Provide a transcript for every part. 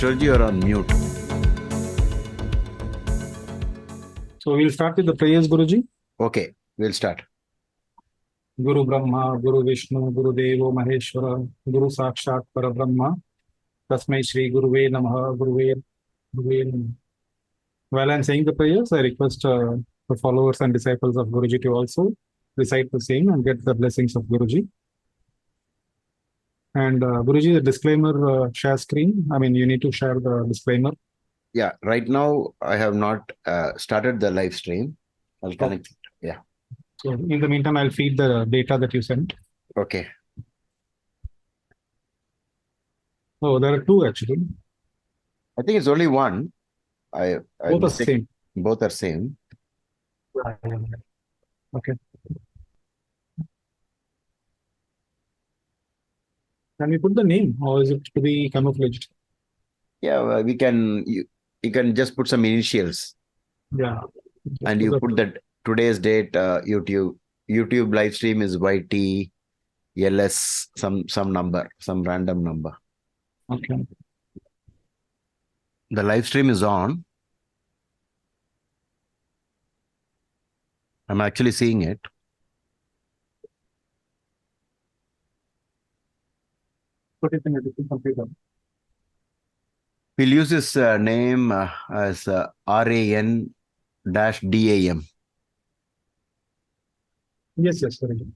Ashwarji, you're on mute. So we'll start with the prayers, Guruji. Okay, we'll start. Guru Brahma, Guru Vishnu, Guru Devo Maheshwara, Guru Sakshat Parabrahma, Tasmai Shri Guruve Namaha, Guruve Namaha. While I'm saying the prayers, I request the followers and disciples of Guruji to also recite the same and get the blessings of Guruji. And Guruji, the disclaimer share screen. I mean, you need to share the disclaimer. Yeah, right now I have not started the live stream. I'll connect it. Yeah. So in the meantime, I'll feed the data that you sent. Okay. Oh, there are two actually. I think it's only one. Both are same. Both are same. Okay. Can we put the name or is it to be camouflaged? Yeah, we can. You can just put some initials. Yeah. And you put that today's date. YouTube live stream is YTLS some number, some random number. Okay. The live stream is on. I'm actually seeing it. Put it in a different computer. We'll use his name as RAN-DAM. Yes, sorry.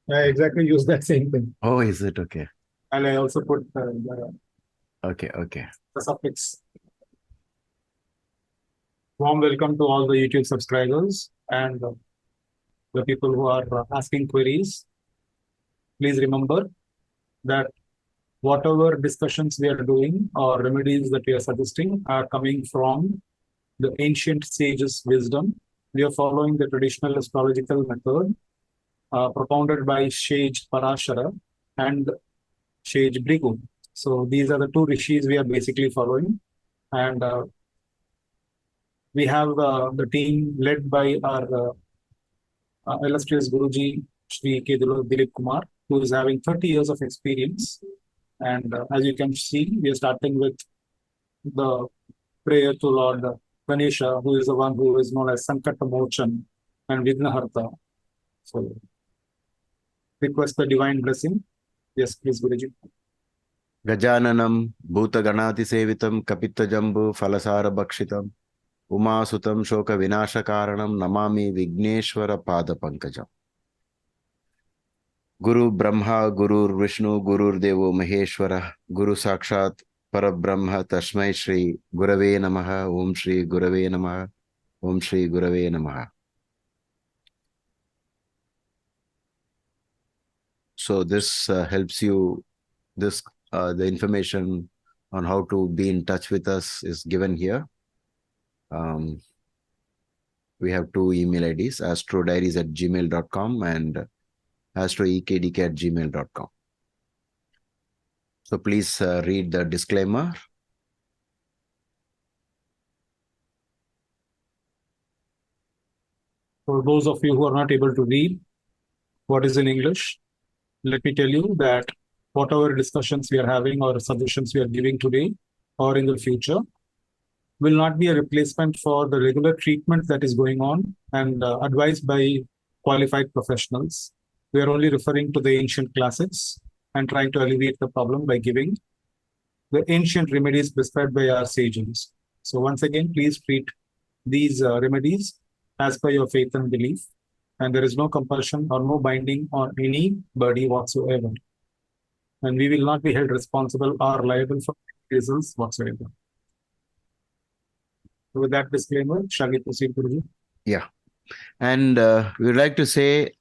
I exactly use that same thing. Oh, is it? Okay. And I also put Okay. the suffix. Warm welcome to all the YouTube subscribers and the people who are asking queries. Please remember that whatever discussions we are doing or remedies that we are suggesting are coming from the ancient sages' wisdom. We are following the traditional astrological method propounded by Sage Parashara and Sage Brigu. So these are the two rishis we are basically following. And we have the team led by our illustrious Guruji, Shri Dhilip Kumar, who is having 30 years of experience. And as you can see, we are starting with the prayer to Lord Ganesha, who is the one who is known as Sankata Mochan and Vignaharta. So request the divine blessing. Yes, please, Guruji. Gajananam Bhutaganati Sevitam Kapita Jambu Falasara Bhakshitam Umasutam Shoka Vinasha Karanam Namami Vigneshwara Pada Pankajam. Guru Brahma, Guru Vishnu, Guru Devo Maheshwara, Guru Sakshat Parabrahma Tasmai Shri Gurave Namaha, Om Shri Gurave Namaha, Om Shri Gurave Namaha. So this helps you, the information on how to be in touch with us is given here. We have two email IDs, astrodiaries@gmail.com and astroekdk@gmail.com. So please read the disclaimer. For those of you who are not able to read what is in English, let me tell you that whatever discussions we are having or suggestions we are giving today or in the future will not be a replacement for the regular treatment that is going on and advised by qualified professionals. We are only referring to the ancient classics and trying to alleviate the problem by giving the ancient remedies prescribed by our sages. So once again, please treat these remedies as per your faith and belief. And there is no compulsion or no binding on anybody whatsoever. And we will not be held responsible or liable for results whatsoever. So with that disclaimer, shall we proceed, Guruji? Yeah. And we would like to say,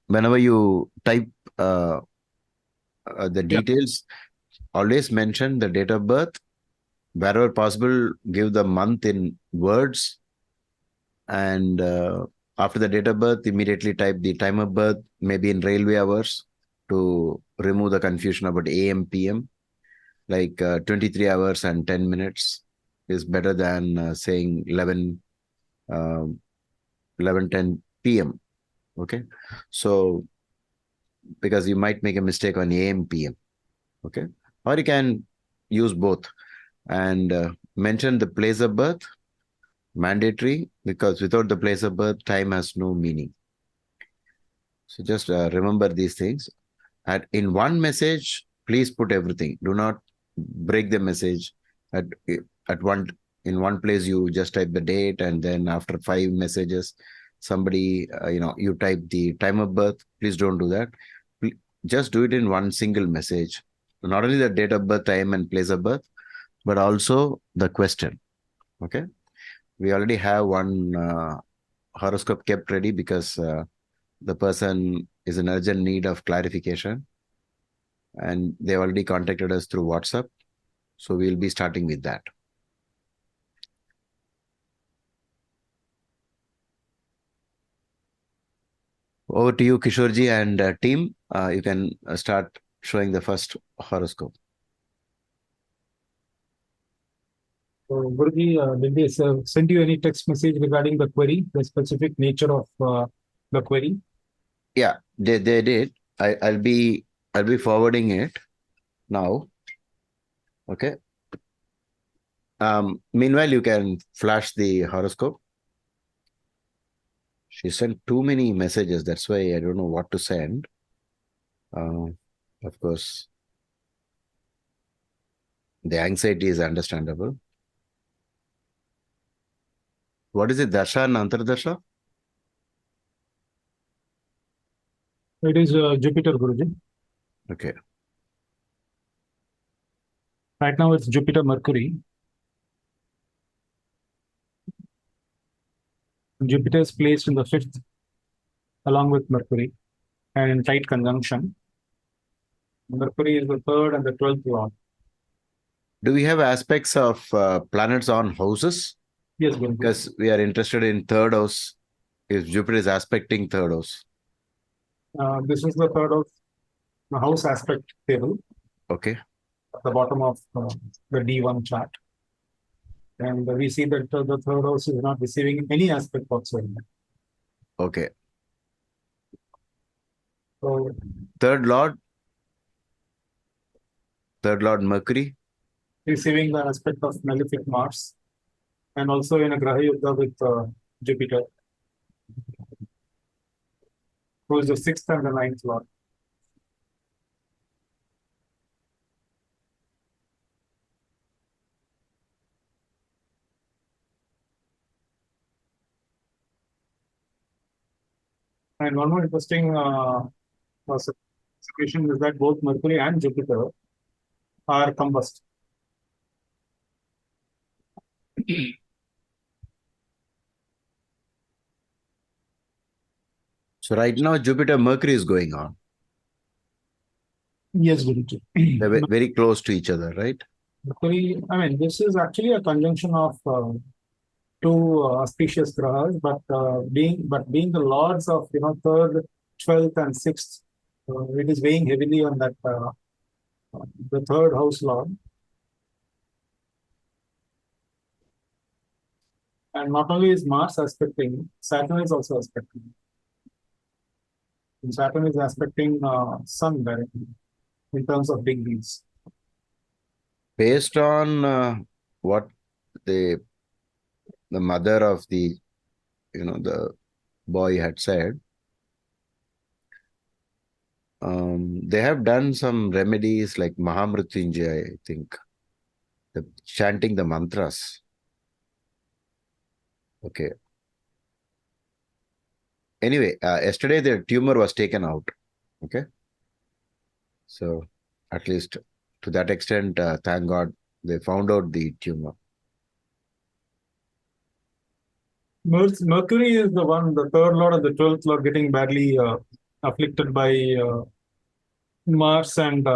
whenever you type the details, always mention the date of birth. Wherever possible, give the month in words. And after the date of birth, immediately type the time of birth, maybe in railway hours, to remove the confusion about AM, PM. Like 23 hours and 10 minutes is better than saying 11:10 PM. Okay. So, because you might make a mistake on AM, PM. Okay. Or you can use both. and mention the place of birth, mandatory, because without the place of birth, time has no meaning. So just remember these things. And in one message, please put everything. Do not break the message at at one in one place. You just type the date, and then after 5 messages, somebody you type the time of birth. Please don't do that. Just do it in one single message. Not only the date of birth, time, and place of birth, but also the question. Okay, we already have one horoscope kept ready because the person is in urgent need of clarification, and they already contacted us through WhatsApp. So we'll be starting with that. Over to you, Kishorji and team. You can start showing the first horoscope. So, Guruji, did they send you any text message regarding the query, the specific nature of the query? Yeah, they did. I'll be forwarding it now. Okay. Meanwhile, you can flash the horoscope. She sent too many messages. That's why I don't know what to send. Of course, the anxiety is understandable. What is it, Dasha and Antardasha? It is Jupiter, Guruji. Okay. Right now it's Jupiter Mercury. Jupiter is placed in the fifth along with Mercury and in tight conjunction. Mercury is the third and the 12th lord. Do we have aspects of planets on houses? Yes, Guruji. Because we are interested in third house. If Jupiter is aspecting third house. This is the third of the house aspect table Okay. at the bottom of the D1 chart. And we see that the third house is not receiving any aspect whatsoever. Okay. So, Third Lord Mercury. receiving the aspect of malefic Mars and also in a Graha Yuddha with Jupiter, who is the sixth and the ninth lord. And one more interesting situation is that both Mercury and Jupiter are combust. So right now, Jupiter Mercury is going on. Yes, Guruji. They're very close to each other, right? Mercury, I mean, this is actually a conjunction of two auspicious grahas, but being the lords of third, 12th, and sixth, it is weighing heavily on that the third house lord. And not only is Mars aspecting, Saturn is also aspecting. And Saturn is aspecting Sun directly in terms of degrees. Based on what the mother of the the boy had said, they have done some remedies like Mahamrutyunjay, I think, chanting the mantras. Okay. Anyway, yesterday the tumor was taken out. Okay. So at least to that extent, thank God they found out the tumor. Mercury is the one, the third lord and the 12th lord getting badly afflicted by Mars and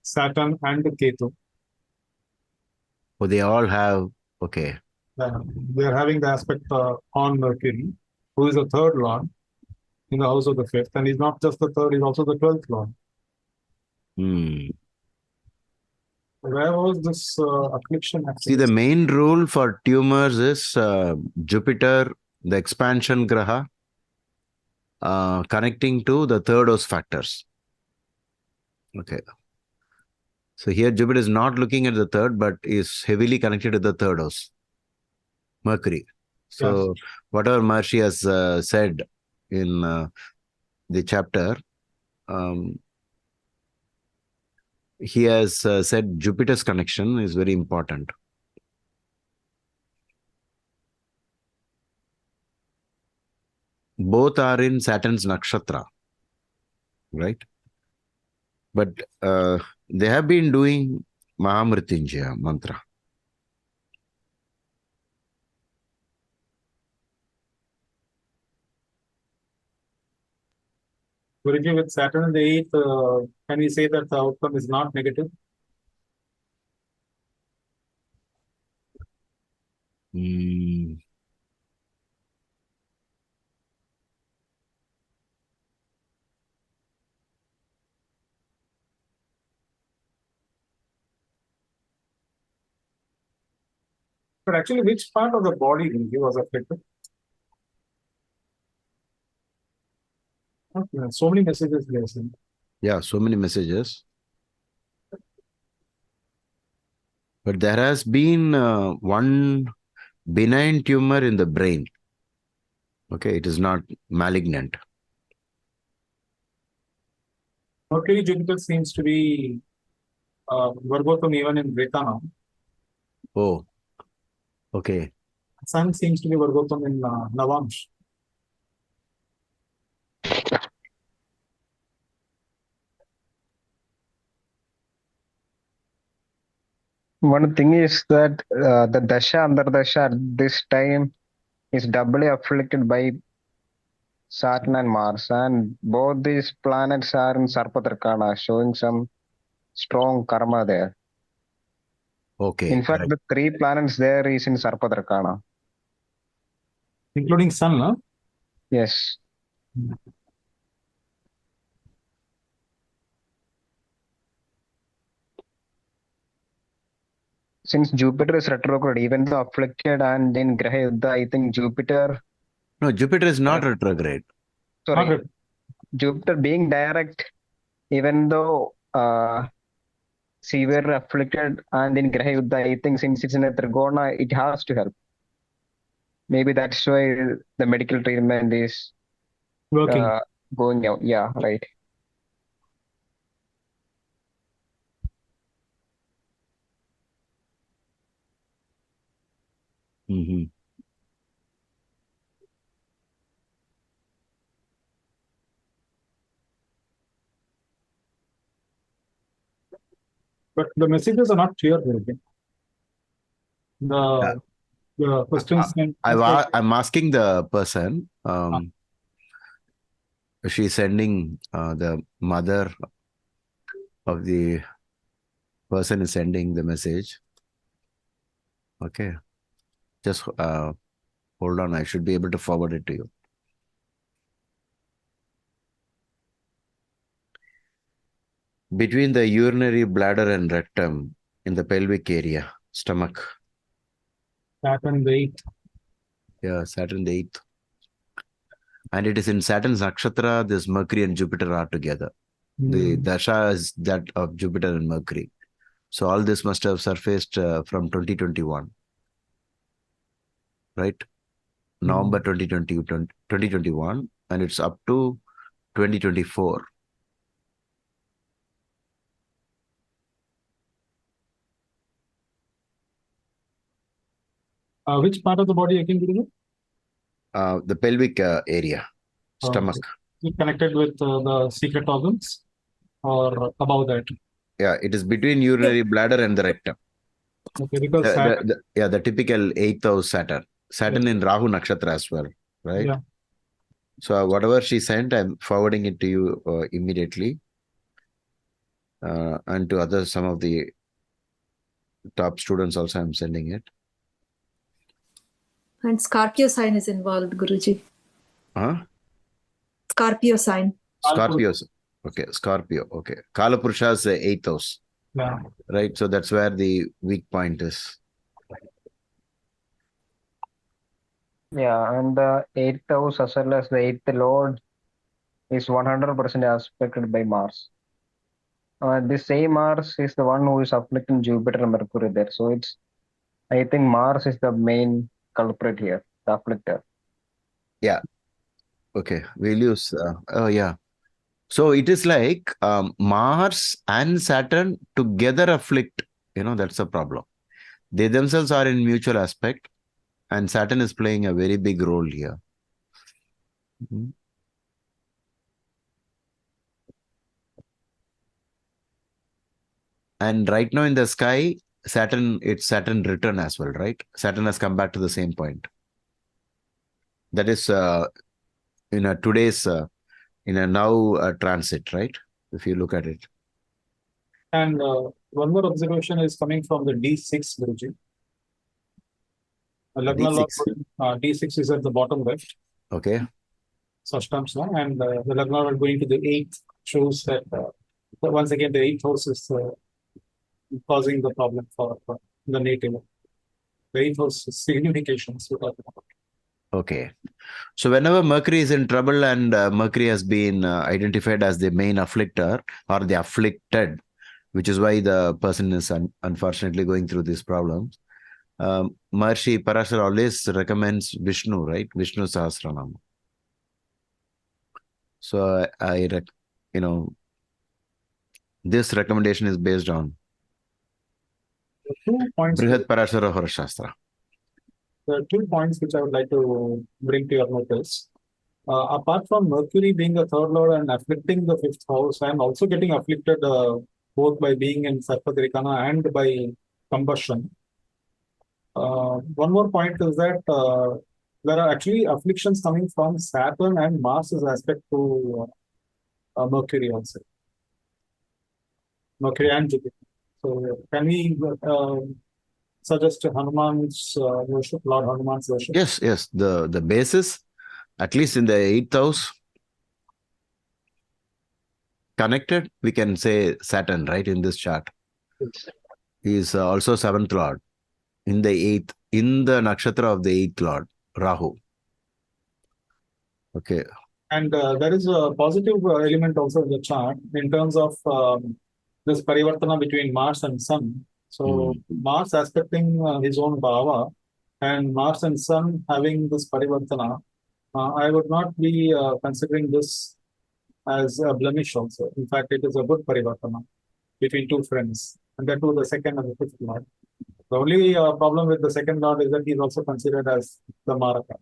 Saturn and Ketu. Oh, they all have, okay. They are having the aspect on Mercury, who is the third lord in the house of the fifth. And he's not just the third, he's also the 12th lord. Where was this affliction actually? See, the main rule for tumors is Jupiter, the expansion graha, connecting to the third house factors. Okay. So here Jupiter is not looking at the third, but is heavily connected to the third house, Mercury. So whatever Maharishi has said in the chapter, he has said Jupiter's connection is very important. Both are in Saturn's nakshatra, right? But they have been doing Mahamrityunjaya mantra. Guruji, with Saturn in the eighth, can we say that the outcome is not negative? But actually, which part of the body Guruji was affected? Okay, so many messages there. Yeah, so many messages. But there has been one benign tumor in the brain. Okay, it is not malignant. Mercury Jupiter seems to be Vargotham even in Vretana. Oh, okay. Sun seems to be Vargotham in Navamsh. One thing is that the Dasha Antardasha at this time is doubly afflicted by Saturn and Mars, and both these planets are in Sarpatarkana, showing some strong karma there. Okay. In fact, correct. the 3 planets there is in Sarpatarkana. Including Sun, huh? Yes. Since Jupiter is retrograde, even though afflicted and in Graha Yuddha, I think Jupiter. No, Jupiter is not retrograde. Sorry, Jupiter being direct, even though severe afflicted and in Graha Yuddha, I think since it's in a Trigona, it has to help. Maybe that's why the medical treatment is Working. going out. Yeah, right. Mm-hmm. But the messages are not clear, Guruji. The questions I'm asking the person. She's sending the mother of the person is sending the message. Okay. Just hold on. I should be able to forward it to you. Between the urinary bladder and rectum in the pelvic area, stomach. Saturn the 8th. Yeah, Saturn the 8th. And it is in Saturn's nakshatra, this Mercury and Jupiter are together. The dasha is that of Jupiter and Mercury. So all this must have surfaced from 2021. Right? November 2021, and it's up to 2024. Which part of the body again, Guruji? The pelvic area, stomach. Is it connected with the secret organs or above that? Yeah, it is between urinary bladder and the rectum. Okay, because the typical 8th house Saturn. Saturn in Rahu Nakshatra as well, right? Yeah. So whatever she sent, I'm forwarding it to you immediately. And to some of the top students also, I'm sending it. And Scorpio sign is involved, Guruji. Huh? Scorpio sign. Scorpio. Okay, Scorpio. Okay. Kalapurusha's 8th house. Yeah. Right. So that's where the weak point is. Yeah, and the 8th house as well as the 8th lord is 100% aspected by Mars. The same Mars is the one who is afflicting Jupiter and Mercury there. So I think Mars is the main culprit here, the afflictor. Yeah. Okay. We'll use. Oh, yeah. So it is like Mars and Saturn together afflict. That's the problem. They themselves are in mutual aspect, and Saturn is playing a very big role here. Mhm. And right now in the sky, it's Saturn return as well, right? Saturn has come back to the same point. That is in a today's in a now transit, right? If you look at it. And one more observation is coming from the D6, Guruji. Lagna Lord, D6. D6 is at the bottom left, Okay. Sashtam's now, and the Lagna Lord going to the 8th shows that once again the 8th house is causing the problem for the native. The 8th house significations we're talking about. Okay. So whenever Mercury is in trouble and Mercury has been identified as the main afflictor or the afflicted, which is why the person is unfortunately going through these problems, Maharishi Parashar always recommends Vishnu, right? Vishnu Sahasranam. So this recommendation is based on The 2 points, Brihat Parashara Hora Shastra. the 2 points which I would like to bring to your notice. Apart from Mercury being the third lord and afflicting the 5th house, I am also getting afflicted both by being in Sarpatrikana and by combustion. One more point is that there are actually afflictions coming from Saturn and Mars's aspect to Mercury also. Mercury and Jupiter. So can we suggest Hanuman's worship, Lord Hanuman's worship? Yes. The basis, at least in the 8th house, connected, we can say Saturn, right, in this chart. He is also 7th lord in the 8th, in the nakshatra of the 8th lord, Rahu. Okay. And there is a positive element also in the chart in terms of this parivartana between Mars and Sun. So Mars aspecting his own bhava and Mars and Sun having this parivartana, I would not be considering this as a blemish also. In fact, it is a good parivartana between two friends. And that too the second and the 5th lord. The only problem with the second lord is that he is also considered as the Maraka.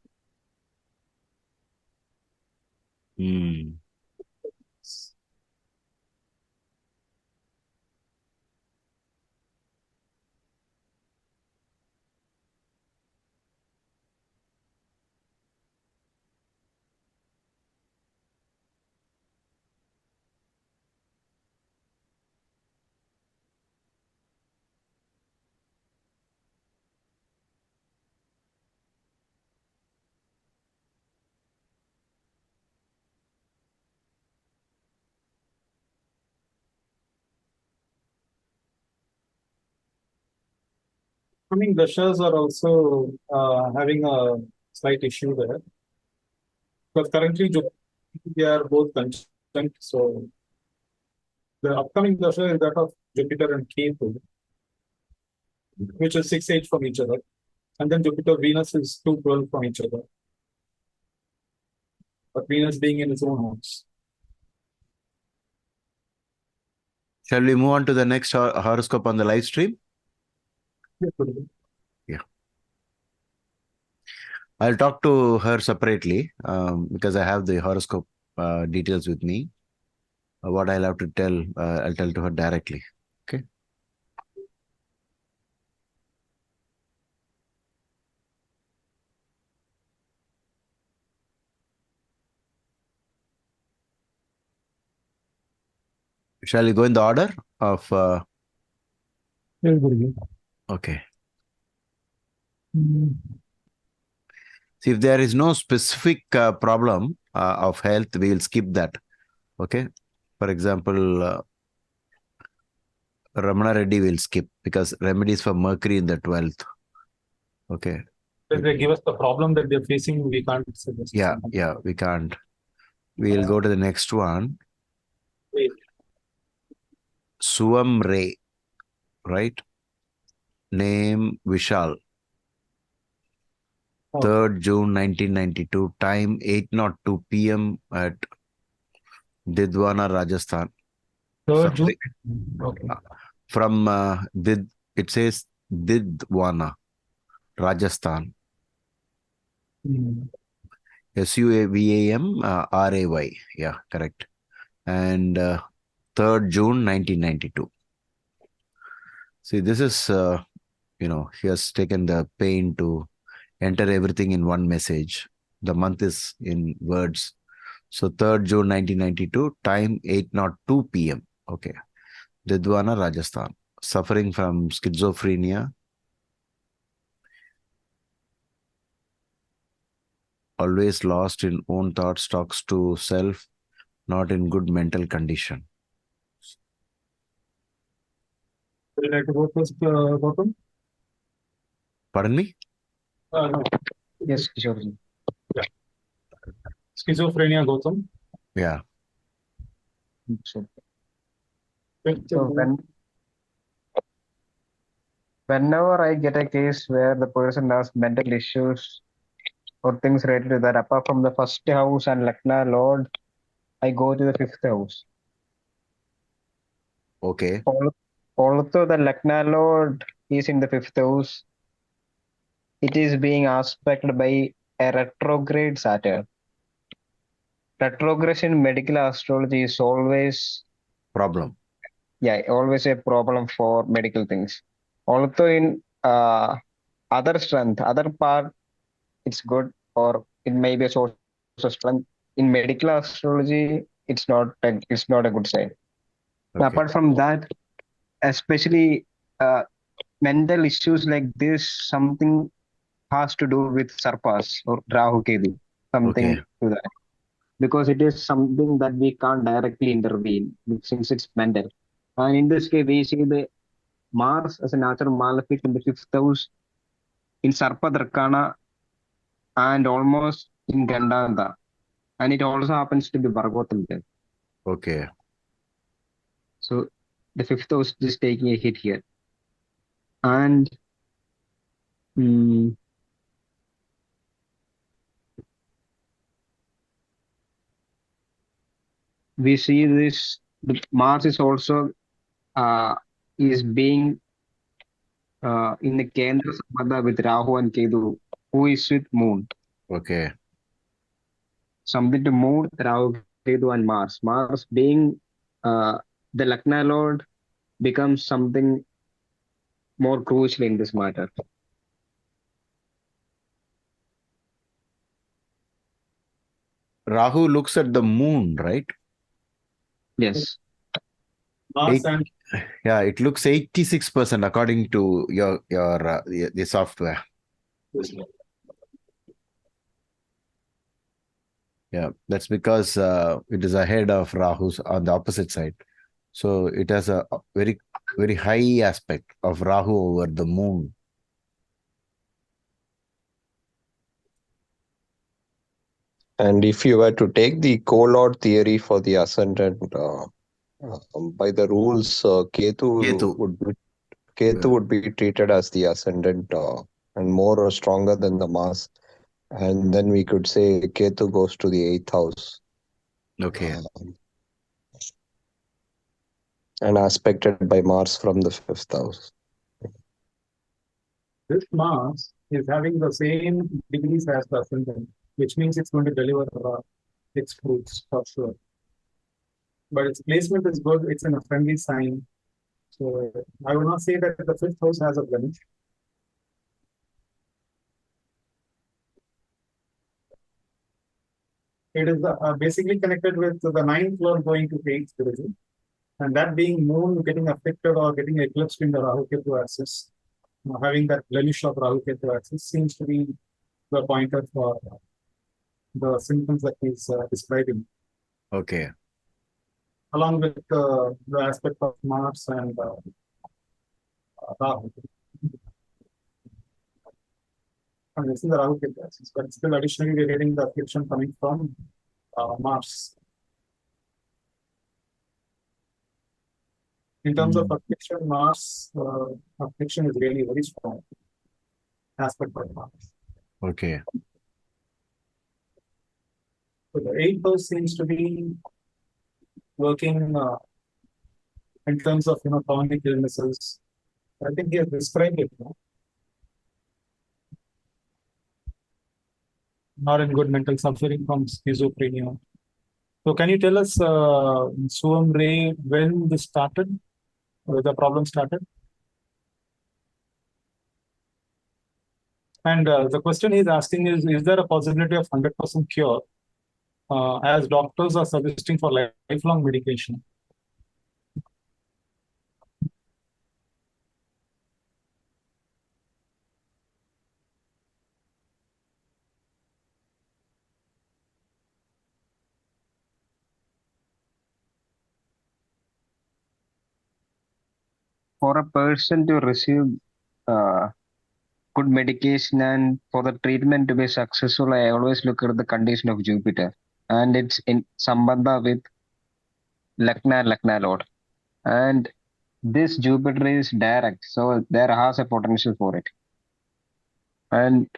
Coming dashas are also having a slight issue there. Because currently they are both conjunct. So the upcoming dasha is that of Jupiter and Ketu, which is 6-8 from each other. And then Jupiter Venus is 2-12 from each other. But Venus being in its own house. Shall we move on to the next horoscope on the live stream? Yeah. I'll talk to her separately because I have the horoscope details with me. What I'll have to tell, I'll tell to her directly. Okay. Shall we go in the order of? Yes, Guruji. Okay. See, if there is no specific problem of health, we will skip that. Okay. For example, Ramana Reddy will skip because remedies for Mercury in the 12th. Okay. If they give us the problem that they're facing, we can't suggest. Yeah, we can't. We'll go to the next one. Wait. Suvam Ray, right? Name Vishal. Okay. 3rd June 1992. Time 8:02 p.m. at Didwana, Rajasthan. 3rd June. Something Okay. from it says Didwana, Rajasthan. Hmm. SUAVAM RAY. Yeah, correct. And 3rd June 1992. See, this is, he has taken the pain to enter everything in one message. The month is in words. So 3rd June 1992, time 8:02 p.m. Okay. Didwana, Rajasthan. Suffering from schizophrenia. Always lost in own thoughts, talks to self, not in good mental condition. Would you like to go first, Gautam? Pardon me? No. Yes, Kishore. Yeah. Schizophrenia, Gautam. Yeah. So, Fifth so June. whenever I get a case where the person has mental issues or things related to that, apart from the first house and Lucknow Lord, I go to the 5th house. Okay. Although the Lucknow Lord is in the 5th house, it is being aspected by a retrograde Saturn. Retrogression in medical astrology is always Problem. always a problem for medical things. Although in other part, it's good, or it may be a source of strength. In medical astrology, it's not a good sign. Okay. Apart from that, especially mental issues like this, something has to do with Sarpas or Rahu Ketu, Okay. something to that. Because it is something that we can't directly intervene since it's mental. And in this case, we see the Mars as a natural malefic in the 5th house, in Sarpa Drakana, and almost in Gandanta. And it also happens to be Vargotam there. Okay. So the 5th house is taking a hit here. And mm, we see this, the Mars is also is being in the Kendra Sampada with Rahu and Ketu, who is with Moon. Okay. Something to Moon, Rahu, Ketu, and Mars. Mars being the Lucknow Lord becomes something more crucial in this matter. Rahu looks at the moon, right? Yes. Mars Eight, and yeah, it looks 86% according to your the software. Yeah, that's because it is ahead of Rahu's on the opposite side. So it has a very, very high aspect of Rahu over the moon. And if you were to take the co-lord theory for the ascendant, by the rules, Ketu. Ketu would be treated as the ascendant and more stronger than the Mars. And then we could say Ketu goes to the 8th house. Okay. And aspected by Mars from the 5th house. this Mars is having the same degrees as the ascendant, which means it's going to deliver its fruits for sure. But its placement is good. It's in a friendly sign. So I would not say that the 5th house has a blemish. It is basically connected with the 9th lord going to 8th division. And that being moon getting affected or getting eclipsed in the Rahu Ketu axis, having that blemish of Rahu Ketu axis seems to be the pointer for the symptoms that he's describing. Okay. Along with the aspect of Mars and Rahu. And this is the Rahu Ketu axis, but still additionally we're getting the affliction coming from Mars. In terms of affliction, Mars affliction is really very strong aspect of Mars. Okay. So the 8th house seems to be working in terms of chronic illnesses. I think he has described it. No? Not in good mental suffering from schizophrenia. So can you tell us, Suam Ray, when this started, the problem started? And the question he's asking is there a possibility of 100% cure, as doctors are suggesting for lifelong medication? For a person to receive uh, good medication and for the treatment to be successful, I always look at the condition of Jupiter, and it's in Sambandha with Lagna and Lagna Lord. And this Jupiter is direct, so there has a potential for it. And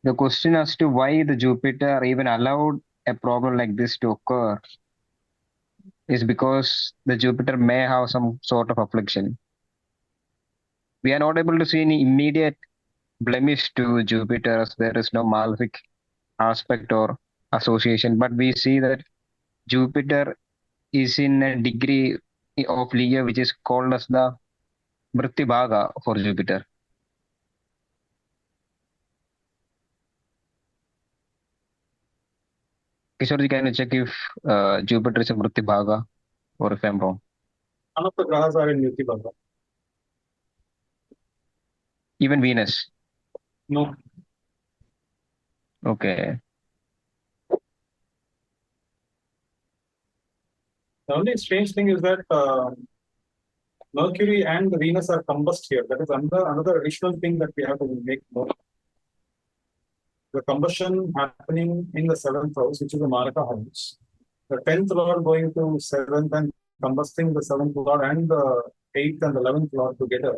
the question as to why the Jupiter even allowed a problem like this to occur is because the Jupiter may have some sort of affliction. We are not able to see any immediate blemish to Jupiter, as there is no malefic aspect or association, but we see that Jupiter is in a degree of Leo which is called as the Vrittibhaga for Jupiter. Kishore, can you check if Jupiter is a Vrittibhaga or if I'm wrong? None of the grahas are in Yuti Baba. Even Venus. No. Okay. The only strange thing is that Mercury and Venus are combust here. That is another additional thing that we have to make note. The combustion happening in the 7th house, which is the Maraka house. The 10th lord going to 7th and combusting the 7th lord and the 8th and 11th lord together.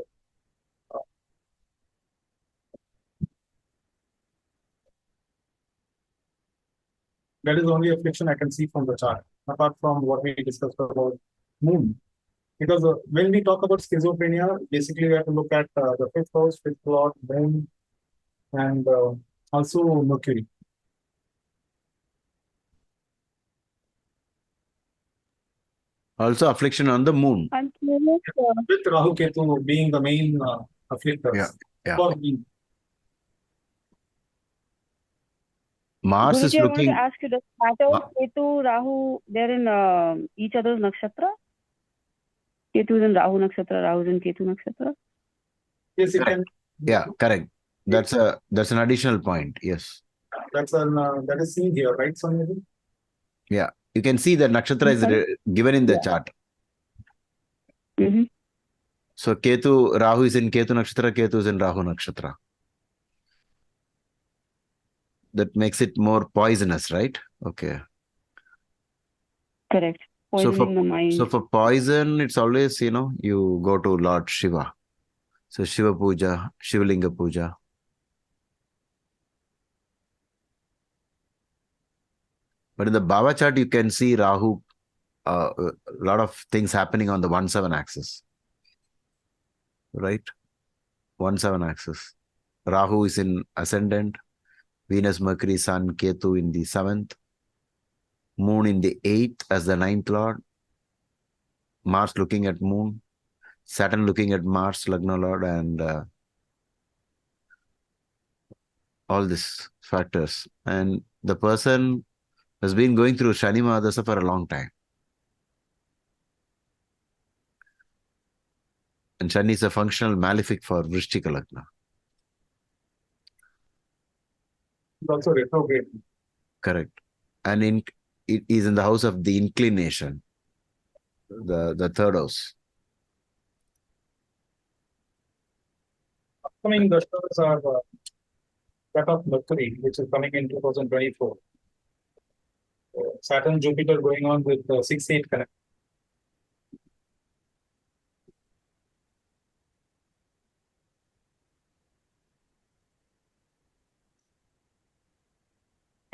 That is the only affliction I can see from the chart, apart from what we discussed about moon. Because when we talk about schizophrenia, basically we have to look at the 5th house, 5th lord, moon, and also Mercury. Also affliction on the moon. I'm curious. With Rahu Ketu being the main afflictors. Yeah. For me. Mars is Guruji, I wanted looking. to ask you, does Saturn, Ketu, Rahu, they're in each other's nakshatra? Ketu is in Rahu nakshatra, Rahu is in Ketu nakshatra? Yes, it can. Yeah, correct. That's an additional point. Yes. That is seen here, right, Sonia? Yeah. You can see that nakshatra is given in the chart. Mm-hmm. So Ketu, Rahu is in Ketu nakshatra, Ketu is in Rahu nakshatra. That makes it more poisonous, right? Okay. Correct. Poisoning the mind. So for poison, it's always, you go to Lord Shiva. So Shiva Puja, Shivalinga Puja. But in the Bhava chart, you can see Rahu, a lot of things happening on the 1-7 axis. Right? 1-7 axis. Rahu is in ascendant. Venus, Mercury, Sun, Ketu in the 7th. Moon in the 8th as the 9th lord. Mars looking at Moon. Saturn looking at Mars, Lagna lord, and all these factors. And the person has been going through Shani Mahadasa for a long time. And Shani is a functional malefic for Vrishchika Lagna. It's also retrograde. Correct. And it is in the house of the inclination, the 3rd house. Upcoming dashas are that of Mercury, which is coming in 2024. Saturn, Jupiter going on with 6-8 connect.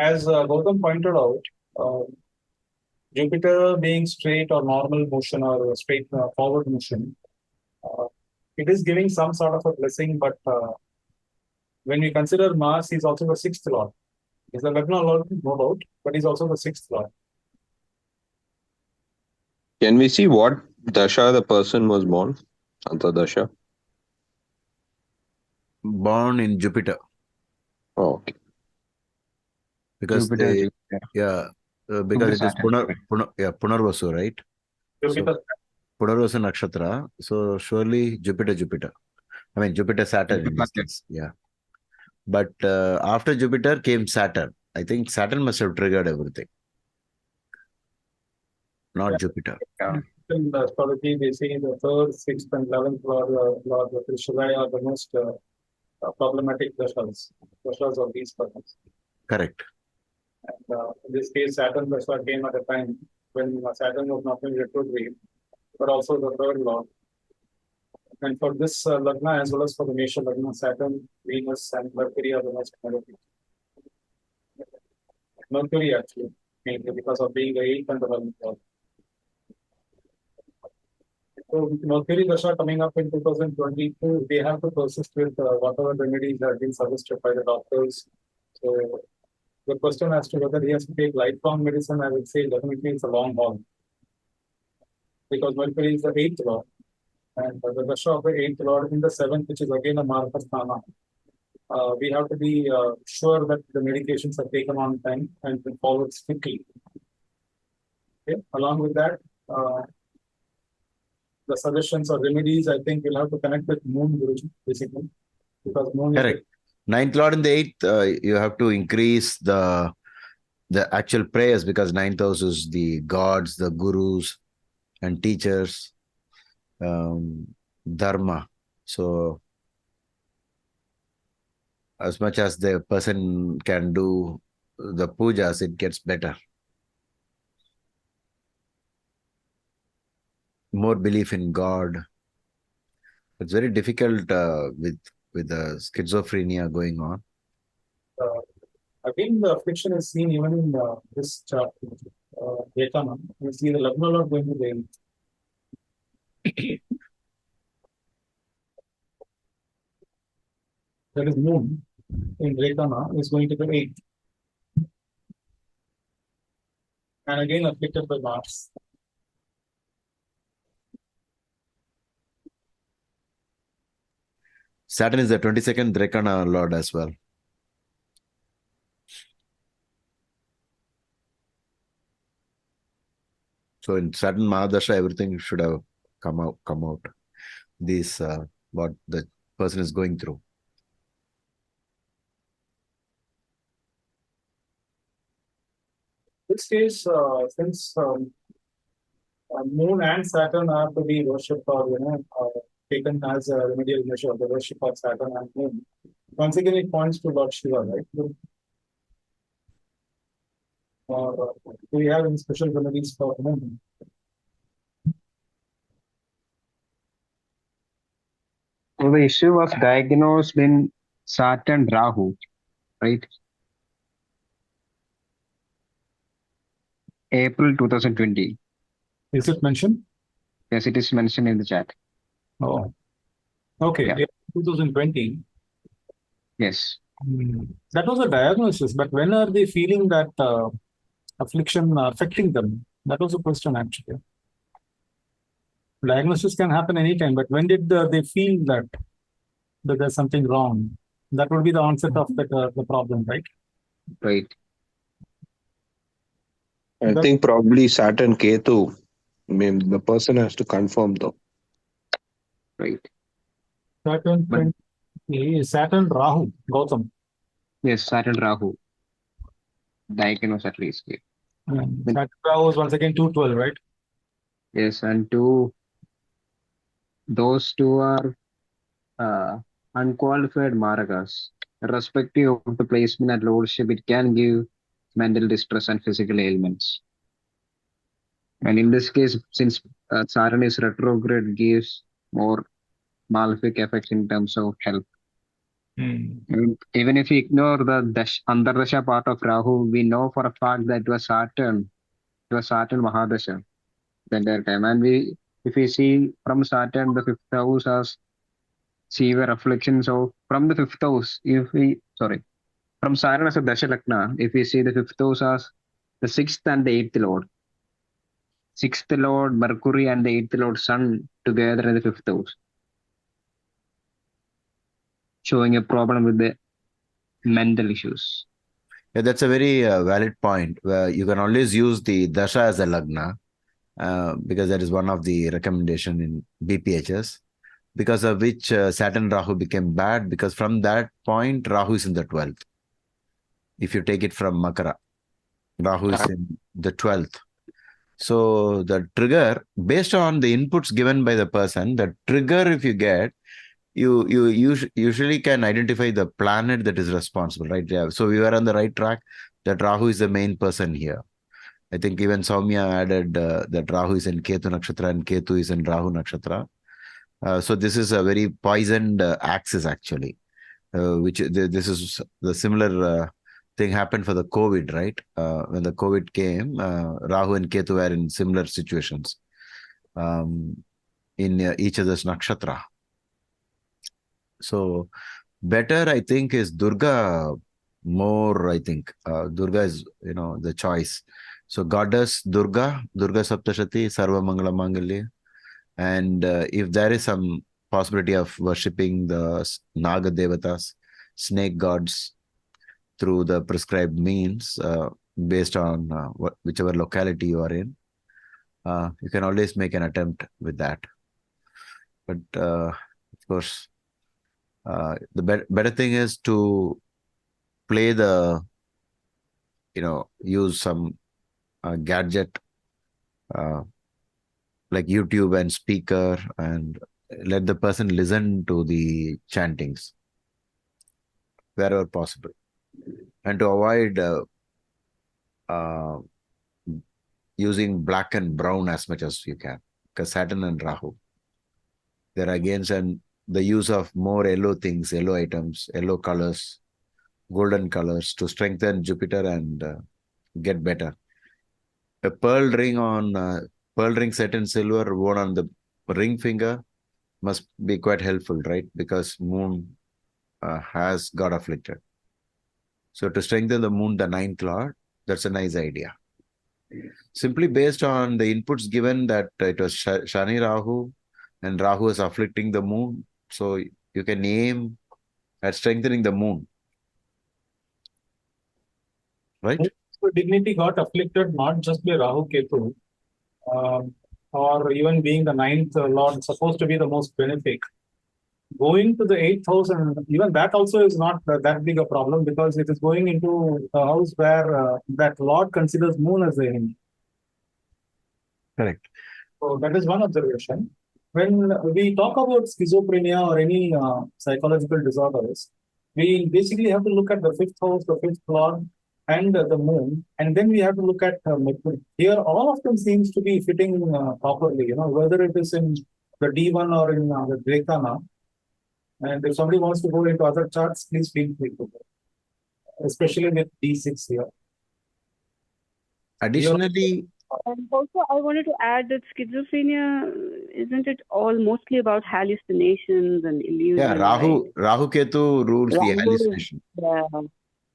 as Gautam pointed out, Jupiter being straight or normal motion or straight forward motion, it is giving some sort of a blessing, but when we consider Mars, he's also the sixth lord. He's the Lagna lord, no doubt, but he's also the sixth lord. Can we see what dasha the person was born? Antardasha. Born in Jupiter. Oh, okay. Because Jupiter, they, Jupiter. yeah, because it is Punarvasu, right? Jupiter, So, Punarvasu Nakshatra. So surely Jupiter. I mean Jupiter Saturn in this case. Yeah. But after Jupiter came Saturn. I think Saturn must have triggered everything. Not Jupiter. Yeah. in the astrology, they say the third, sixth, and 11th lord of Rishabhai are the most problematic dashas of these planets. Correct. And in this case, Saturn dasha came at a time when Saturn was not only retrograde, but also the third lord. And for this Lagna, as well as for the Mesha Lagna, Saturn, Venus, and Mercury are the most malefic. Mercury, actually, mainly because of being the 8th and the 11th lord. So Mercury Dasha coming up in 2022, they have to persist with whatever remedies have been suggested by the doctors. So the question as to whether he has to take lifelong medicine, I would say definitely it's a long haul. Because Mercury is the 8th lord. And the Dasha of the 8th lord in the 7th, which is again a Markasthana. We have to be sure that the medications are taken on time and followed strictly. Okay. Along with that, the suggestions or remedies, I think we'll have to connect with Moon Guruji, basically, because Moon Correct. is Ninth Lord in the eighth, you have to increase the actual prayers, because ninth house is the gods, the gurus, and teachers, dharma. So as much as the person can do the pujas, it gets better. More belief in God. It's very difficult with the schizophrenia going on. again the affliction is seen even in this chart. Dekana, you see the Lagna Lord going to the 8th. That is Moon in Rekana is going to the 8th. And again afflicted by Mars. Saturn is the 22nd Drekana Lord as well. So in Saturn Mahadasha, everything should have come out. This what the person is going through. This case, since Moon and Saturn are to be worshipped or taken as a remedial measure of the worship of Saturn and Moon. Once again, it points to Lord Shiva, right? Do we have any special remedies for Moon? So the issue was diagnosed in Saturn Rahu, right? April 2020. Is it mentioned? Yes, it is mentioned in the chat. Oh, okay. Yeah. 2020. Yes. That was a diagnosis, but when are they feeling that affliction affecting them? That was the question, actually. Diagnosis can happen anytime, but when did they feel that there's something wrong? That would be the onset of the problem, right? Right. I think probably Saturn Ketu. I mean, the person has to confirm though. Right. Saturn, But- Saturn Rahu, Gautam. Yes, Saturn Rahu. Diagnosed at least. Yeah. Saturn Rahu is once again 212, right? Yes, and those two are unqualified marakas. Irrespective of the placement and lordship, it can give mental distress and physical ailments. And in this case, since Saturn is retrograde, gives more malefic effects in terms of health. Even if we ignore the Antardasha part of Rahu, we know for a fact that it was Saturn Mahadasha the entire time. And if we see from Saturn, the fifth house as see a reflection. So from the fifth house, from Saturn as a Dasha Lagna, if we see the fifth house as the sixth and the eighth lord, Mercury, and the eighth lord, Sun, together in the fifth house, showing a problem with the mental issues. Yeah, that's a very valid point. Where you can always use the dasha as a lagna because that is one of the recommendation in BPHS, because of which Saturn Rahu became bad, because from that point Rahu is in the 12th. If you take it from Makara, Rahu is in the 12th. So the trigger, based on the inputs given by the person, the trigger, if you get, you usually can identify the planet that is responsible, right? Yeah. So we were on the right track. That Rahu is the main person here. I think even Soumya added that Rahu is in Ketu Nakshatra and Ketu is in Rahu Nakshatra. So this is a very poisoned axis actually, this is the similar thing happened for the COVID, right? When the COVID came, Rahu and Ketu were in similar situations in each other's nakshatra. So better, I think, is Durga more, I think. Durga is, the choice. So goddess Durga Saptashati, Sarva Mangala Mangalya. And if there is some possibility of worshipping the Naga Devatas, snake gods, through the prescribed means, based on whichever locality you are in, you can always make an attempt with that. But of course, the better thing is to play use some gadget like YouTube and speaker, and let the person listen to the chantings wherever possible, and to avoid using black and brown as much as you can, because Saturn and Rahu, they're against, and the use of more yellow things, yellow items, yellow colors, golden colors to strengthen Jupiter and get better. A pearl ring set in silver worn on the ring finger must be quite helpful, right? Because moon has got afflicted. So to strengthen the moon, the ninth lord, that's a nice idea. Simply based on the inputs given that it was Shani Rahu and Rahu is afflicting the moon. So you can aim at strengthening the moon. Right? So dignity got afflicted not just by Rahu Ketu, or even being the ninth lord, supposed to be the most benefic. Going to the 8th house, and even that also is not that big a problem, because it is going into a house where that lord considers moon as the enemy. Correct. So that is one observation. When we talk about schizophrenia or any psychological disorders, we basically have to look at the 5th house, the 5th lord, and the moon, and then we have to look at Mercury. Here, all of them seems to be fitting properly, whether it is in the D1 or in the Drekana. And if somebody wants to go into other charts, please feel free to go, especially with D6 here. Additionally, And also, I wanted to add that schizophrenia, isn't it all mostly about hallucinations and illusions? yeah, Rahu Ketu rules the Rahu, hallucination. yeah.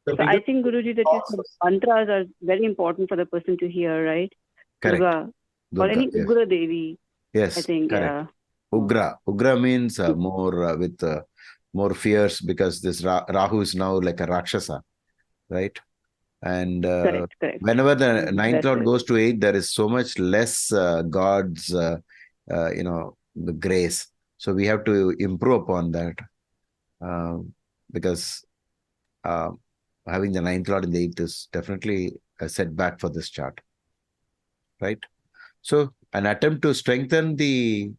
So I think, Guruji, that your mantras are very important for the person to hear, right? Correct. Durga. Or any yes. Ugra Devi. Yes, I think, correct. Ugra means more with more fierce, because this Rahu is now like a Rakshasa, right? And correct. whenever the ninth lord goes to 8th, there is so much less God's, the grace. So we have to improve upon that, because having the ninth lord in the 8th is definitely a setback for this chart, right? So an attempt to strengthen the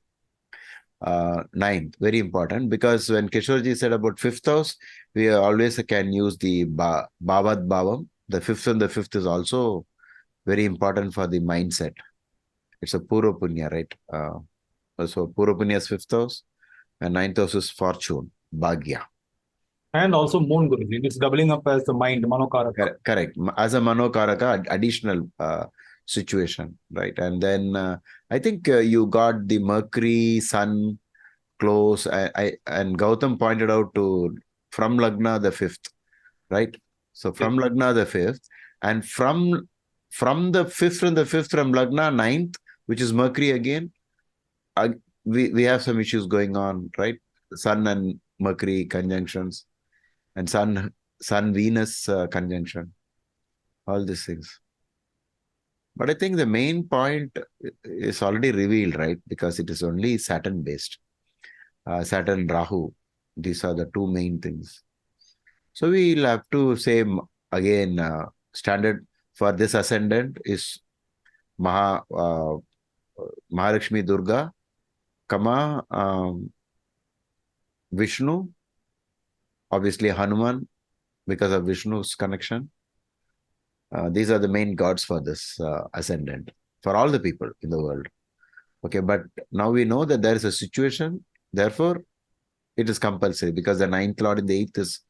ninth, very important, because when Kishorji said about 5th house, we always can use the Bhavad Bhavam. The 5th and the 5th is also very important for the mindset. It's a Purva Punya, right? So Purva Punya is 5th house, and 9th house is fortune, Bhagya. And also moon, Guruji. It's doubling up as the mind, Manokaraka. Correct. As a Manokaraka, additional situation, right? And then I think you got the Mercury, Sun close. And Gautam pointed out to from Lagna the 5th, right? So from Lagna the 5th, and from the 5th from Lagna 9th, which is Mercury again, we have some issues going on, right? Sun and Mercury conjunctions, and Sun Venus conjunction, all these things. But I think the main point is already revealed, right? Because it is only Saturn based. Saturn, Rahu, these are the two main things. So we'll have to say again, standard for this ascendant is Mahalakshmi Durga, Vishnu, obviously Hanuman, because of Vishnu's connection. These are the main gods for this ascendant, for all the people in the world. Okay, but now we know that there is a situation, therefore it is compulsory, because the 9th lord in the 8th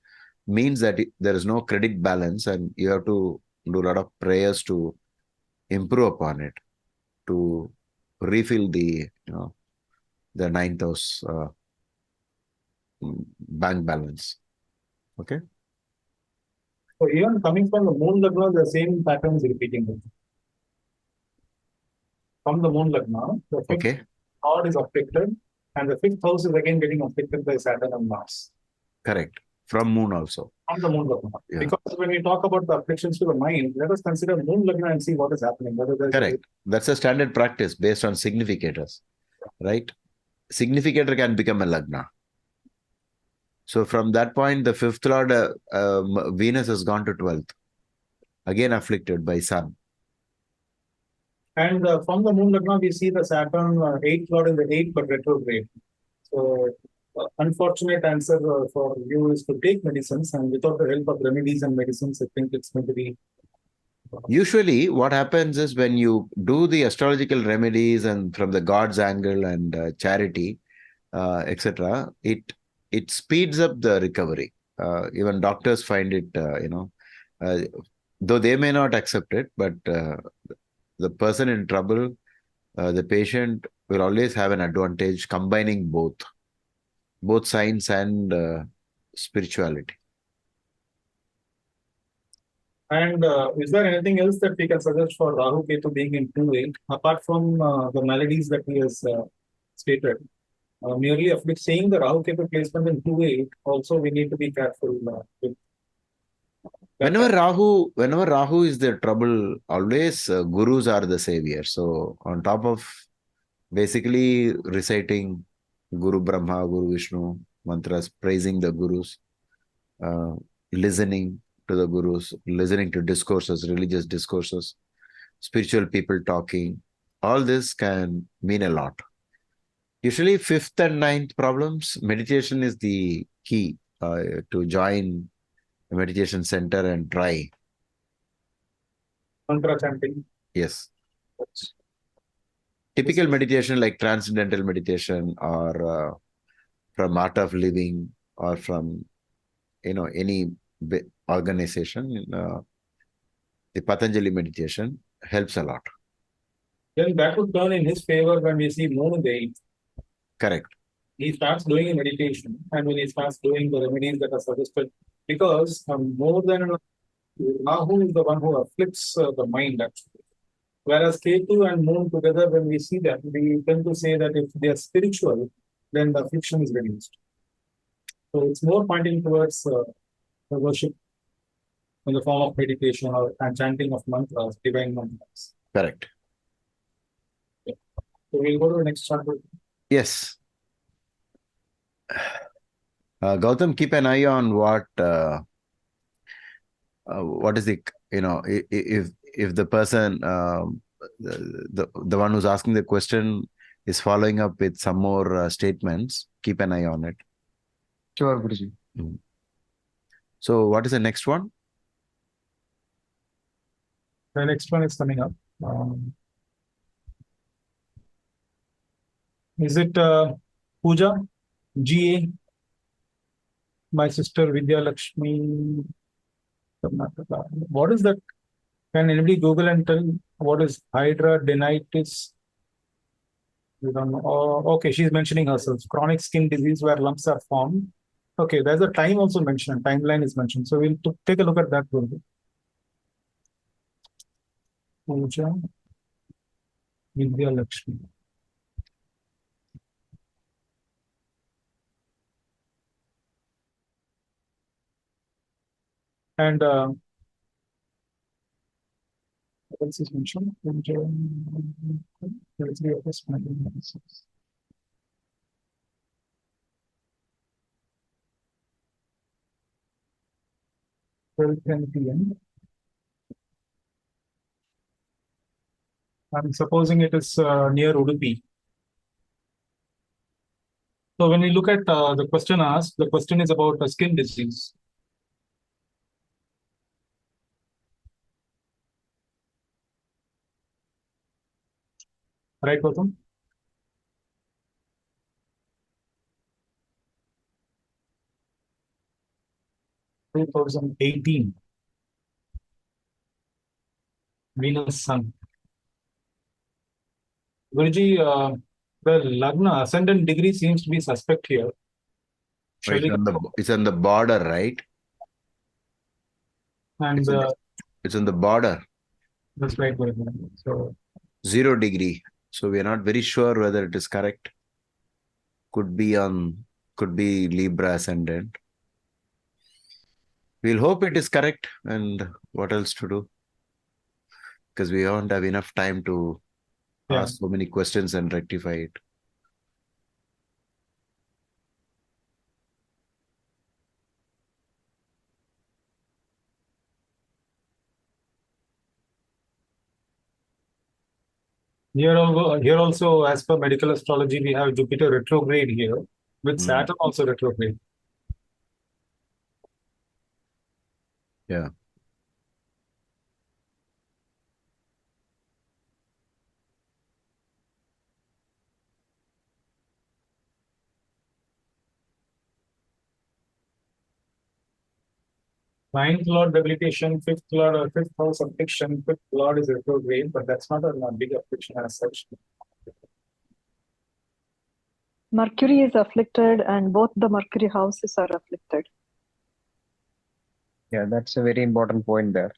means that there is no credit balance, and you have to do a lot of prayers to improve upon it, to refill the the 9th house bank balance. Okay. So even coming from the moon Lagna, the same pattern is repeating. From the moon Lagna, the 5th lord is afflicted, and the 5th house is again getting afflicted by Saturn and Mars. Correct. From moon also. From the moon Lagna. Yeah. Because when we talk about the afflictions to the mind, let us consider moon Lagna and see what is happening. Correct. That's a standard practice based on significators, right? Significator can become a Lagna. So from that point, the 5th lord, Venus has gone to 12th, again afflicted by Sun. And from the moon Lagna, we see the Saturn 8th lord in the 8th but retrograde. So unfortunate answer for you is to take medicines, and without the help of remedies and medicines, I think it's going to be. Usually what happens is when you do the astrological remedies and from the God's angle and charity, etc., it speeds up the recovery. Even doctors find it, though they may not accept it, but the person in trouble, the patient will always have an advantage combining both science and spirituality. And is there anything else that we can suggest for Rahu Ketu being in 2-8, apart from the maladies that he has stated? Merely of saying the Rahu Ketu placement in 2-8, also we need to be careful with. Whenever Rahu is the trouble, always gurus are the savior. So on top of basically reciting Guru Brahma, Guru Vishnu mantras, praising the gurus, listening to the gurus, listening to discourses, religious discourses, spiritual people talking, all this can mean a lot. Usually 5th and 9th problems, meditation is the key to join a meditation center and try. Mantra chanting. Yes. Typical meditation like transcendental meditation or from Art of Living or from any organization, the Patanjali meditation helps a lot. Then that would turn in his favor when we see moon in the 8th. Correct. He starts doing a meditation, and when he starts doing the remedies that are suggested, because more than Rahu is the one who afflicts the mind actually. Whereas Ketu and Moon together, when we see that, we tend to say that if they are spiritual, then the affliction is reduced. So it's more pointing towards the worship in the form of meditation or chanting of mantras, divine mantras. Correct. Yeah. So we'll go to the next chapter. Yes. Gautam, keep an eye on what is the, if the person, the one who's asking the question is following up with some more statements, keep an eye on it. Sure, Guruji. So what is the next one? The next one is coming up. Is it Puja? GA? My sister Vidya Lakshmi. Karnataka. What is that? Can anybody Google and tell what is hydradenitis? We don't know. Oh, okay, she's mentioning herself. Chronic skin disease where lumps are formed. Okay, there's a time also mentioned. Timeline is mentioned. So we'll take a look at that. Pooja Vidya Lakshmi. And what else is mentioned? Pooja, 33 August 1996. 12:10 p.m. I'm supposing it is near Udupi. So when we look at the question asked, the question is about a skin disease. Right, Gautam? Two 2018. Venus Sun. Guruji, the Lagna ascendant degree seems to be suspect here. Shall we? It's on the border, right? And it's on the border. that's right, Guruji. So 0 degree. So we are not very sure whether it is correct. Could be Libra ascendant. We'll hope it is correct. And what else to do? Because we don't have enough time to ask so many questions and rectify it. here also, as per medical astrology, we have Jupiter retrograde here, with Saturn also retrograde. Yeah. Ninth lord debilitation, fifth house affliction, fifth lord is retrograde, but that's not a big affliction as such. Mercury is afflicted and both the Mercury houses are afflicted. Yeah, that's a very important point there.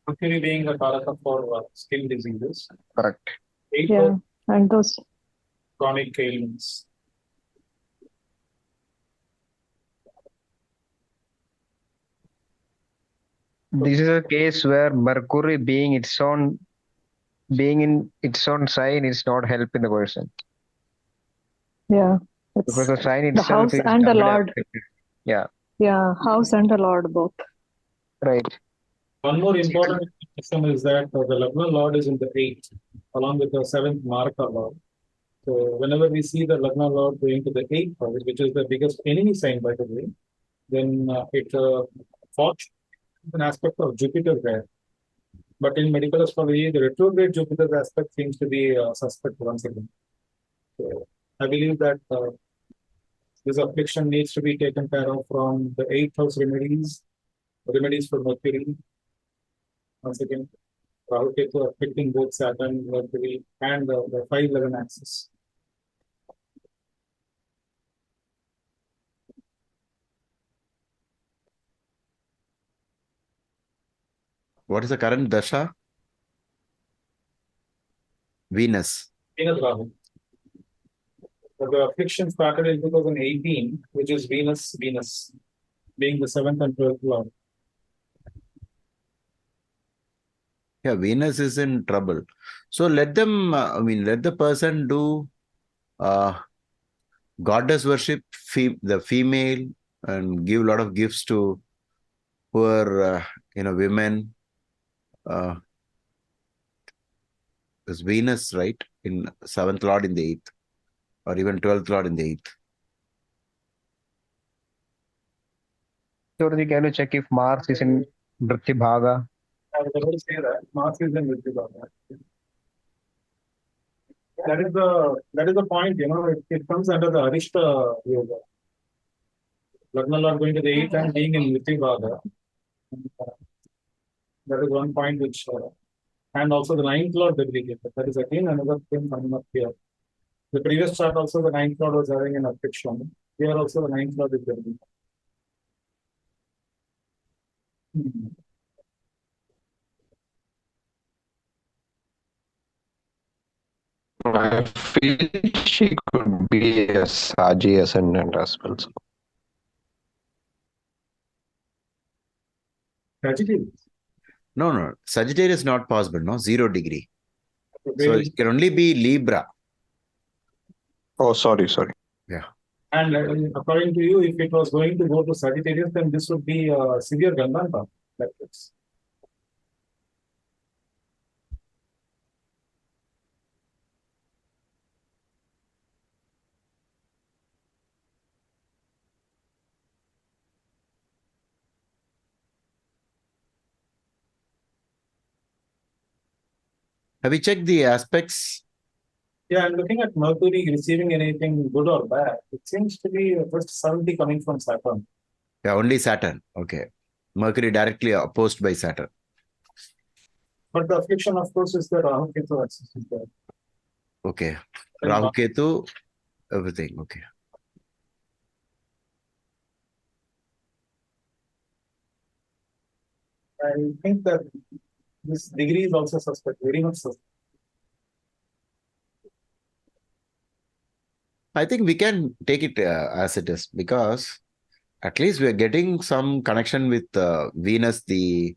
Mercury being a karaka for skin diseases. Correct. Yeah, and those chronic ailments. This is a case where Mercury being in its own sign is not helping the person. Yeah. Because the sign the itself house is and the doubly Lord. affected. Yeah. Yeah, house and the Lord both. Right. One more important system is that the Lagna Lord is in the 8th, along with the 7th Marka Lord. So whenever we see the Lagna Lord going to the 8th house, which is the biggest enemy sign, by the way, then it fortune is an aspect of Jupiter there. But in medical astrology, the retrograde Jupiter's aspect seems to be suspect once again. So I believe that this affliction needs to be taken care of from the 8th house remedies for Mercury. Once again, Rahu Ketu affecting both Saturn, Mercury, and the 511 axis. What is the current dasha? Venus. Venus Rahu. But the affliction started in 2018, which is Venus, being the 7th and 12th lord. Yeah, Venus is in trouble. So let them, let the person do goddess worship, the female, and give a lot of gifts to poor, women. It's Venus, right? In 7th lord in the 8th, or even 12th lord in the 8th. So, can you check if Mars is in Vritti Bhaga? I was about to say that Mars is in Vritti Bhaga. That is the point, it comes under the Arishta Yoga. Lagna Lord going to the 8th and being in Mrityu. That is one point which, and also the 9th Lord debilicated. That is again another thing coming up here. The previous chart also the 9th Lord was having an affliction. Here also the 9th Lord is debilicated. I feel she could be a Saji ascendant as well. So. Sagittarius. No. Sagittarius is not possible, no? 0 degree. Okay, So it can only be Libra. Oh, sorry. Yeah. and according to you, if it was going to go to Sagittarius, then this would be a severe Gandanta. Like this. Have you checked the aspects? Yeah, I'm looking at Mercury receiving anything good or bad. It seems to be just 70 coming from Saturn. Yeah, only Saturn. Okay. Mercury directly opposed by Saturn. But the affliction, of course, is the Rahu Ketu axis is there. Okay. And Rahu Ketu, everything. Okay. I think that this degree is also suspect, very much suspect. I think we can take it as it is because at least we are getting some connection with Venus. The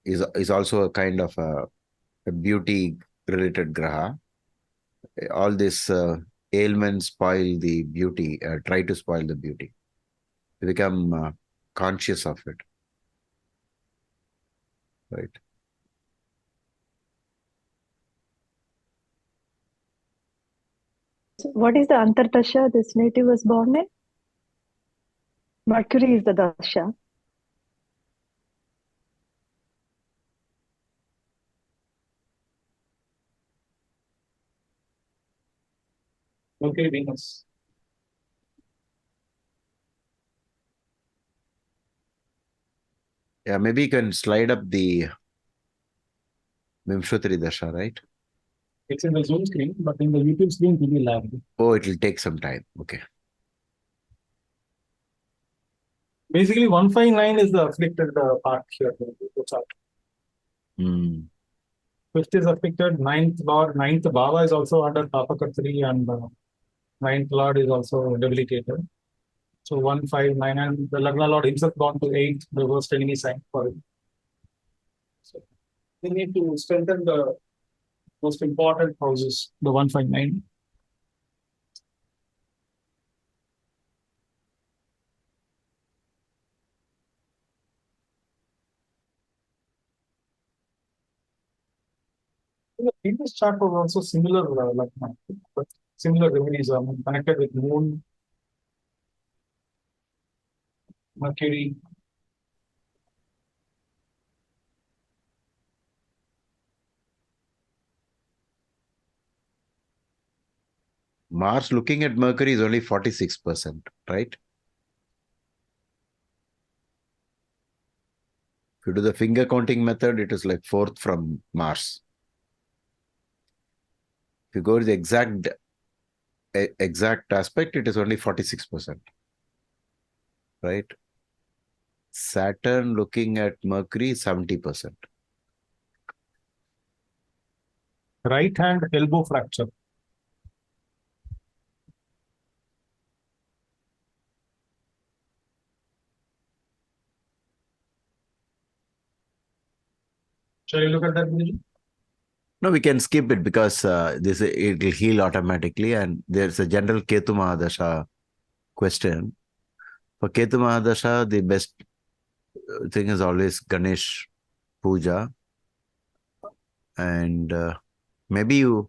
is also a kind of a beauty related graha. All this ailments spoil the beauty, try to spoil the beauty. We become conscious of it. Right. So what is the Antardasha this native was born in? Mercury is the Dasha. Okay, Venus. Yeah, maybe you can slide up the Vimshatri Dasha, right? It's in the Zoom screen, but in the YouTube screen, it will be lag. Oh, it will take some time. Okay. Basically, 159 is the afflicted part here. The chart. Mm. 5th is afflicted, 9th Lord, 9th Bhava is also under Papakatri, and 9th Lord is also debilitated. So 159, and the Lagna Lord himself gone to 8th, the worst enemy sign for it. So we need to strengthen the most important houses, the 159. The previous chart was also similar, but similar remedies connected with Moon, Mercury. Mars looking at Mercury is only 46%, right? If you do the finger counting method, it is like 4th from Mars. If you go to the exact aspect, it is only 46%, right? Saturn looking at Mercury, 70%. Right hand elbow fracture. Shall you look at that, Guruji? No, we can skip it because it will heal automatically, and there's a general Ketu Mahadasha question. For Ketu Mahadasha, the best thing is always Ganesh Puja, and maybe you.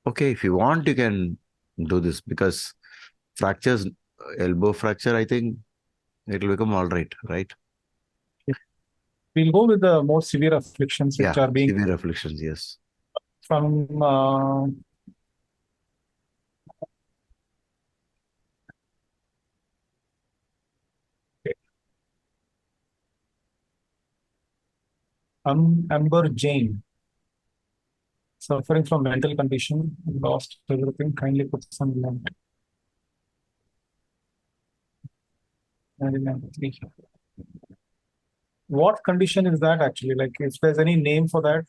Okay, if you want, you can do this because fractures, elbow fracture, I think it will become all right, right? We'll go with the more severe afflictions which Yeah, are being severe afflictions, yes. from Amber Jane, suffering from mental condition, lost everything. Kindly put some light. 1993. What condition is that actually? Like, if there's any name for that,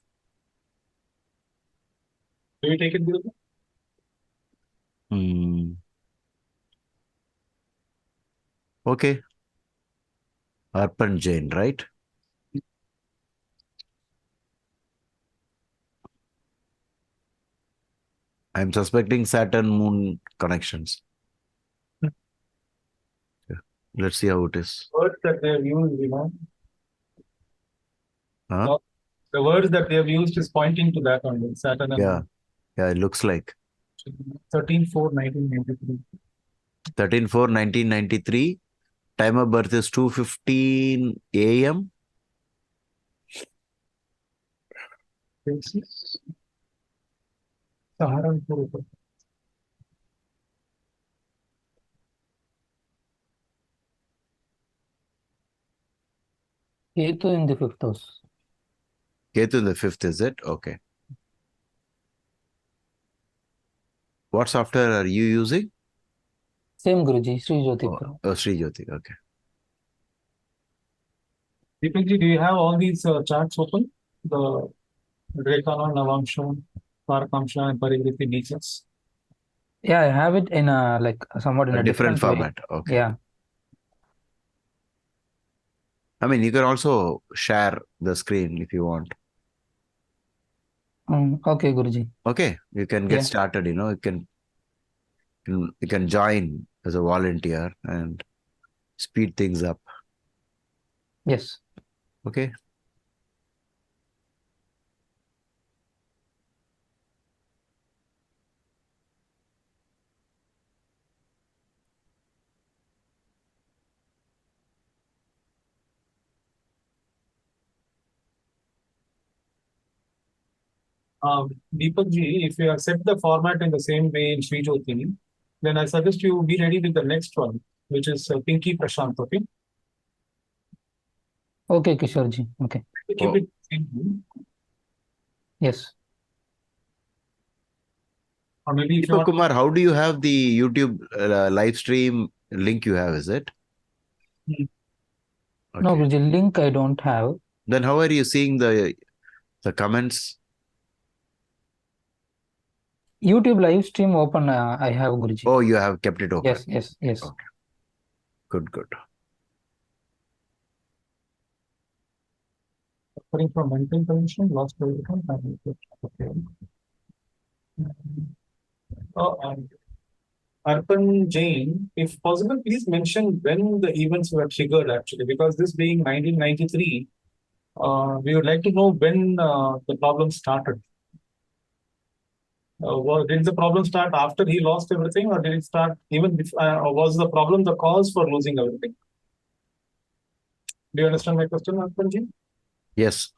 do you take it, Dhilip? Okay. Arpan Jain, right? I'm suspecting Saturn Moon connections. Yeah. Let's see how it is. Words that they have used, Huh? the words that they have used is pointing to that only, Saturn and Yeah. Yeah, it looks like 13/4/1993. 13/4/1993. Time of birth is 2:15 a.m. Saharanpur. Ketu in the fifth house. Ketu in the fifth, is it? Okay. What software are you using? Same Guruji, Sri Jyoti Pro. Oh, Sri Jyoti. Okay. Deepakji, do you have all these charts open? The Rekana, Navamsha, Parakamsha, and Parivriti Nichas. Yeah, I have it in a like somewhat in A a different different format. way. Okay. Yeah. I mean, you can also share the screen if you want. Okay, Guruji. Okay, you can get Yeah. started. You can join as a volunteer and speed things up. Yes. Okay. Deepakji, if you have set the format in the same way in Sri Jyoti, then I suggest you be ready with the next one, which is Pinky Prashant. Okay. Okay, Kishorji. Okay. Keep it simple. Yes. Or maybe if you Deepak want, Kumar, how do you have the YouTube live stream link you have? Is it? No, Okay. Guruji, link I don't have. Then how are you seeing the comments? YouTube live stream open, I have, Guruji. Oh, you have kept it open. Yes, yes, yes. Okay. Good, good. suffering from mental condition, lost everything. Okay. And Arpan Jain, if possible, please mention when the events were triggered actually, because this being 1993, we would like to know when the problem started. Did the problem start after he lost everything, or did it start even or was the problem the cause for losing everything? Do you understand my question, Arpan Jain? Yes.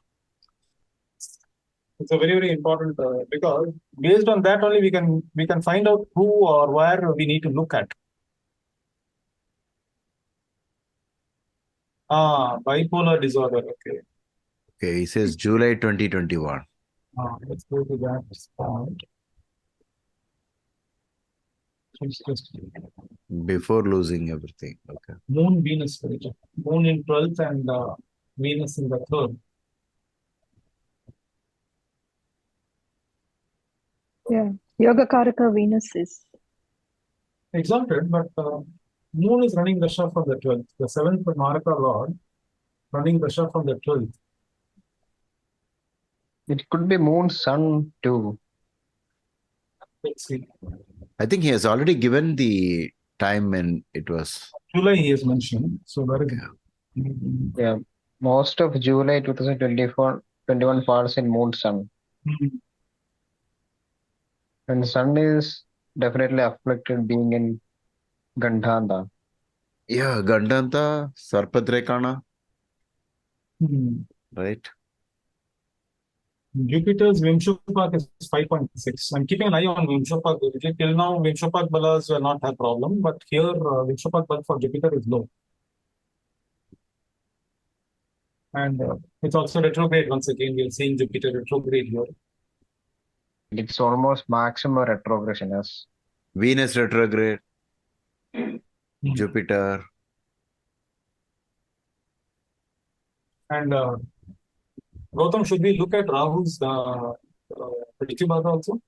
It's a very, very important because based on that only we can find out who or where we need to look at. Bipolar disorder. Okay. Okay. He says July 2021. Let's go to that spot. Before losing everything. Okay. Moon Venus region. Moon in 12th and Venus in the 3rd. Yeah. Yoga Karaka Venus is. Exalted, but Moon is running the Dasha from the 12th. The 7th Maraka Lord running the Dasha from the 12th. It could be moon, sun too. Let's see. I think he has already given the time when it was. July he has mentioned. So very good. Yeah, most of July 2021 falls in moon, sun. And sun is definitely afflicted being in Gandhanda. Yeah, Gandanta, Sarpadrekana. Right. Jupiter's Vimshopak is 5.6. I'm keeping an eye on Vimshopak. Till now, Vimshopak balas will not have problem, but here Vimshopak bal for Jupiter is low. And it's also retrograde once again. We are seeing Jupiter retrograde here. It's almost maximum retrogression, yes. Venus retrograde, Hmm. Jupiter. And Gautam, should we look at Rahu's Pritibhada also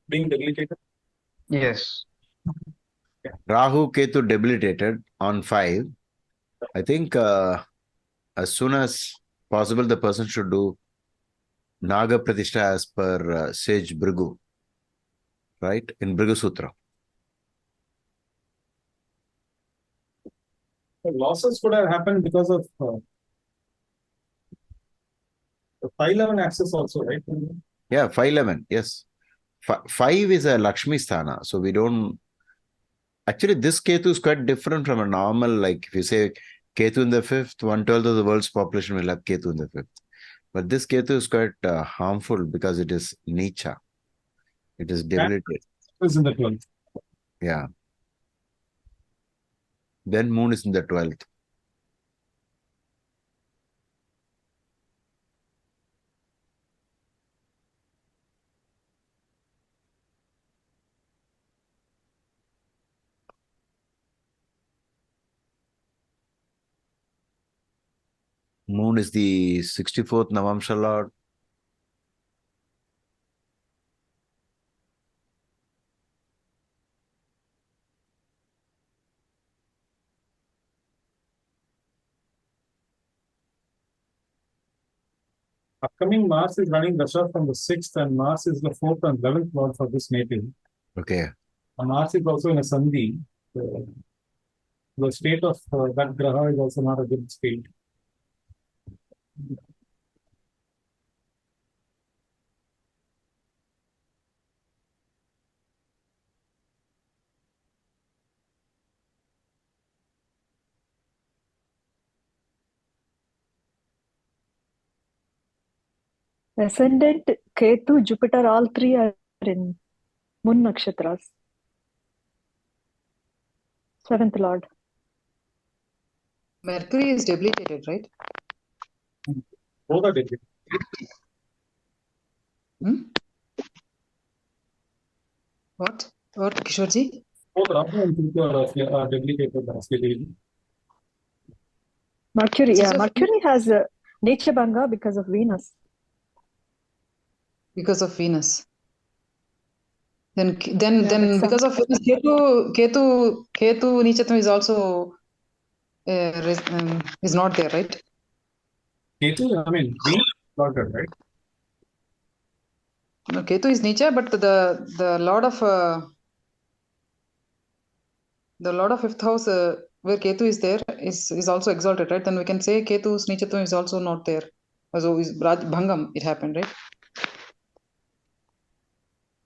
being debilitated? Yes. Rahu Ketu debilitated on 5. I think as soon as possible, the person should do Naga Pratishtha as per sage Bhrigu, right? In Bhrigu Sutra. The losses could have happened because of the 511 axis also, right? Yeah, 511. Yes. 5 is a Lakshmi Sthana. So we don't. Actually, this Ketu is quite different from a normal, like if you say Ketu in the 5th, 1/12 of the world's population will have Ketu in the 5th. But this Ketu is quite harmful because it is Nicha. It is debilitated. Is in the 12th. Yeah. Then Moon is in the 12th. Moon is the 64th Navamsha Lord. Upcoming Mars is running Dasha from the 6th, and Mars is the 4th and 11th lord for this native. Okay. And Mars is also in a Sandhi. The state of that Graha is also not a good state. Ascendant, Ketu, Jupiter, all three are in Moon Nakshatras. 7th Lord. Mercury is debilitated, right? Both are debilitated. What? What, Kishorji? Both Rahu and Ketu are debilitated. Mercury, This is Mercury has a Necha Bhanga because of Venus. because of Venus. Then makes because of Venus, Ketu Nichatam is also is not there, right? Ketu, I mean, Venus is not good, right? No, Ketu is Nicha, but the Lord of 5th house where Ketu is there is also exalted, right? Then we can say Ketu's Nichatam is also not there. So is Bhangam, it happened, right?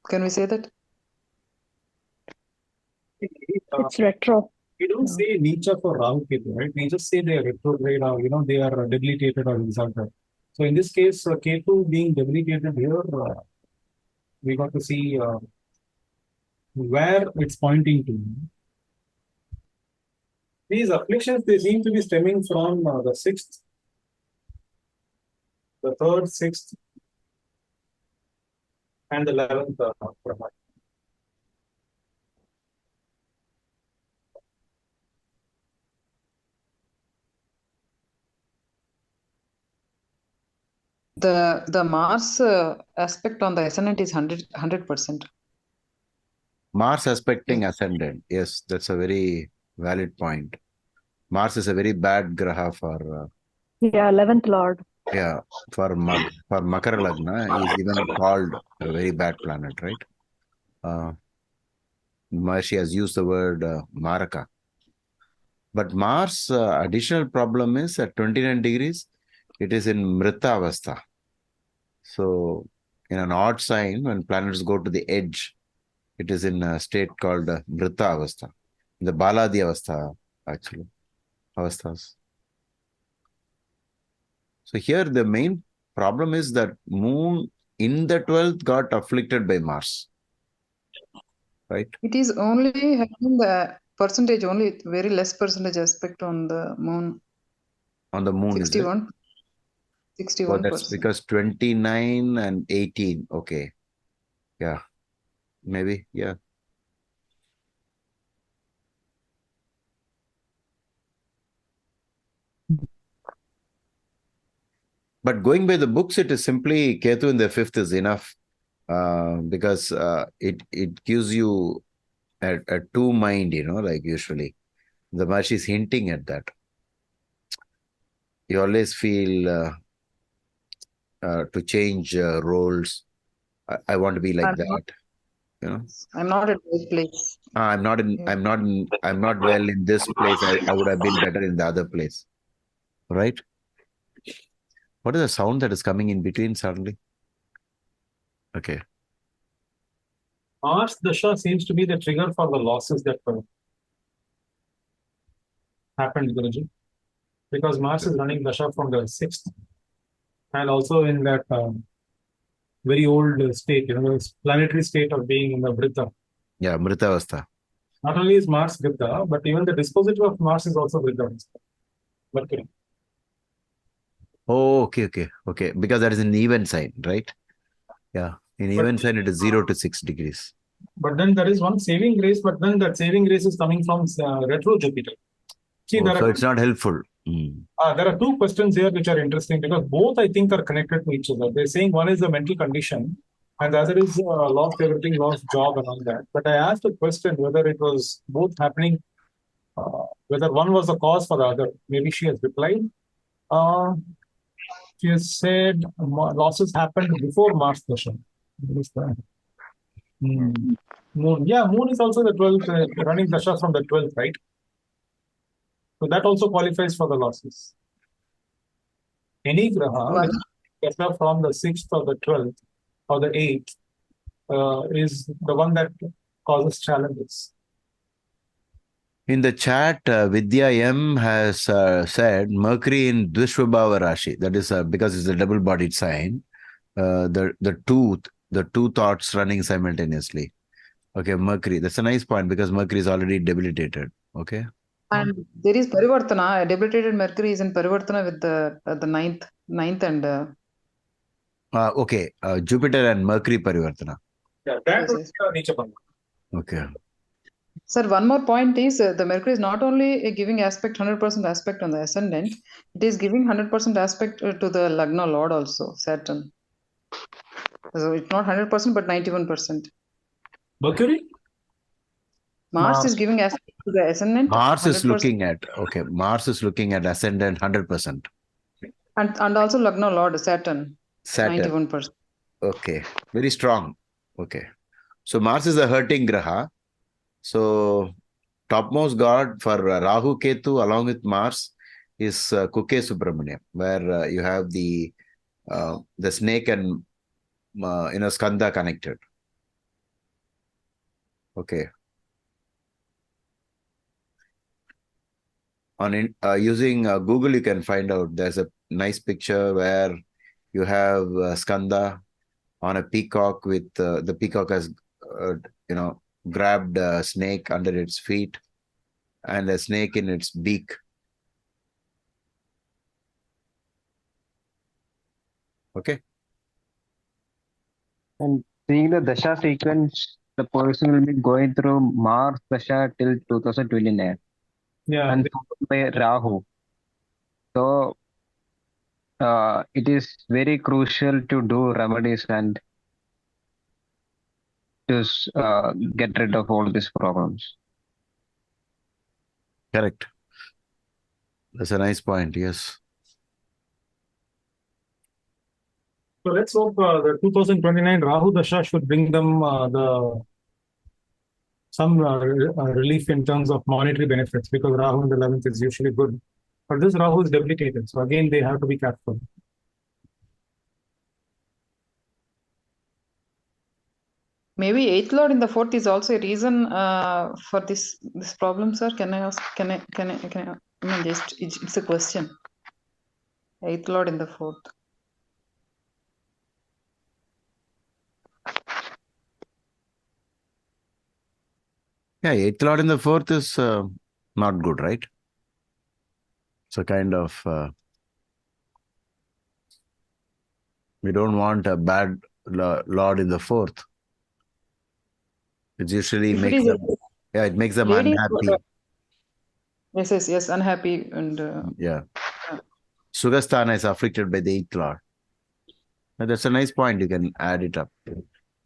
Can we say that? It's retro. We don't say Nietzsche for Rahu Ketu, right? We just say they are retrograde or, they are debilitated or exalted. So in this case, Ketu being debilitated here, we got to see where it's pointing to. These afflictions, they seem to be stemming from the 6th, the 3rd, 6th, and the 11th. The Mars aspect on the ascendant is 100%. Mars aspecting ascendant. Yes, that's a very valid point. Mars is a very bad graha for 11th Lord. yeah, for Makara Lagna, he is even called a very bad planet, right? Maharshi has used the word Maraka. But Mars' additional problem is at 29 degrees, it is in Mrita Avastha. So, in an odd sign, when planets go to the edge, it is in a state called Mrita Avastha. The Baladi Avastha, actually. Avasthas. So, here the main problem is that Moon in the 12th got afflicted by Mars. Right? It is only having the percentage, only very less percentage aspect on the Moon. On the Moon, 61. Oh, that's 61%. because 29 and 18. Okay. Yeah. Maybe. Yeah. But going by the books, it is simply Ketu in the fifth is enough, because it gives you a two mind, like usually. The Maharshi is hinting at that. You always feel to change roles. I want to be like that. I'm not at the right place. I'm not well in this place. I would have been better in the other place. Right? What is the sound that is coming in between suddenly? Okay. Mars Dasha seems to be the trigger for the losses that happened, Guruji. Because Mars is running Dasha from the 6th and also in that very old state, this planetary state of being in the Vritta. Yeah, Mritavastha. Not only is Mars Vritta, but even the dispositor of Mars is also Vritta. Mercury. Oh, okay. Because that is an even sign, right? Yeah. In even sign, it is 0 to 6 degrees. But then there is one saving grace, but then that saving grace is coming from retro Jupiter. See, So it's not helpful. There are two questions here which are interesting because both I think are connected to each other. They're saying one is the mental condition and the other is lost everything, lost job and all that. But I asked a question whether it was both happening, whether one was the cause for the other. Maybe she has replied. She has said losses happened before Mars Dasha. Moon. Yeah, Moon is also the 12th, running Dasha from the 12th, right? So that also qualifies for the losses. Any graha which is Dasha from the 6th or the 12th or the 8th is the one that causes challenges. In the chat, Vidya M has said Mercury in Dvishwabhava Rashi. That is because it's a double-bodied sign. The two thoughts running simultaneously. Okay, Mercury. That's a nice point because Mercury is already debilitated. Okay. And there is Parivartana. Debilitated Mercury is in Parivartana with the ninth and Okay. Jupiter and Mercury Parivartana. Yeah, that would be Neecha. Okay. Sir, one more point is the Mercury is not only giving 100% aspect on the ascendant, it is giving 100% aspect to the Lagna Lord also, Saturn. So it's not 100% but 91%. Mercury? Mars is giving aspect to the ascendant. Mars is 100%. looking at ascendant 100%. And also Lagna Lord, Saturn. 91%. Okay. Very strong. Okay. So Mars is a hurting graha. So topmost god for Rahu Ketu along with Mars is Kuke Subramaniam, where you have the snake and skanda connected. Okay. Using Google, you can find out. There's a nice picture where you have skanda on a peacock with the peacock has grabbed a snake under its feet and a snake in its beak. Okay. And seeing the Dasha sequence, the person will be going through Mars Dasha till 2029. Yeah. And followed by Rahu. So it is very crucial to do remedies and to get rid of all these problems. Correct. That's a nice point. Yes. So let's hope the 2029 Rahu Dasha should bring them some relief in terms of monetary benefits because Rahu in the 11th is usually good. But this Rahu is debilitated. So again, they have to be careful. Maybe 8th Lord in the 4th is also a reason for this problem, sir. Can I ask? Can I? I mean, just it's a question. 8th Lord in the 4th. Yeah, 8th Lord in the 4th is not good, right? So kind of We don't want a bad lord in the fourth. It usually If it makes is a them, it makes them lady, unhappy. yes, unhappy and Yeah. Sugasthana is afflicted by the eighth lord. That's a nice point. You can add it up.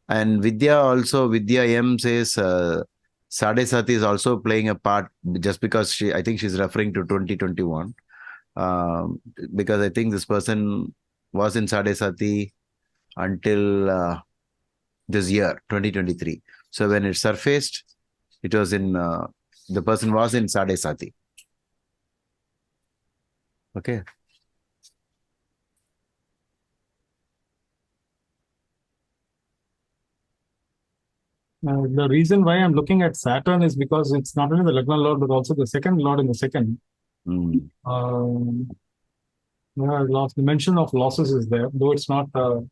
And Vidya also, Vidya M says Sade Sati is also playing a part just because I think she's referring to 2021. Because I think this person was in Sade Sati until this year, 2023. So when it surfaced, it was in, the person was in Sade Sati. Okay. The reason why I'm looking at Saturn is because it's not only the Lagna Lord, but also the second Lord in the second. The mention of losses is there, though it's not the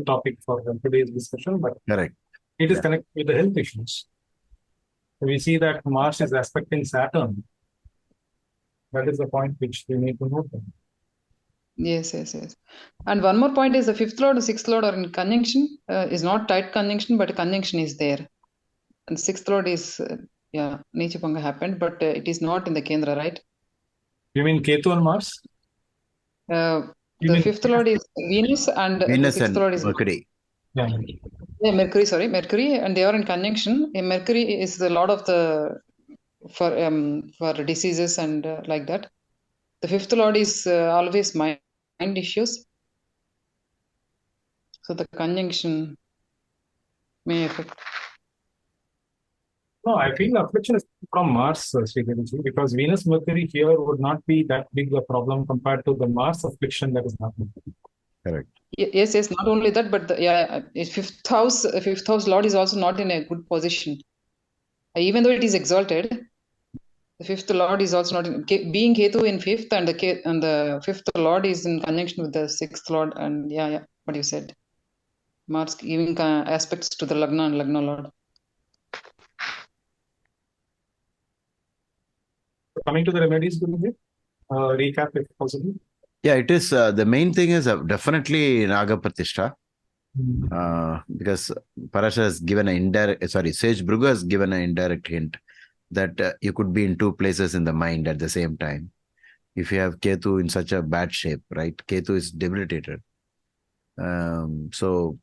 topic for today's discussion, but Correct. it is connected with the health issues. We see that Mars is aspecting Saturn. That is the point which we need to note. yes. And one more point is the fifth lord and sixth lord are in conjunction. Is not tight conjunction, but a conjunction is there. And sixth lord is Nichapanga happened, but it is not in the Kendra, right? You mean Ketu and Mars? The fifth lord is Venus and the sixth lord is Mercury. Mercury, and they are in conjunction. Mercury is the lord of the for diseases and like that. The fifth lord is always mind issues. So the conjunction may affect. No, I feel affliction is from Mars, Sridevi, because Venus Mercury here would not be that big a problem compared to the Mars affliction that is happening. Correct. Yes. Not only that, but fifth house lord is also not in a good position. Even though it is exalted, the fifth lord is also not in, being Ketu in fifth, and the fifth lord is in conjunction with the sixth lord, and what you said, Mars giving aspects to the Lagna and Lagna lord. Coming to the remedies, recap if possible. Yeah, it is. The main thing is definitely Naga Pratishtha. Because Parasha has given an indirect, Sage Brugha has given an indirect hint that you could be in two places in the mind at the same time. If you have Ketu in such a bad shape, right? Ketu is debilitated. So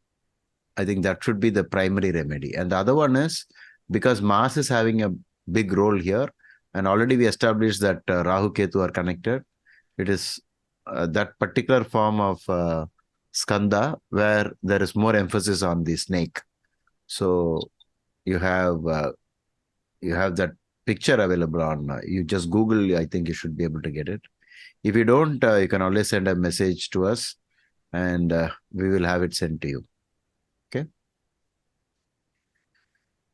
I think that should be the primary remedy. And the other one is because Mars is having a big role here, and already we established that Rahu Ketu are connected. It is that particular form of skanda where there is more emphasis on the snake. So you have that picture available on, you just Google, I think you should be able to get it. If you don't, you can always send a message to us and we will have it sent to you. Okay.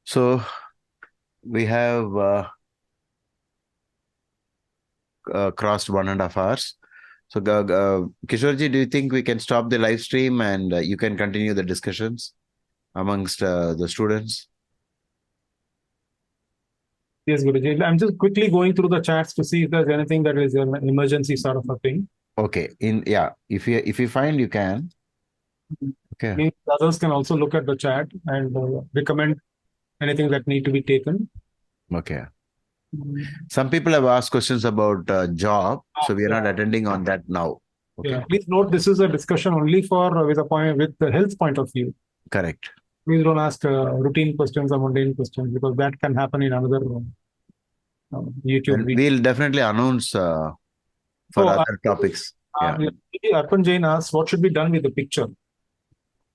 So we have crossed 1.5 hours. So Kishorji, do you think we can stop the live stream and you can continue the discussions amongst the students? Yes, Guruji. I'm just quickly going through the chats to see if there's anything that is an emergency sort of a thing. Okay. If you find, you can. Okay. Others can also look at the chat and recommend anything that need to be taken. Okay. Some people have asked questions about job, so we are not attending on that now. Okay. Yeah. Please note this is a discussion only for with the health point of view. Correct. Please don't ask routine questions or mundane questions because that can happen in another YouTube video. We'll definitely announce for other topics. Arpan Jain asks, what should be done with the picture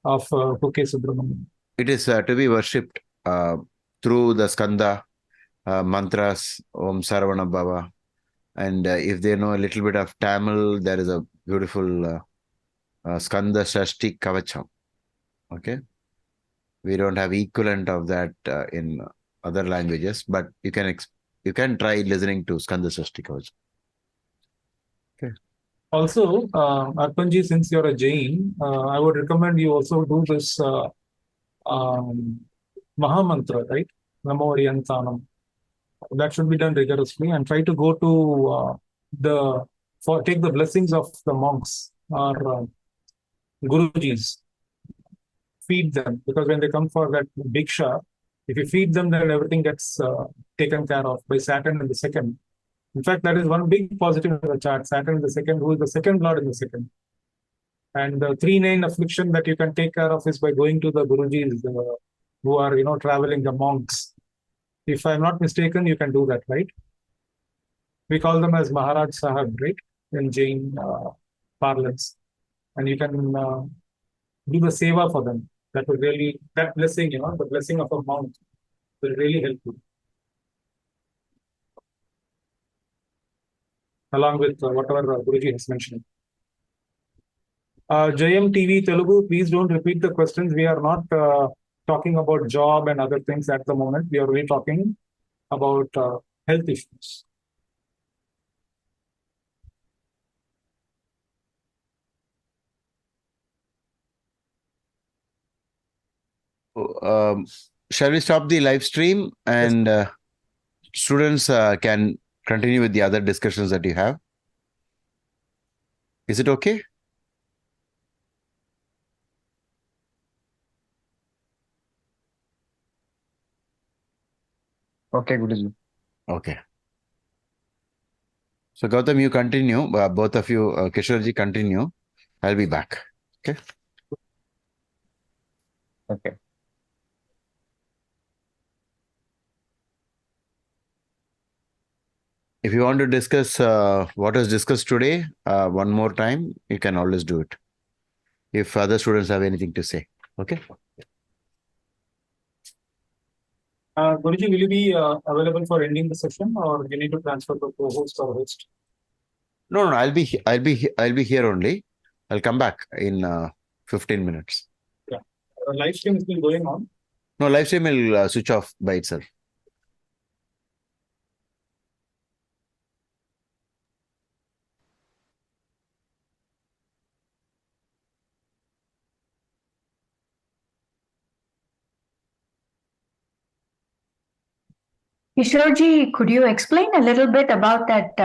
of Puke Subramanian? It is to be worshipped through the skanda, mantras, Om Saravana Bhava. And if they know a little bit of Tamil, there is a beautiful skanda shashti kavacham. Okay. We don't have equivalent of that in other languages, but you can try listening to skanda shashti kavacham. Okay. Also, Arpanji, since you're a Jain, I would recommend you also do this Mahamantra, right? Namo Riyantanam. That should be done rigorously and try to go to take the blessings of the monks or Gurujis, feed them, because when they come for that Bhiksha, if you feed them, then everything gets taken care of by Saturn in the second. In fact, that is one big positive of the chart. Saturn in the second, who is the second lord in the second. And the 3-9 affliction that you can take care of is by going to the Gurujis who are, traveling, the monks. If I'm not mistaken, you can do that, right? We call them as Maharaj Sahib, right? In Jain parlance. And you can do the seva for them. That will really, that blessing, the blessing of a monk will really help you. Along with whatever Guruji has mentioned. JM TV Telugu, please don't repeat the questions. We are not talking about job and other things at the moment. We are really talking about health issues. Shall we stop the live stream and students can continue with the other discussions that you have? Is it okay? Okay, Guruji. Okay. So Gautam, you continue. Both of you, Kishorji, continue. I'll be back. Okay. Okay. If you want to discuss what was discussed today one more time, you can always do it. If other students have anything to say. Okay. Guruji, will you be available for ending the session, or you need to transfer to co-host or host? No, I'll be here only. I'll come back in 15 minutes. Yeah. Live stream is still going on. No, live stream will switch off by itself. Kishorji, could you explain a little bit about that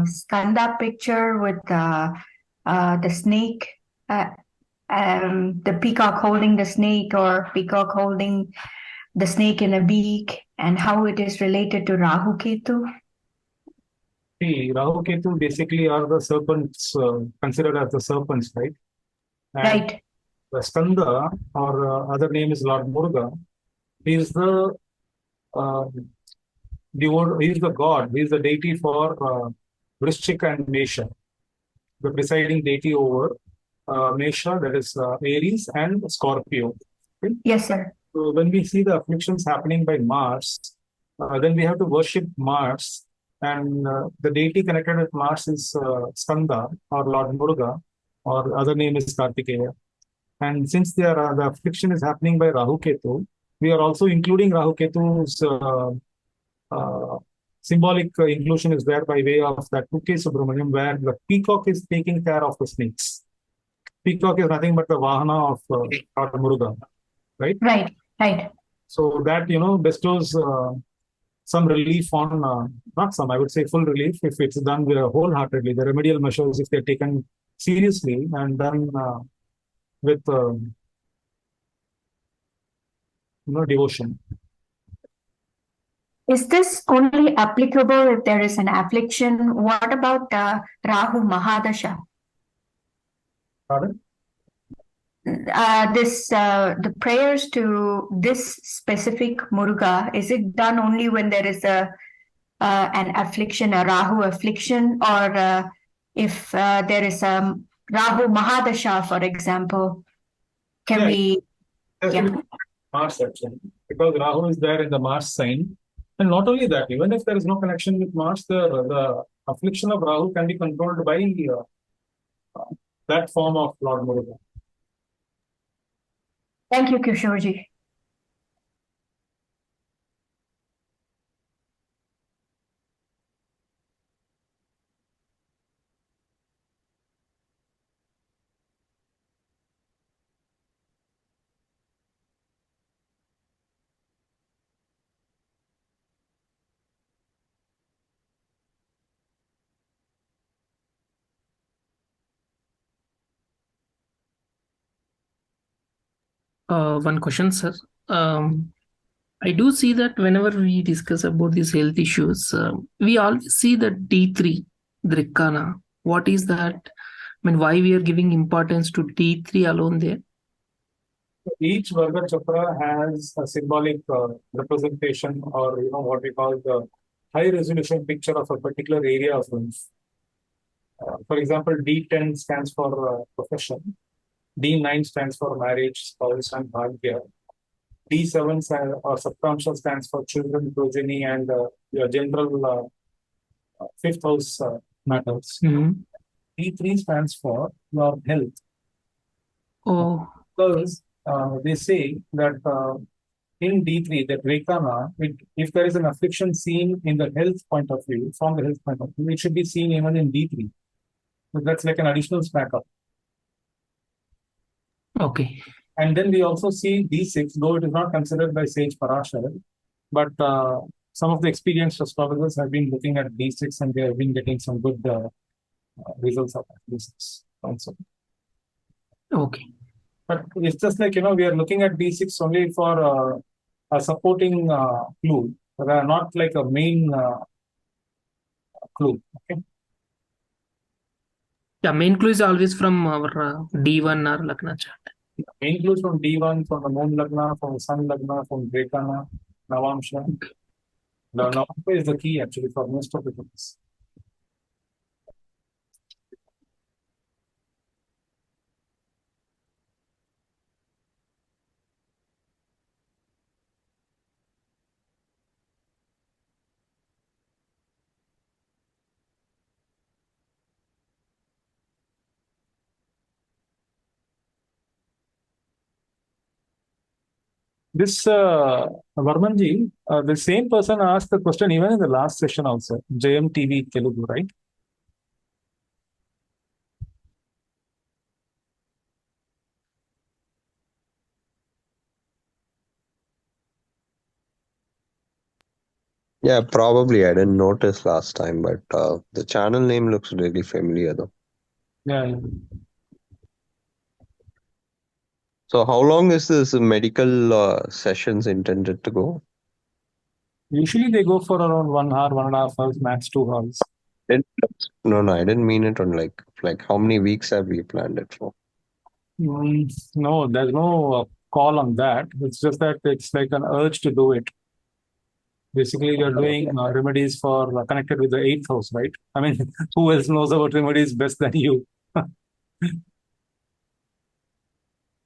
skanda picture with the snake, the peacock holding the snake, or peacock holding the snake in a beak, and how it is related to Rahu Ketu? See, Rahu Ketu basically are the serpents, considered as the serpents, right? And Right. the skanda, or other name is Lord Muruga, is the he is the god, he is the deity for Vrishchika and Mesha, the presiding deity over Mesha, that is Aries, and Scorpio. Okay? Yes, sir. So when we see the afflictions happening by Mars, then we have to worship Mars, and the deity connected with Mars is Skanda, or Lord Muruga, or other name is Kartikeya. And since the affliction is happening by Rahu Ketu, we are also including Rahu Ketu's symbolic inclusion is there by way of that 2K Subramaniam, where the peacock is taking care of the snakes. Peacock is nothing but the Vahana of Lord Muruga, right? Right, right. So that, bestows some relief on, not some, I would say full relief if it's done wholeheartedly. The remedial measures, if they're taken seriously and done with, devotion. Is this only applicable if there is an affliction? What about Rahu Mahadasha? Pardon? The prayers to this specific Muruga, is it done only when there is an affliction, a Rahu affliction, or if there is a Rahu Mahadasha, for example? Can we? Yeah. Mars actually, because Rahu is there in the Mars sign. And not only that, even if there is no connection with Mars, the affliction of Rahu can be controlled by that form of Lord Muruga. Thank you, Kishorji. One question, sir. I do see that whenever we discuss about these health issues, we always see that D3, Drikana. What is that? I mean, why we are giving importance to D3 alone there? Each Varga Chakra has a symbolic representation, or what we call the high resolution picture of a particular area of life. For example, D10 stands for profession, D9 stands for marriage, spouse, and bhagya. D7 or subconscious stands for children, progeny, and your general fifth house matters. D3 stands for your health. Oh, Because they say that in D3, that Rekana, if there is an affliction seen in the health point of view, from the health point of view, it should be seen even in D3. So that's like an additional stack up. okay. And then we also see D6, though it is not considered by Sage Parashar, but some of the experienced astrologers have been looking at D6 and they have been getting some good results of D6 also. Okay. But it's just like, we are looking at D6 only for a supporting clue, but not like a main clue. Okay. Yeah, main clue is always from our D1 or Lagna chart. Main clues from D1, from the Moon Lagna, from the Sun Lagna, from Drekana, Navamsha. The Navamsha is the key actually for most of the things. This Varmanji, the same person asked the question even in the last session also, JMTV Telugu, right? Yeah, probably. I didn't notice last time, but the channel name looks really familiar though. Yeah. So how long is this medical sessions intended to go? Usually they go for around 1 hour, 1.5 hours, max 2 hours. No, I didn't mean it on like how many weeks have we planned it for? No, there's no call on that. It's just that it's like an urge to do it. Basically, you're doing remedies for connected with the 8th house, right? I mean, who else knows about remedies best than you?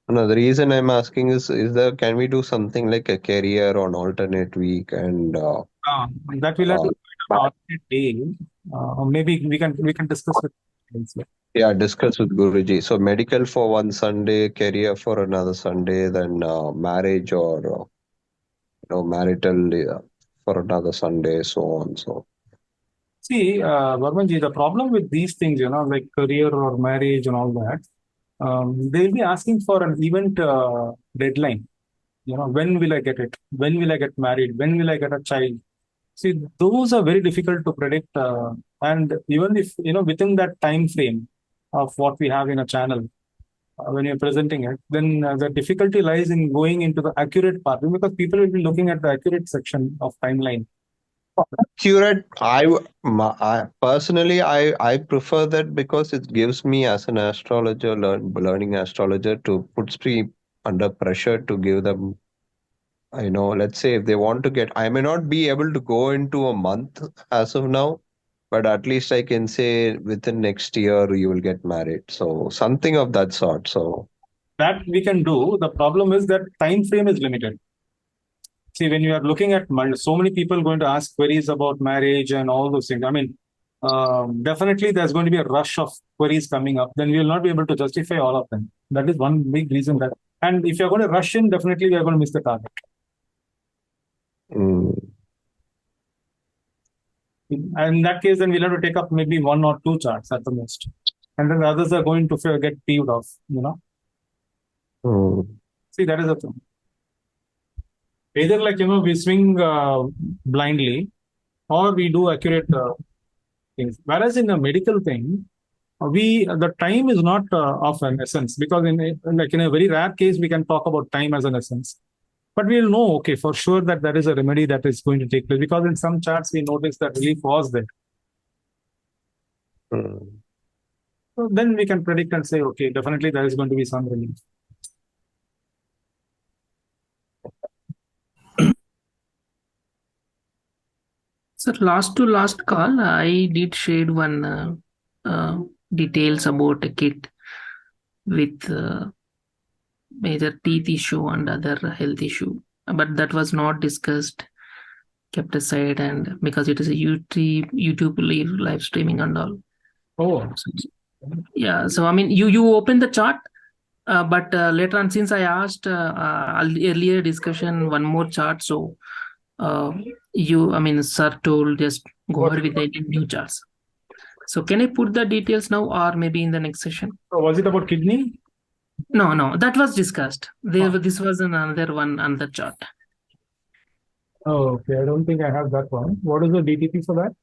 No, the reason I'm asking is there can we do something like a career on alternate week and that will have to be an alternate day. Maybe we can discuss with. Yeah, discuss with Guruji. So medical for one Sunday, career for another Sunday, then marriage or marital for another Sunday, so on. So See, Varmanji, the problem with these things, like career or marriage and all that, they'll be asking for an event deadline. When will I get it? When will I get married? When will I get a child? See, those are very difficult to predict. And even if, within that time frame of what we have in a channel, when you're presenting it, then the difficulty lies in going into the accurate part, because people will be looking at the accurate section of timeline. accurate, I personally I prefer that because it gives me as an astrologer, learning astrologer, to put me under pressure to give them, let's say if they want to get, I may not be able to go into a month as of now, but at least I can say within next year you will get married. So something of that sort. So that we can do. The problem is that time frame is limited. See, when you are looking at so many people going to ask queries about marriage and all those things, I mean, definitely there's going to be a rush of queries coming up. Then we will not be able to justify all of them. That is one big reason that. And if you're going to rush in, definitely we are going to miss the target. And in that case, then we'll have to take up maybe 1 or 2 charts at the most. And then the others are going to get peeved off, See, that is the thing. Either like, we swing blindly or we do accurate things. Whereas in a medical thing, the time is not of an essence, because in a very rare case we can talk about time as an essence. But we'll know, okay, for sure that there is a remedy that is going to take place, because in some charts we noticed that relief was there. So then we can predict and say, okay, definitely there is going to be some relief. So last to last call, I did share one details about a kid with major teeth issue and other health issue, but that was not discussed, kept aside, and because it is a YouTube live streaming and all. Oh, yeah. So I mean, you open the chart, but later on, since I asked earlier discussion one more chart, so sir told just go ahead with the new charts. So can I put the details now, or maybe in the next session? Was it about kidney? No, that was discussed. This was another chart. Oh, okay. I don't think I have that one. What is the DTP for that?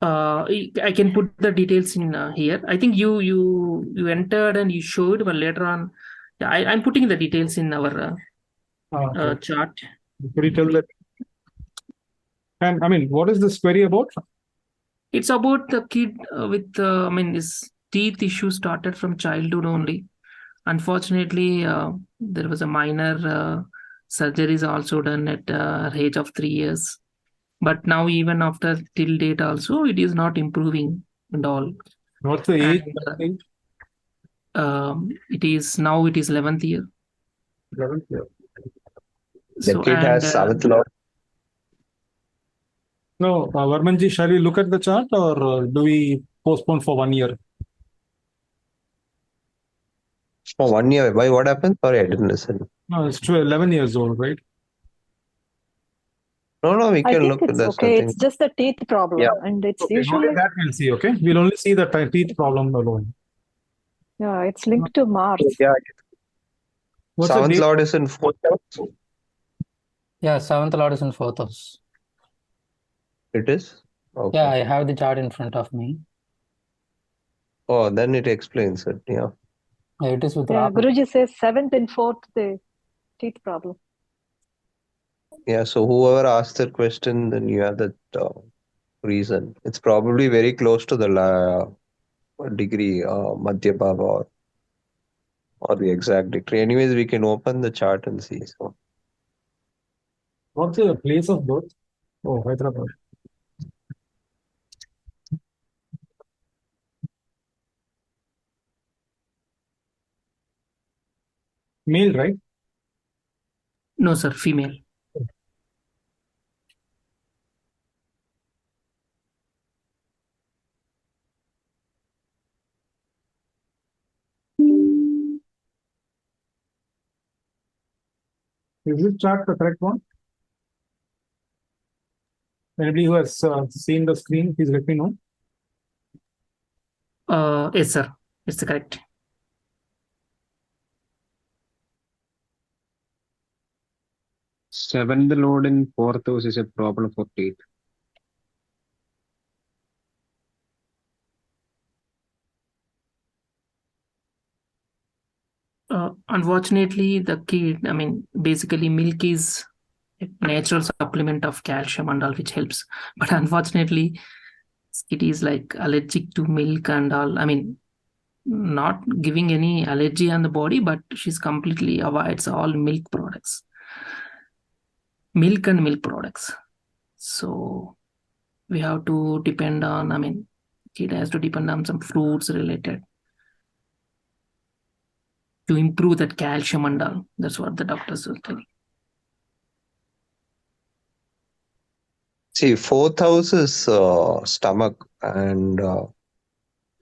I can put the details in here. I think you entered and you showed, but later on, yeah, I'm putting the details in our chart. Could you tell that? And I mean, what is this query about? It's about the kid with this teeth issue started from childhood only. Unfortunately, there was a minor surgeries also done at age of 3 years. But now, even after till date also, it is not improving at all. What's the age? It is 11th year. 11th year. The kid has 7th Lord. No, Varmanji, shall we look at the chart, or do we postpone for 1 year? For 1 year. Why? What happened? Sorry, I didn't listen. No, it's true. 11 years old, right? No, we I can think look at it's this. okay. It's just a teeth problem, Yeah. and it's Okay, usually only that we'll see. Okay, we'll only see the teeth problem alone. yeah, it's linked to Mars. Yeah. What's the 7th date? Lord is in 4th house. Yeah, 7th Lord is in 4th house. It is? Okay. Yeah, I have the chart in front of me. Oh, then it explains it. Yeah. It is with Yeah, Rahu. Guruji says 7th and 4th, the teeth problem. Yeah. So whoever asked that question, then you have that reason. It's probably very close to the degree, Madhya Bhava or the exact degree. Anyways, we can open the chart and see. So What's the place of birth? Oh, Hyderabad. Male, right? No, sir, female. Is this chart the correct one? Anybody who has seen the screen, please let me know. Yes, sir. It's correct. Seventh Lord in 4th house is a problem for teeth. Unfortunately, the kid, basically milk is a natural supplement of calcium and all, which helps. But unfortunately, it is like allergic to milk and all. Not giving any allergy on the body, but she's completely avoids all milk products. Milk and milk products. So we have to depend on, kid has to depend on some fruits related to improve that calcium and all. That's what the doctors are telling. see, 4th house is stomach, and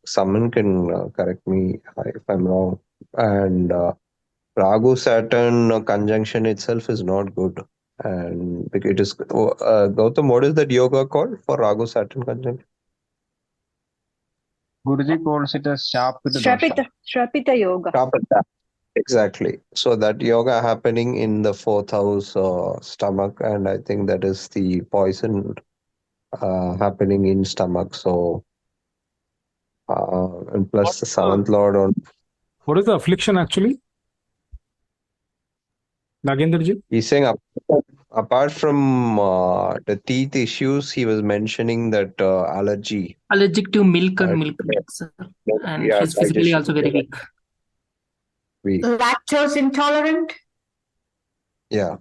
someone can correct me if I'm wrong. And Ragu Saturn conjunction itself is not good. And it is Gautam, what is that yoga called for Ragu Saturn conjunction? Guruji calls it as Shapita Shrapita yoga. Shapita. Exactly. So that yoga happening in the 4th house stomach, and I think that is the poison happening in stomach. So And plus the seventh lord on. What is the affliction actually? Nagendraji? He's saying apart from the teeth issues, he was mentioning that allergy. Allergic to milk and Right. milk products, sir. And Yeah, he's physically also very weak. weak. Lactose intolerant? Yeah.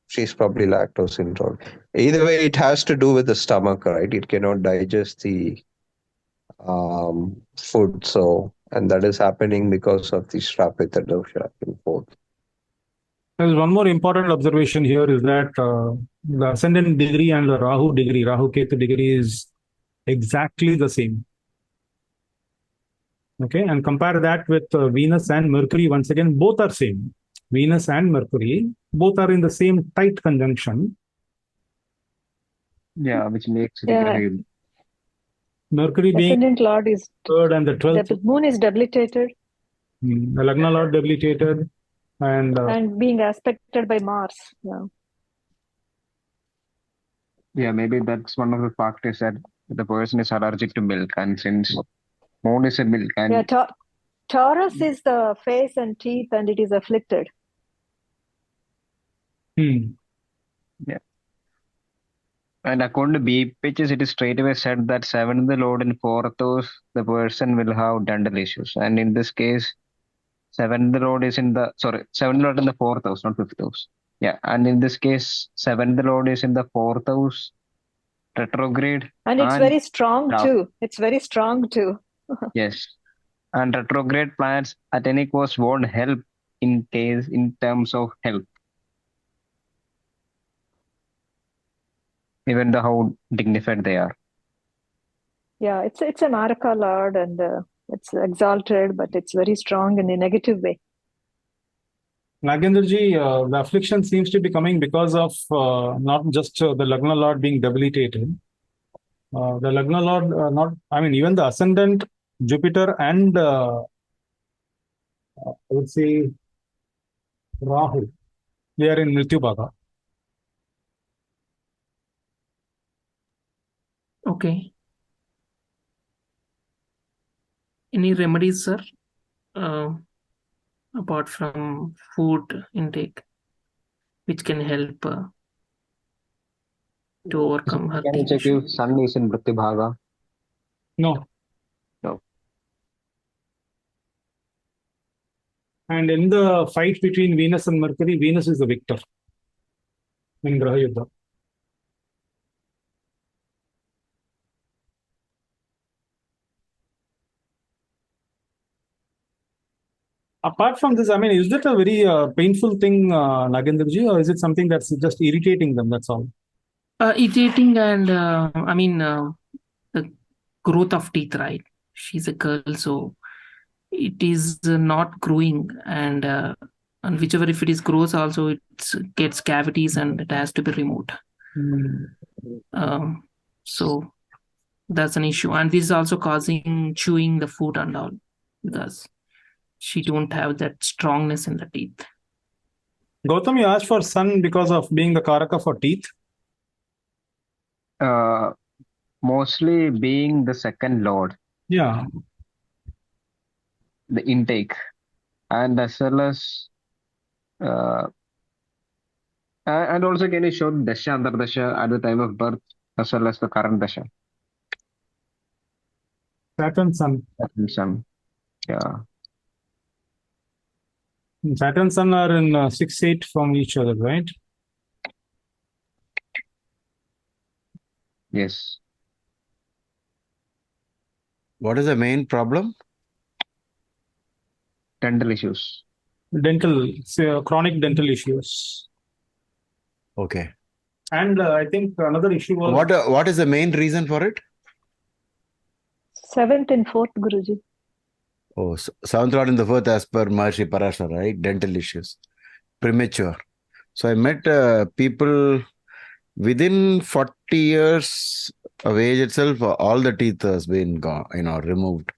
She's probably lactose intolerant. Either way, it has to do with the stomach, right? It cannot digest the food. So, and that is happening because of the strapita dosha in fourth. There's one more important observation here is that the ascendant degree and the Rahu degree, Rahu Ketu degree is exactly the same. Okay, and compare that with Venus and Mercury. Once again, both are same. Venus and Mercury, both are in the same tight conjunction. Yeah, which makes it Yeah. very Mercury being Ascendant Lord is third and the 12th. Moon is debilitated The Lagna Lord debilitated and being aspected by Mars. Yeah. Yeah, maybe that's one of the factors that the person is allergic to milk, and since Moon is a milk, and Yeah, Taurus is the face and teeth, and it is afflicted. Hmm. and according to B pitches, it is straight away said that seventh lord in fourth house, the person will have dental issues, and in this case, seventh lord is seventh lord in the fourth house, not fifth house. Yeah, and in this case, seventh lord is in the fourth house, retrograde, And it's very strong Rahu. too. It's very strong too. Yes, and retrograde planets at any cost won't help in terms of health, even though how dignified they are. Yeah, it's a Maraka Lord, and it's exalted, but it's very strong in a negative way. Nagendraji, the affliction seems to be coming because of not just the Lagna Lord being debilitated. The Lagna Lord, even the ascendant Jupiter and I would say Rahu, they are in Mrityu Bhaga. Okay. Any remedies, sir? Apart from food intake, which can help to overcome her Can you check if Sun is in Mrityu Bhaga? No. No. And in the fight between Venus and Mercury, Venus is the victor in Graha Yuddha. Apart from this, is that a very painful thing, Nagendraji, or is it something that's just irritating them? That's all. Irritating and the growth of teeth, right? She's a girl, so it is not growing, and whichever if it is grows, also it gets cavities and it has to be removed. So that's an issue, and this is also causing chewing the food and all because she don't have that strongness in the teeth. Gautam, you asked for Sun because of being the Karaka for teeth. Mostly being the second lord. Yeah. The intake, and as well as and also can you show Dasha Antardasha at the time of birth as well as the current Dasha? Saturn, Sun. Yeah. Saturn, Sun are in 6-8 from each other, right? Yes. What is the main problem? Dental issues. Chronic dental issues. Okay. And I think another issue was... What is the main reason for it? 7th and 4th, Guruji. Oh, seventh lord in the fourth as per Maharishi Parashar, right? Dental issues. Premature. So I met people within 40 years of age itself, all the teeth has been gone, removed.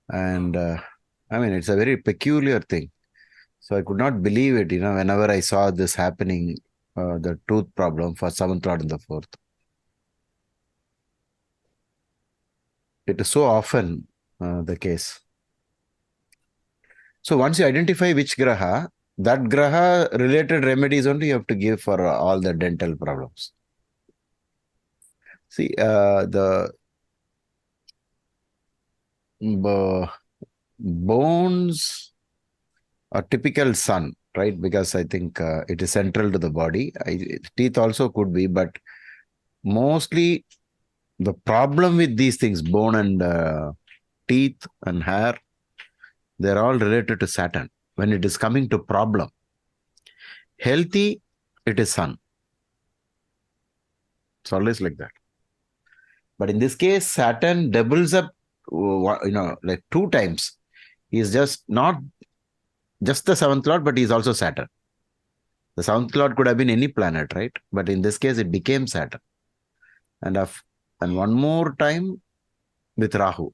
And it's a very peculiar thing. So I could not believe it, whenever I saw this happening, the tooth problem for seventh lord in the fourth. It is so often the case. So once you identify which graha, that graha related remedies only you have to give for all the dental problems. See, the bones are typical sun, right? Because I think it is central to the body. Teeth also could be, but mostly the problem with these things, bone and teeth and hair, they're all related to Saturn. When it is coming to problem, healthy, it is sun. It's always like that. But in this case, Saturn doubles up, like 2 times. He is just not just the seventh lord, but he is also Saturn. The seventh lord could have been any planet, right? But in this case, it became Saturn. And one more time with Rahu.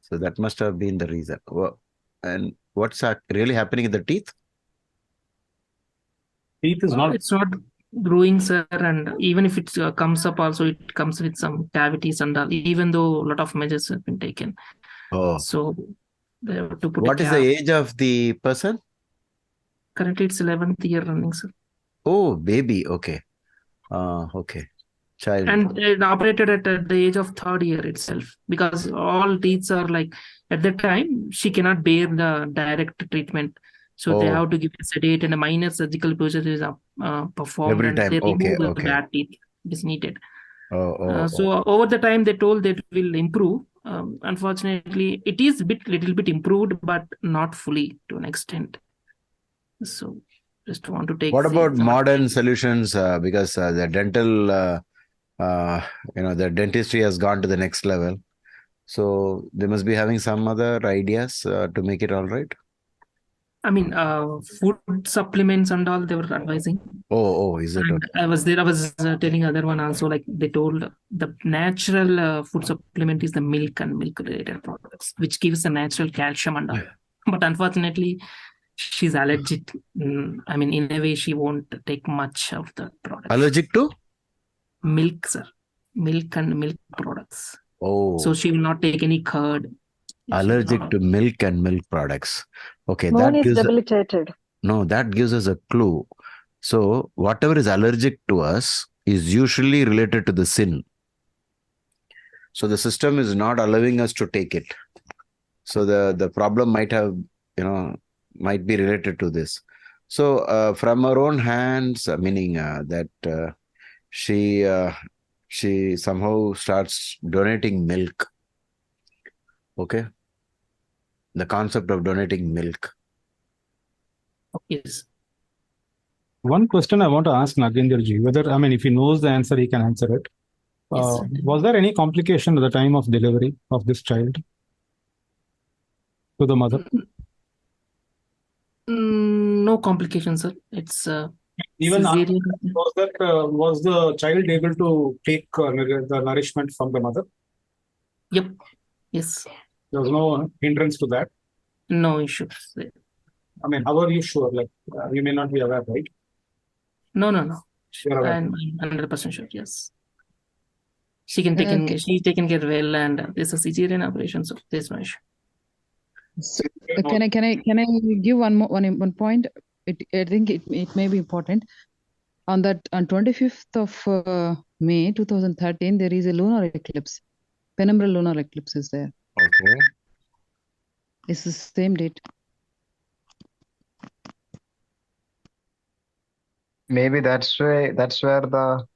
So that must have been the reason. And what's really happening in the teeth? Teeth is not. It's not growing, sir, and even if it comes up, also it comes with some cavities and all. Even though a lot of measures have been taken, so they have to put. What is the age of the person? Currently, it's 11th year running, sir. Oh, baby. Okay. Okay. Child. And it operated at the age of 3rd year itself, because all teeth are like, at that time, she cannot bear the direct treatment. So they have to give a sedate and a minor surgical procedure is performed. Every and time. they remove the Okay. bad teeth. It is needed. So over the time, they told that will improve. Unfortunately, it is little bit improved, but not fully to an extent. So just want to take. What about modern solutions? Because the dental, the dentistry has gone to the next level. So they must be having some other ideas to make it all right. I mean, food supplements and all they were advising. Is it? And I was telling other one also, like they told the natural food supplement is the milk and milk related products, which gives a natural calcium and all. But unfortunately, she's allergic. I mean, in a way, she won't take much of the products. Allergic to? Milk, sir. Milk and milk products. So she will not take any curd. Allergic to milk and milk products. Okay, Moon is debilitated. No, that gives us a clue. So whatever is allergic to us is usually related to the sin. So the system is not allowing us to take it. So the problem might be related to this. So from her own hands, meaning that she somehow starts donating milk. Okay. The concept of donating milk. Yes. One question I want to ask Nagendraji, whether, if he knows the answer, he can answer it. Yes. Was there any complication at the time of delivery of this child to the mother? No complications, sir. It's even was the child able to take the nourishment from the mother? Yep. Yes. There was no hindrance to that. No issues. How are you sure? Like you may not be aware, right? No. Sure. I'm 100% sure. Yes. She's taken care well, and this is a cesarean operation, so there's no issue. So, can I give one point? I think it may be important. On 25th of May 2013, there is a lunar eclipse. Penumbral lunar eclipse is there. Okay. It's the same date. Maybe that's where the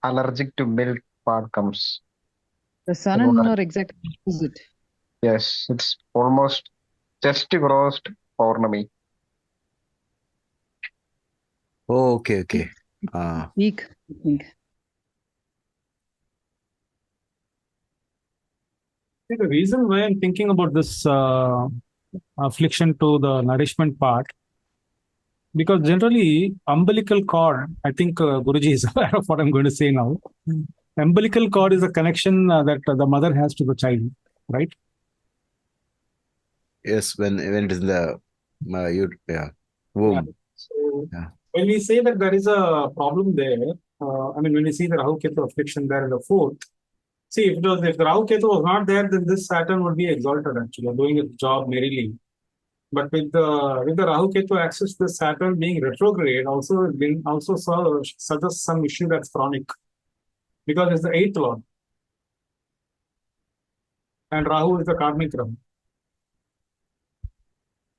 allergic to milk part comes. The sun and moon are exactly opposite. Yes, it's almost just crossed Purnami. Okay. Week, I think. The reason why I'm thinking about this affliction to the nourishment part, because generally umbilical cord, I think Guruji is aware of what I'm going to say now. Umbilical cord is a connection that the mother has to the child, right? Yes, when it is in the womb. So when we say that there is a problem there, when we see the Rahu Ketu affliction there in the fourth, see, if the Rahu Ketu was not there, then this Saturn would be exalted actually, doing its job merrily. But with the Rahu Ketu axis, the Saturn being retrograde also suggests some issue that's chronic, because it's the eighth lord, and Rahu is the karmic Rahu.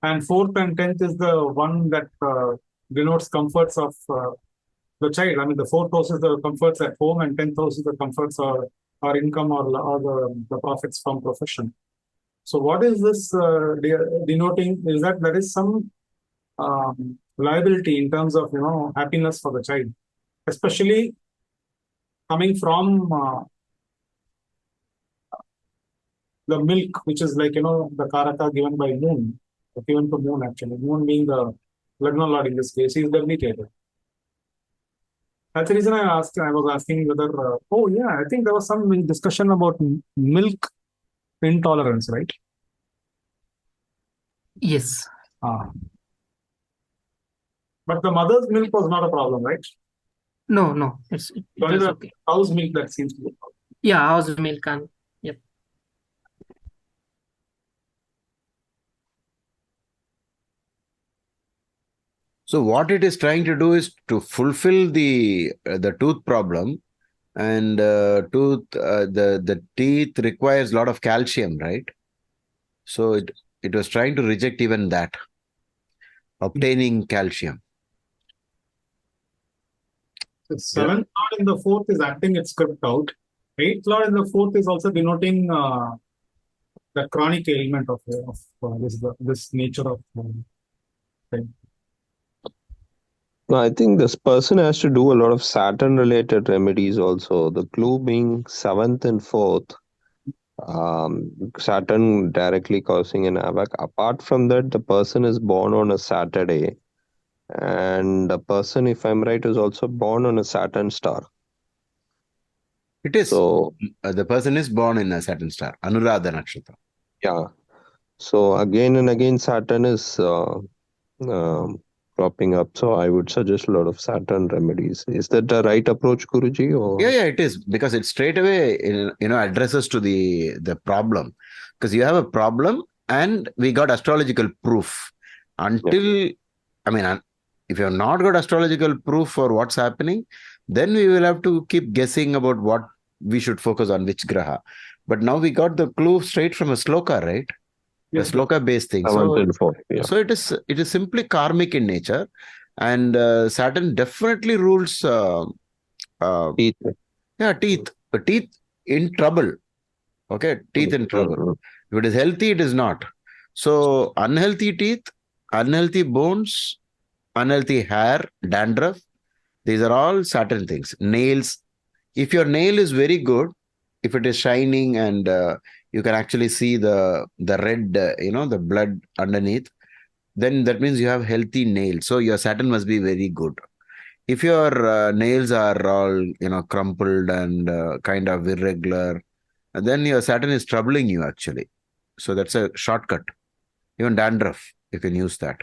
And fourth and 10th is the one that denotes comforts of the child. I mean, the fourth house is the comforts at home, and 10th house is the comforts or income or the profits from profession. So what is this denoting? Is that there is some liability in terms of happiness for the child, especially coming from the milk, which is like the karaka given by moon, given to moon actually. Moon being the Lagna Lord in this case, he is debilitated. That's the reason I was asking whether, I think there was some discussion about milk intolerance, right? Yes. But the mother's milk was not a problem, right? No, it Only was the okay. cow's milk that seems to be a problem. Yeah, how's the milk and yep. So what it is trying to do is to fulfill the tooth problem, and the teeth requires a lot of calcium, right? So it was trying to reject even that, obtaining calcium. The seventh lord in the fourth is acting its script out. Eighth lord in the fourth is also denoting the chronic ailment of this nature of thing. No, I think this person has to do a lot of Saturn related remedies also. The clue being 7th and 4th, Saturn directly causing an havoc. Apart from that, the person is born on a Saturday, and the person, if I'm right, is also born on a Saturn star. It is. So the person is born in a Saturn star, Anuradha Nakshatra. yeah. So again and again, Saturn is cropping up. So I would suggest a lot of Saturn remedies. Is that the right approach, Guruji? Or? Yeah, it is, because it straight away addresses to the problem, because you have a problem and we got astrological proof. Until if you have not got astrological proof for what's happening, then we will have to keep guessing about what we should focus on, which graha. But now we got the clue straight from a sloka, right? Yes, a sloka based thing. So it is simply karmic in nature, and Saturn definitely rules teeth. Yeah, teeth. Teeth in trouble. Okay, teeth in trouble. If it is healthy, it is not. So unhealthy teeth, unhealthy bones, unhealthy hair, dandruff, these are all Saturn things. Nails. If your nail is very good, if it is shining and you can actually see the red, the blood underneath, then that means you have healthy nails. So your Saturn must be very good. If your nails are all, crumpled and kind of irregular, then your Saturn is troubling you actually. So that's a shortcut. Even dandruff, you can use that.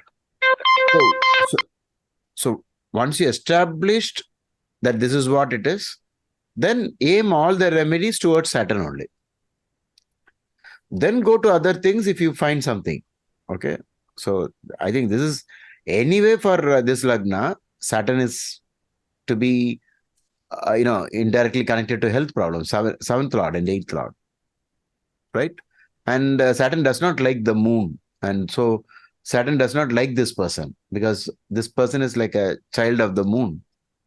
So once you established that this is what it is, then aim all the remedies towards Saturn only. Then go to other things if you find something. Okay. So I think this is, anyway, for this Lagna, Saturn is to be, indirectly connected to health problems, 7th lord and 8th lord. Right? And Saturn does not like the moon. And so Saturn does not like this person, because this person is like a child of the moon,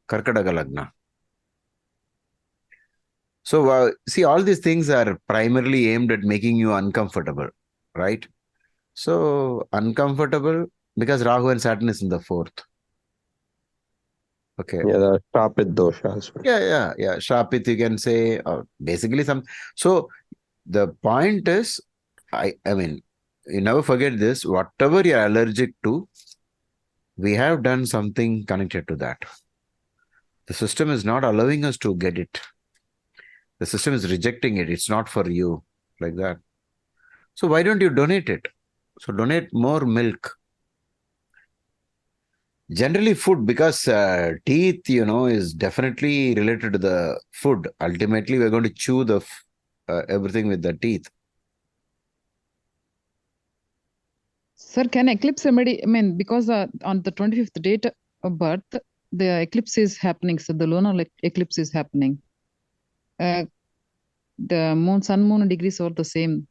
Karkadaga Lagna. So see, all these things are primarily aimed at making you uncomfortable, right? So uncomfortable because Rahu and Saturn is in the 4th. Okay. Yeah, the Shrapit dosha as well. Yeah. Shrapit, you can say, basically some. So the point is, I mean, you never forget this, whatever you're allergic to, we have done something connected to that. The system is not allowing us to get it. The system is rejecting it. It's not for you, like that. So why don't you donate it? So donate more milk. Generally food, because teeth, is definitely related to the food. Ultimately, we're going to chew the everything with the teeth. Sir, can eclipse remedy? I mean, because on the 25th date of birth, the eclipse is happening. So the lunar eclipse is happening. The sun moon degrees are the same.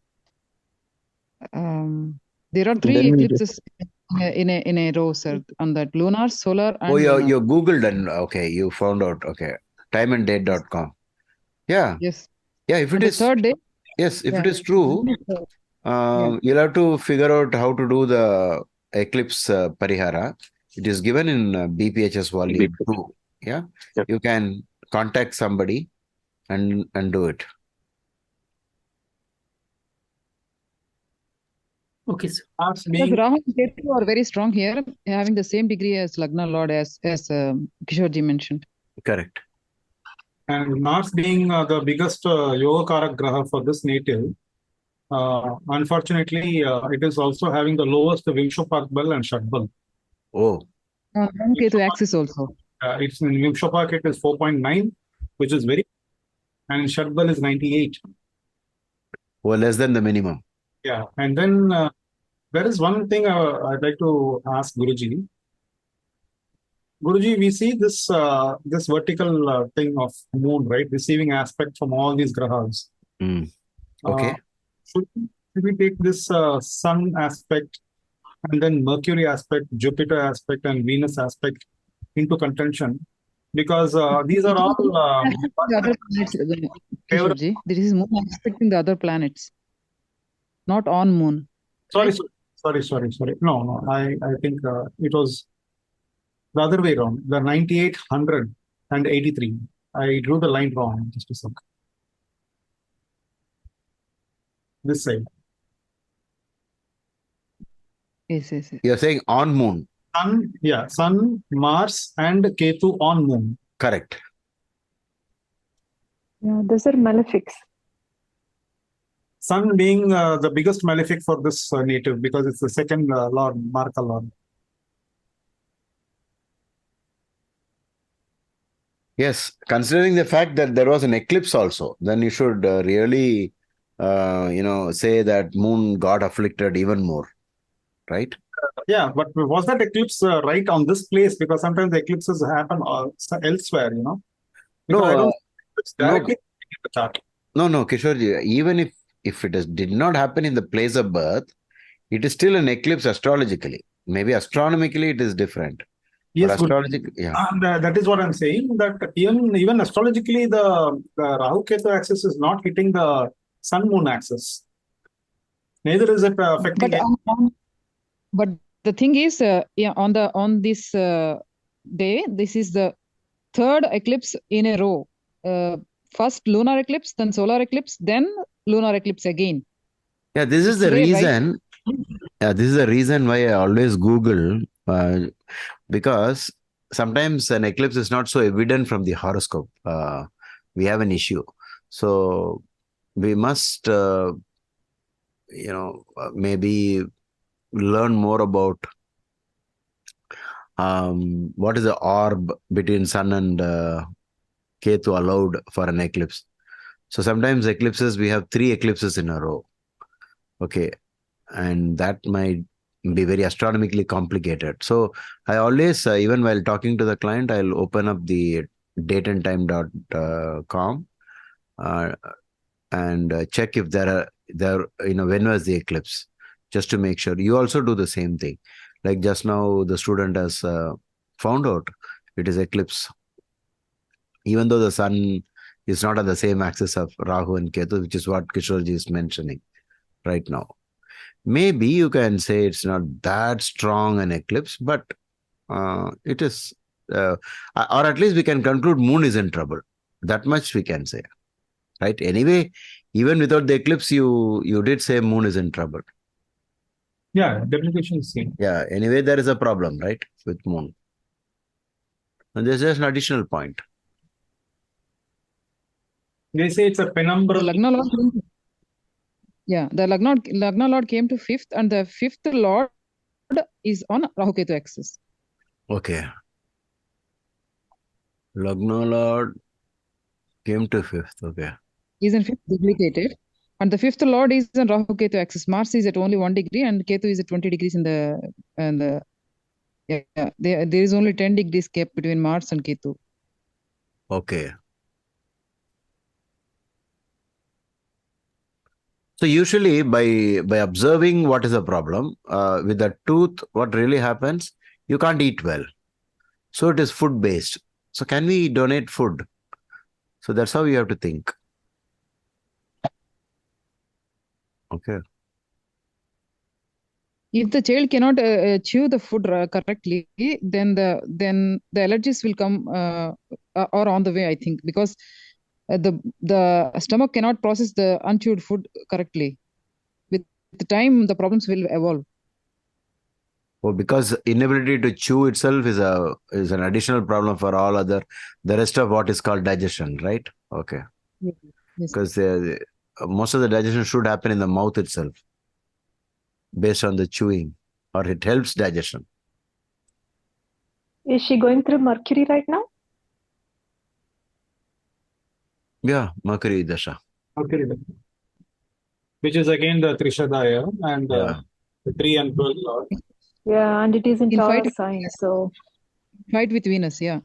There are three Then we eclipses in a row, sir, on that lunar, solar, and Oh, lunar. you Googled and okay, you found out. Okay, timeanddate.com. Yeah, Yes. yeah. If On it the is, third day, yes, if yeah. it is true, Yeah. you'll have to figure out how to do the eclipse parihara. It is given in BPHS volume 2. Yeah, Yep. you can contact somebody and do it. Okay, sir. Mars Because being Rahu and Ketu are very strong here, having the same degree as Lagna Lord, as Kishorji mentioned. Correct. and Mars being the biggest Yoga Graha for this native, unfortunately, it is also having the lowest Vimshopak bal and Shadbal. Oh, And Ketu axis also. It's in Vimshopak, it is 4.9, which is very, and Shadbal is 98. well, less than the minimum. Yeah, and then there is one thing I'd like to ask Guruji. Guruji, we see this vertical thing of moon, right? Receiving aspect from all these grahas. Okay. Should we take this sun aspect and then Mercury aspect, Jupiter aspect, and Venus aspect into contention? Because these are all the other planets, Kishorji. This is moon aspecting the other planets, not on moon. Sorry, right? sorry. No. I think it was the other way around. The 98, 100, and 83. I drew the line wrong. Just a sec. This side. Yes. You're saying on moon. Sun, Mars, and Ketu on moon. Correct. Yeah, those are malefics. Sun being the biggest malefic for this native because it's the second lord, Marka lord. Yes, considering the fact that there was an eclipse also, then you should really, say that moon got afflicted even more, right? Yeah, but was that eclipse right on this place? Because sometimes the eclipses happen elsewhere, Because I don't it's directly in the chart. No, Kishorji, even if it did not happen in the place of birth, it is still an eclipse astrologically. Maybe astronomically it is different. Yes, but astrologically, yeah. And that is what I'm saying, that even astrologically, the Rahu Ketu axis is not hitting the Sun Moon axis. Neither is it affecting it. But the thing is, on this day, this is the third eclipse in a row. First lunar eclipse, then solar eclipse, then lunar eclipse again. Yeah, this is the reason. Yeah, this is the reason why I always Google, because sometimes an eclipse is not so evident from the horoscope. We have an issue. So we must, maybe learn more about what is the orb between Sun and Ketu allowed for an eclipse. So sometimes eclipses, we have 3 eclipses in a row. Okay. And that might be very astronomically complicated. So I always, even while talking to the client, I'll open up the dateandtime.com and check if there when was the eclipse, just to make sure. You also do the same thing. Like just now, the student has found out it is eclipse. Even though the sun is not on the same axis of Rahu and Ketu, which is what Kishorji is mentioning right now. Maybe you can say it's not that strong an eclipse, but it is, or at least we can conclude moon is in trouble. That much we can say, right? Anyway, even without the eclipse, you did say moon is in trouble. Yeah, depreciation is seen. Yeah, anyway, there is a problem, right, with moon. And there's just an additional point. They say it's a penumbral. The Lagna Lord came to 5th, and the 5th Lord is on Rahu Ketu axis. Okay. Lagna Lord came to 5th. Okay. Is in 5th debilitated. And the 5th Lord is in Rahu Ketu axis. Mars is at only 1 degree and Ketu is at 20 degrees in the there is only 10 degrees gap between Mars and Ketu. Okay. So usually by observing what is the problem with the tooth, what really happens, you can't eat well. So it is food based. So can we donate food? So that's how you have to think. Okay. If the child cannot chew the food correctly, then the allergies will come or on the way, I think, because the stomach cannot process the unchewed food correctly. With the time, the problems will evolve. Oh, because inability to chew itself is an additional problem for all the rest of what is called digestion, right? Okay. Yes. Because most of the digestion should happen in the mouth itself, based on the chewing, or it helps digestion. Is she going through Mercury right now? Yeah, Mercury Dasha. Okay. Which is again the Trishadaya and Yeah. the 3 and 12 Lord. Yeah, and it is in In fight- Taurus sign, so Fight with Venus, yeah.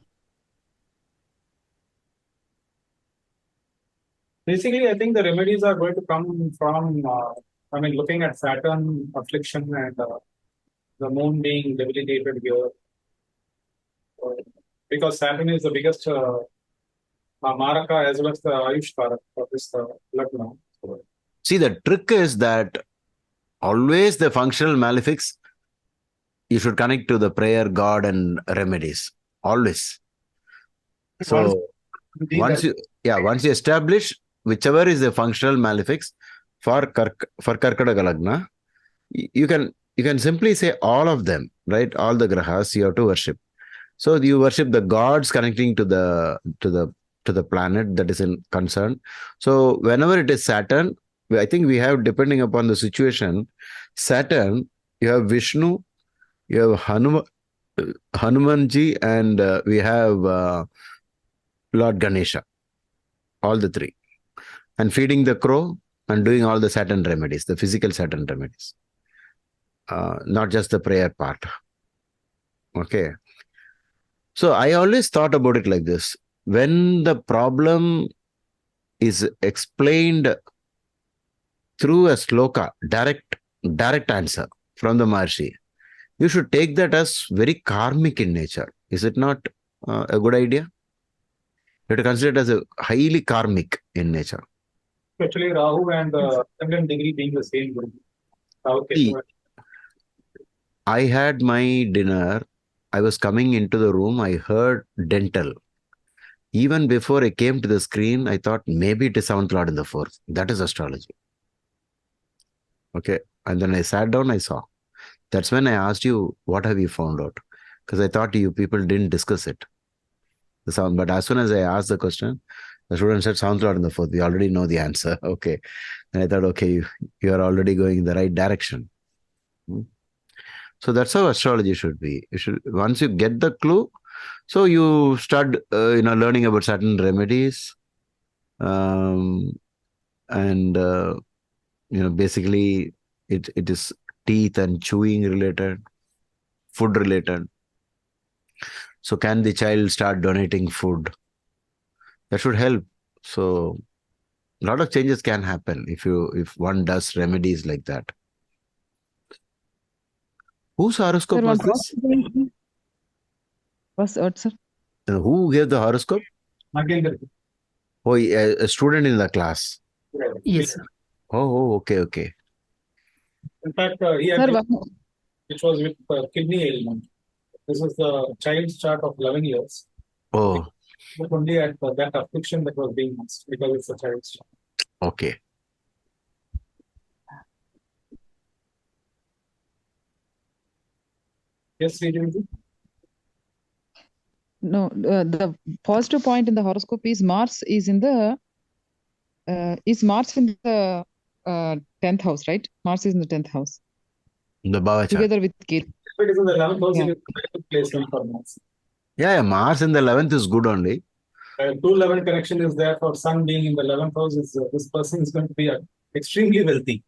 Basically, I think the remedies are going to come from, looking at Saturn affliction and the moon being debilitated here. Because Saturn is the biggest Maraka as well as the Ayush Karak of this Lagna. See, the trick is that always the functional malefics, you should connect to the prayer, God, and remedies. Always. So once you establish whichever is the functional malefics for Karkataka Lagna, you can simply say all of them, right? All the grahas you have to worship. So you worship the gods connecting to the planet that is in concern. So whenever it is Saturn, I think we have, depending upon the situation, Saturn, you have Vishnu, you have Hanumanji, and we have Lord Ganesha. All the three. And feeding the crow and doing all the Saturn remedies, the physical Saturn remedies. Not just the prayer part. Okay. So I always thought about it like this. When the problem is explained through a sloka, direct answer from the Maharshi, you should take that as very karmic in nature. Is it not a good idea? You have to consider it as a highly karmic in nature. Especially Rahu and the ascendant degree being the same group. See, I had my dinner. I was coming into the room. I heard dental. Even before I came to the screen, I thought maybe it is 7th Lord in the 4th. That is astrology. Okay. And then I sat down, I saw. That's when I asked you, what have you found out? Because I thought you people didn't discuss it. But as soon as I asked the question, the student said 7th Lord in the 4th. We already know the answer. Okay. And I thought, okay, you are already going in the right direction. So that's how astrology should be. Once you get the clue, so you start, learning about certain remedies, and basically it is teeth and chewing related, food related. So can the child start donating food? That should help. So a lot of changes can happen if one does remedies like that. Whose horoscope was this? What's what, sir? Who gave the horoscope? Oh, a student in the class. Yes, sir. Oh, okay. In fact, he had which was with kidney ailment. This is the child's chart of 11 years. Oh. But only at that affliction that was being asked because it's a child's chart. Okay. Yes, Srijanji? No, the positive point in the horoscope is Mars is in the 10th house, right? Mars is in the 10th house. The Bhava chart. together with Ketu. If it is in the 11th house, Yeah. it is a very good placement for Mars. Yeah, Mars in the 11th is good only. 211 connection is there for Sun being in the 11th house. Is this person is going to be extremely wealthy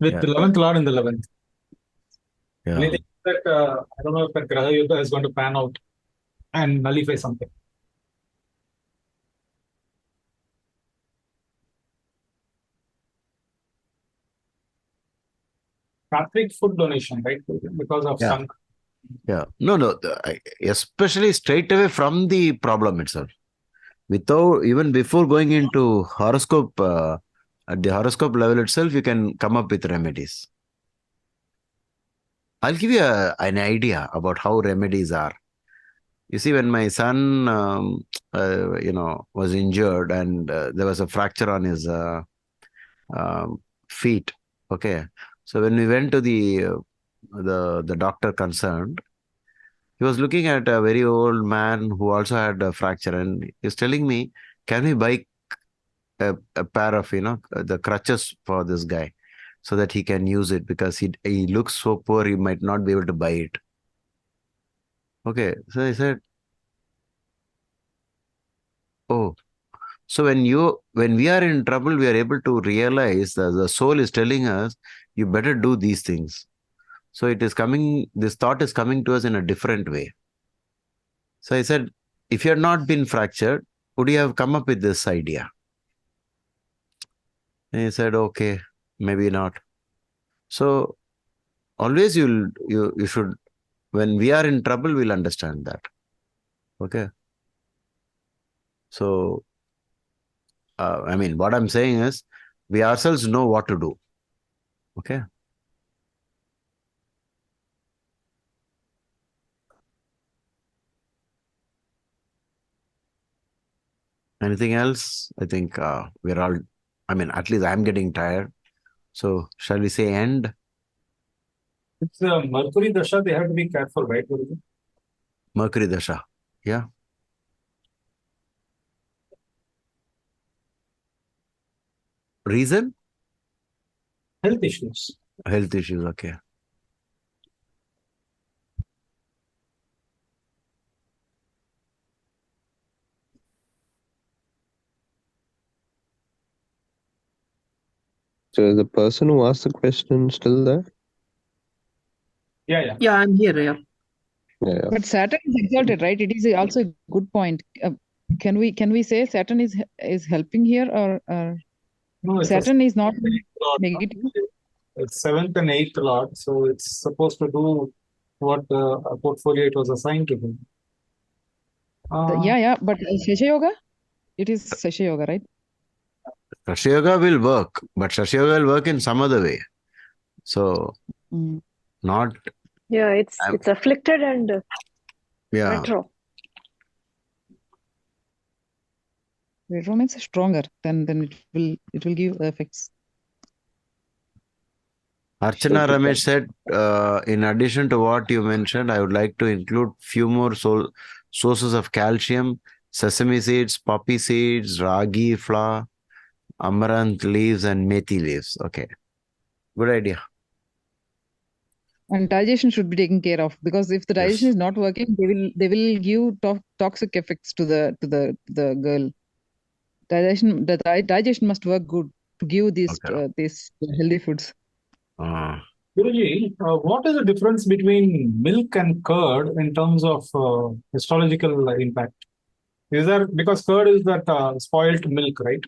with Yeah. the 11th Lord in the 11th. Yeah. Anything that I don't know if that Graha Yuddha is going to pan out and nullify something. Sattvic food donation, right? Because of Yeah. Sun. Yeah. No, especially straight away from the problem itself. Without, even before going into horoscope, at the horoscope level itself, you can come up with remedies. I'll give you an idea about how remedies are. You see, when my son, was injured and there was a fracture on his feet. Okay, so when we went to the doctor concerned, he was looking at a very old man who also had a fracture, and he's telling me, "Can we buy a pair of the crutches for this guy, so that he can use it, because he looks so poor, he might not be able to buy it." Okay, so I said, "Oh, so when we are in trouble, we are able to realize that the soul is telling us, you better do these things." So this thought is coming to us in a different way. So I said, if you had not been fractured, would you have come up with this idea? And he said, okay, maybe not. So always you should, when we are in trouble, we'll understand that. Okay. So, what I'm saying is, we ourselves know what to do. Okay. Anything else? I think we're all, at least I'm getting tired. So shall we say end? It's Mercury Dasha, they have to be careful, right, Guruji? Mercury Dasha. Yeah. Reason? Health issues. Health issues. Okay. So is the person who asked the question still there? Yeah. Yeah, I'm here. Yeah. Yeah. But Saturn is exalted, right? It is also a good point. Can we say Saturn is helping here, or No, it's Saturn is not Lord, negative? It's 7th and 8th Lord, so it's supposed to do what portfolio it was assigned to do. Yeah, but Shesha Yoga? It is Shesha Yoga, right? Shasha Yoga will work, but Shasha Yoga will work in some other way. So, not. Yeah, it's afflicted and Yeah. retro. Retro means stronger. Then it will give effects. Archana Ramesh said, in addition to what you mentioned, I would like to include few more sources of calcium: sesame seeds, poppy seeds, ragi flour, amaranth leaves, and methi leaves. Okay, good idea. And digestion should be taken care of, because if the digestion is not working, they will give toxic effects to the girl. Digestion must work good to give these healthy foods. Guruji, what is the difference between milk and curd in terms of astrological impact? Is there, because curd is that spoiled milk, right?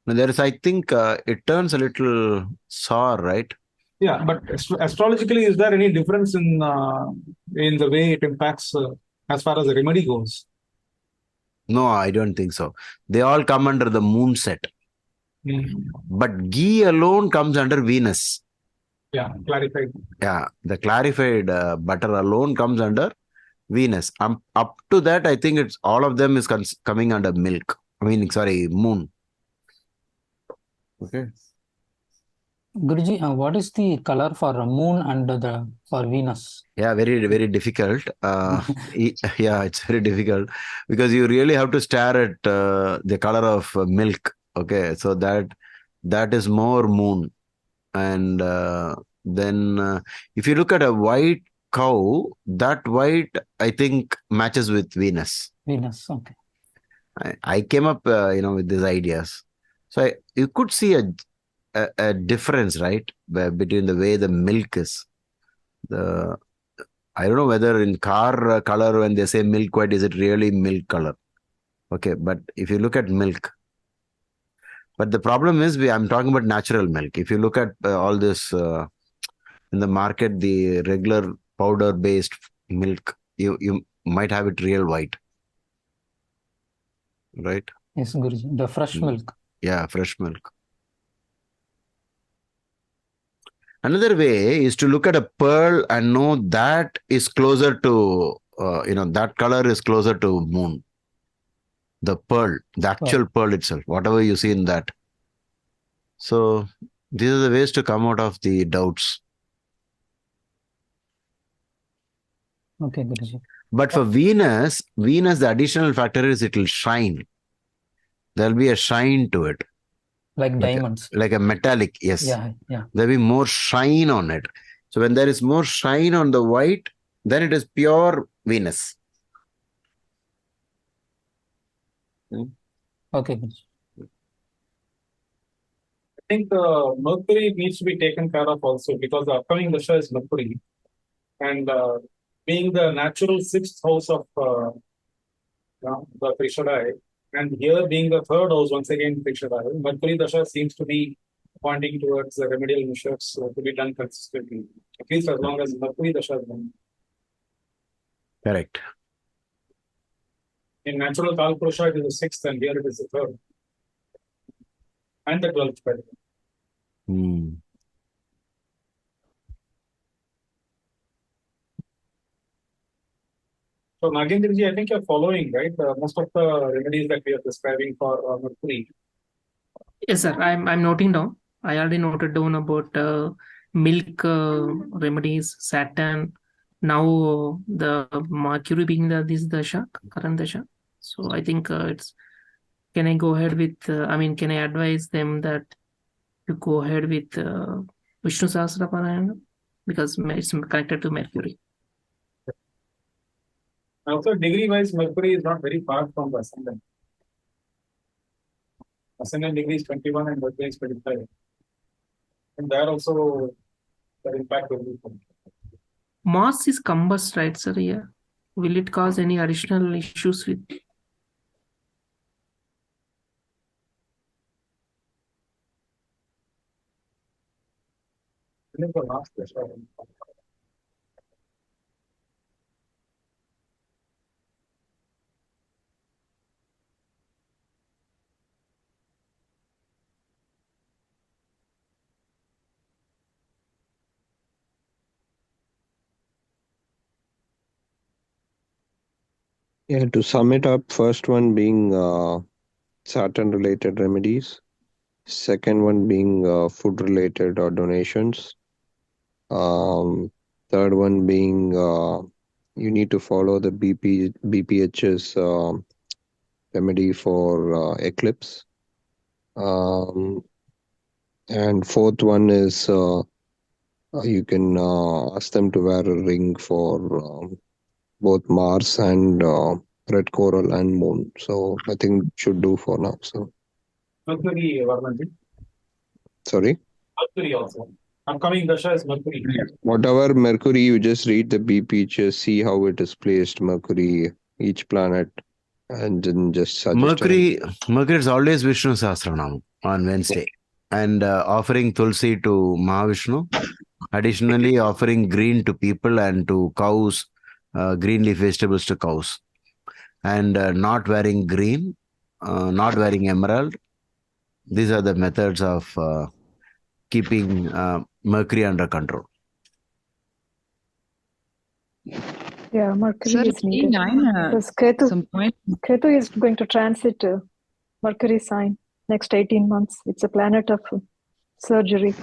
Now, there is, I think, it turns a little sour, right? Yeah, but astrologically, is there any difference in the way it impacts as far as the remedy goes? No, I don't think so. They all come under the moon set. But ghee alone comes under Venus. Yeah, clarified. Yeah, the clarified butter alone comes under Venus. Up to that, I think it's all of them is coming under milk. Moon. Okay. Guruji, what is the color for moon and for Venus? Yeah, very, very difficult. Yeah, it's very difficult, because you really have to stare at the color of milk. Okay, so that is more moon, and Then if you look at a white cow, that white, I think, matches with Venus. Venus. Okay. I came up, with these ideas. So you could see a difference, right, between the way the milk is. I don't know whether in car color, when they say milk white, is it really milk color? Okay, but if you look at milk, but the problem is, I'm talking about natural milk. If you look at all this in the market, the regular powder-based milk, you might have it real white, right? Yes, Guruji. The fresh milk. Yeah, fresh milk. Another way is to look at a pearl and know that is closer to, that color is closer to moon. The pearl, the actual pearl itself, whatever you see in that. So these are the ways to come out of the doubts. Okay, Guruji. But for Venus, the additional factor is it will shine. There'll be a shine to it. Like diamonds. Like a metallic, yes. Yeah. There'll be more shine on it. So when there is more shine on the white, then it is pure Venus. Okay, Guruji. I think Mercury needs to be taken care of also, because the upcoming Dasha is Mercury. And being the natural sixth house of the Trishadai, and here being the third house, once again, Trishadai, Mercury Dasha seems to be pointing towards the remedial measures to be done consistently, at least as long as Mercury Dasha is done. Correct. In natural Kalpurusha, it is the sixth, and here it is the third. And the 12th, by the way. So, Nagendraji, I think you're following, right? Most of the remedies that we are prescribing for Mercury. Yes, sir. I'm noting down. I already noted down about milk remedies, Saturn. Now the Mercury being this Dasha, current Dasha. So I think it's. Can I go ahead with? Can I advise them that to go ahead with Vishnu Sahasra Parayana, because it's connected to Mercury. Also, degree-wise, Mercury is not very far from the ascendant. Ascendant degree is 21 and Mercury is 25. And there also, the impact will be from. Mars is combust, right, sir? Yeah. Will it cause any additional issues with? The last question. Yeah, to sum it up, first one being Saturn-related remedies. Second one being food-related or donations. Third one being you need to follow the BPH's remedy for eclipse. And fourth one is you can ask them to wear a ring for both Mars and red coral and moon. So I think should do for now. So Mercury, Varmanji. Sorry? Mercury also. Upcoming Dasha is Mercury. Whatever Mercury, you just read the BPH, see how it is placed, Mercury, each planet, and then just suggest. Mercury is always Vishnu Sahasranam on Wednesday. And offering Tulsi to Mahavishnu. Additionally, offering green to people and to cows, green leaf vegetables to cows. And not wearing green, not wearing emerald. These are the methods of keeping Mercury under control. Yeah, Mercury Sir, is needed. E9, Because Ketu is going to transit Mercury sign next 18 months. It's a planet of surgery.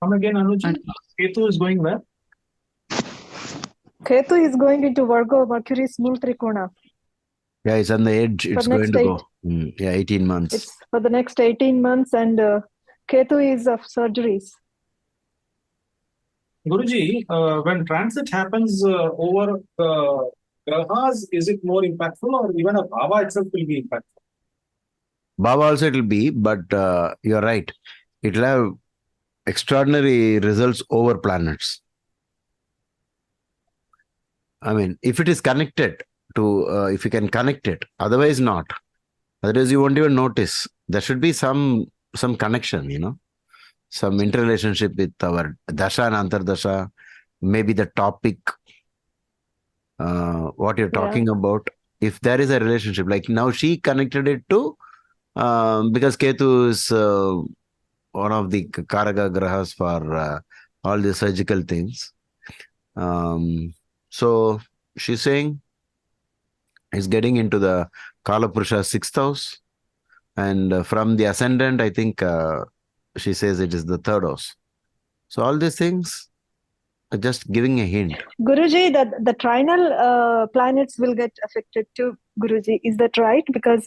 Come again, Anuj. Ketu is going where? Ketu is going into Virgo, Mercury is Mool Trikona. Yeah, it's on the edge. It's going next to go. Yeah, 18 months. It's for the next 18 months, and Ketu is of surgeries. Guruji, when transit happens over the grahas, is it more impactful, or even a bhava itself will be impactful? Bhava also it will be, but you're right. It will have extraordinary results over planets. I mean, if it is connected to, if you can connect it, otherwise not. Otherwise, you won't even notice. There should be some connection, some interrelationship with our dasha and antardasha, maybe the topic, what you're talking about. If there is a relationship, like now she connected it to, because Ketu is one of the Karaka Grahas for all the surgical things. So she's saying it's getting into the Kala Purusha 6th house. And from the ascendant, I think she says it is the 3rd house. So all these things are just giving a hint. Guruji, the trinal planets will get affected too, Guruji. Is that right? Because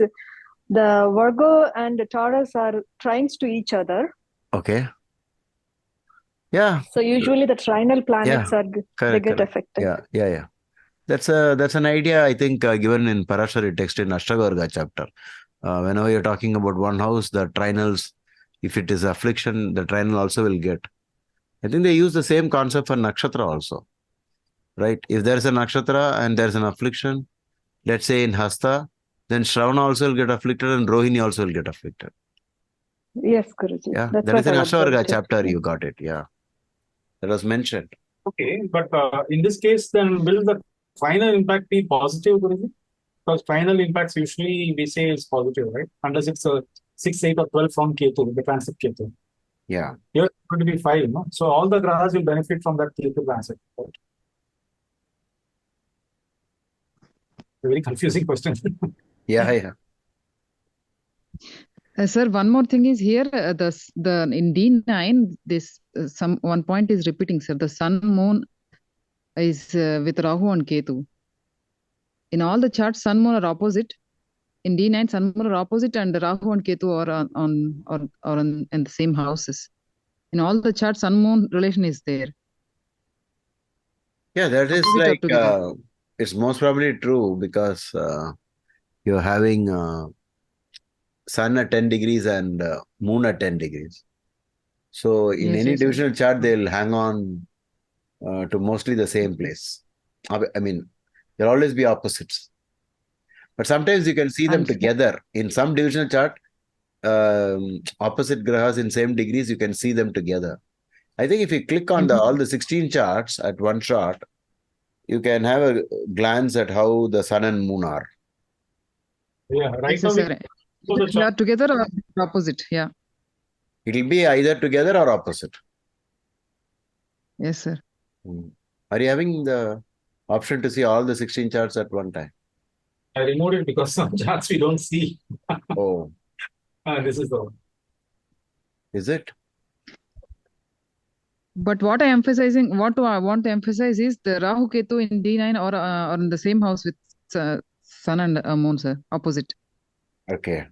the Virgo and the Taurus are trines to each other. Okay. Yeah. So usually the trinal planets they get affected. Yeah. That's an idea, I think, given in Parashari text in Ashtavarga chapter. Whenever you're talking about one house, the trinals, if it is affliction, the trinal also will get. I think they use the same concept for nakshatra also. Right? If there's a nakshatra and there's an affliction, let's say in Hasta, then Shravana also will get afflicted and Rohini also will get afflicted. Yes, Guruji. Yeah, that's that is in I Ashtavarga chapter, you got it. Yeah. That was mentioned. Okay, but in this case, then will the final impact be positive, Guruji? Because final impacts usually we say is positive, right? Unless it's a 6, 8, or 12 from Ketu, the transit Ketu. Yeah. Here it's going to be 5, no? So all the grahas will benefit from that Ketu transit, right? A very confusing question. Yeah. Sir, one more thing is here, the in D9, this some one point is repeating, sir. The Sun Moon is with Rahu and Ketu. In all the charts, Sun Moon are opposite. In D9, Sun Moon are opposite, and Rahu and Ketu are in the same houses. In all the charts, Sun Moon relation is there. Yeah, that is Opposite like it's most probably true because you're having Sun at 10 degrees and Moon at 10 degrees. So in any divisional chart, they'll hang on to mostly the same place. I mean, there'll always be opposites. But sometimes you can see them together. In some divisional chart, opposite grahas in same degrees, you can see them together. I think if you click on all the 16 charts at one shot, you can have a glance at how the Sun and Moon are. Yeah, right now they are together or opposite, yeah. It'll be either together or opposite. Yes, sir. Are you having the option to see all the 16 charts at one time? I removed it because some charts we don't see. Oh. This is the one. Is it? But what I want to emphasize is the Rahu Ketu in D9 or in the same house with Sun and Moon, sir, opposite. Okay.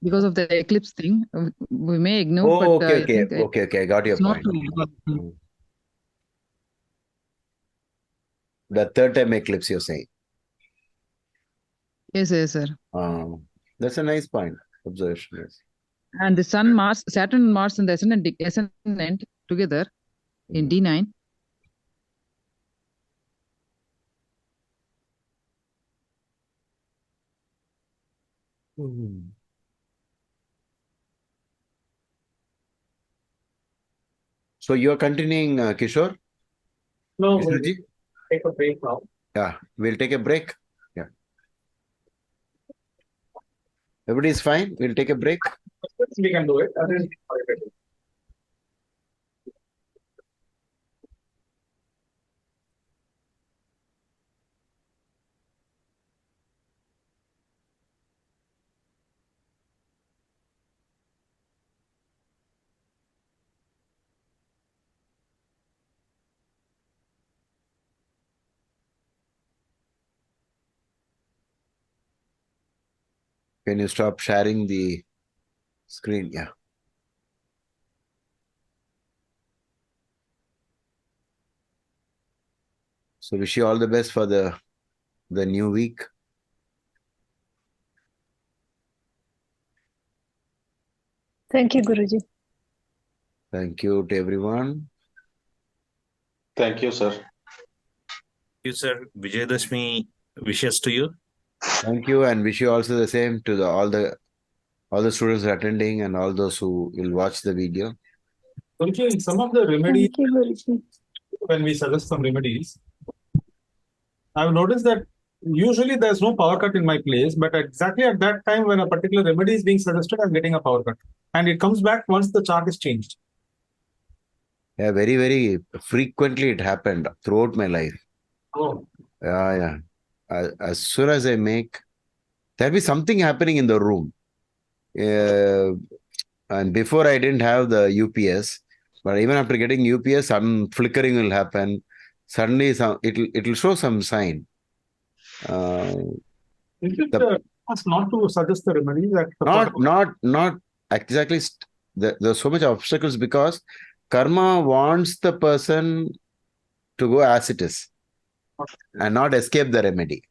Because of the eclipse thing, we may ignore. Oh, but, okay. I got your point. The third time eclipse, you're saying? Yes, sir. That's a nice point. Observation. Yes. And the Sun, Mars, Saturn, Mars, and the ascendant together in D9. So you're continuing, Kishore? No, we'll take a break now. Yeah, we'll take a break. Yeah. Everybody's fine? We'll take a break? We can do it. Can you stop sharing the screen? Yeah. So wish you all the best for the new week. Thank you, Guruji. Thank you to everyone. Thank you, sir. You, sir. Vijayadashmi wishes to you. Thank you, and wish you also the same to all the students attending and all those who will watch the video. Guruji, some of the remedies, Thank you, Guruji. when we suggest some remedies, I've noticed that usually there's no power cut in my place, but exactly at that time when a particular remedy is being suggested, I'm getting a power cut. And it comes back once the chart is changed. Yeah, very, very frequently it happened throughout my life. Oh. Yeah. As soon as I make, there'll be something happening in the room. And before I didn't have the UPS, but even after getting UPS, some flickering will happen. Suddenly, it'll show some sign. Is it not to suggest the remedy that not exactly. There's so much obstacles because karma wants the person to go as it is and not escape the remedy.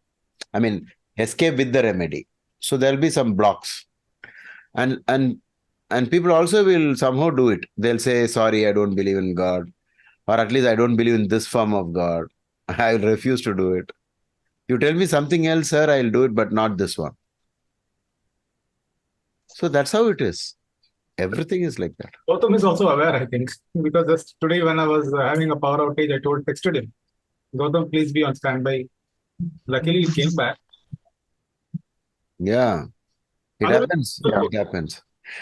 I mean, escape with the remedy. So there'll be some blocks, and people also will somehow do it. They'll say, "Sorry, I don't believe in God," or at least I don't believe in this form of God. I will refuse to do it. You tell me something else, sir, I'll do it, but not this one. So that's how it is. Everything is like that. Gautam is also aware, I think, because just today when I was having a power outage, I texted him, Gautam, please be on standby. Luckily, it came back. Yeah, it happens. It happens.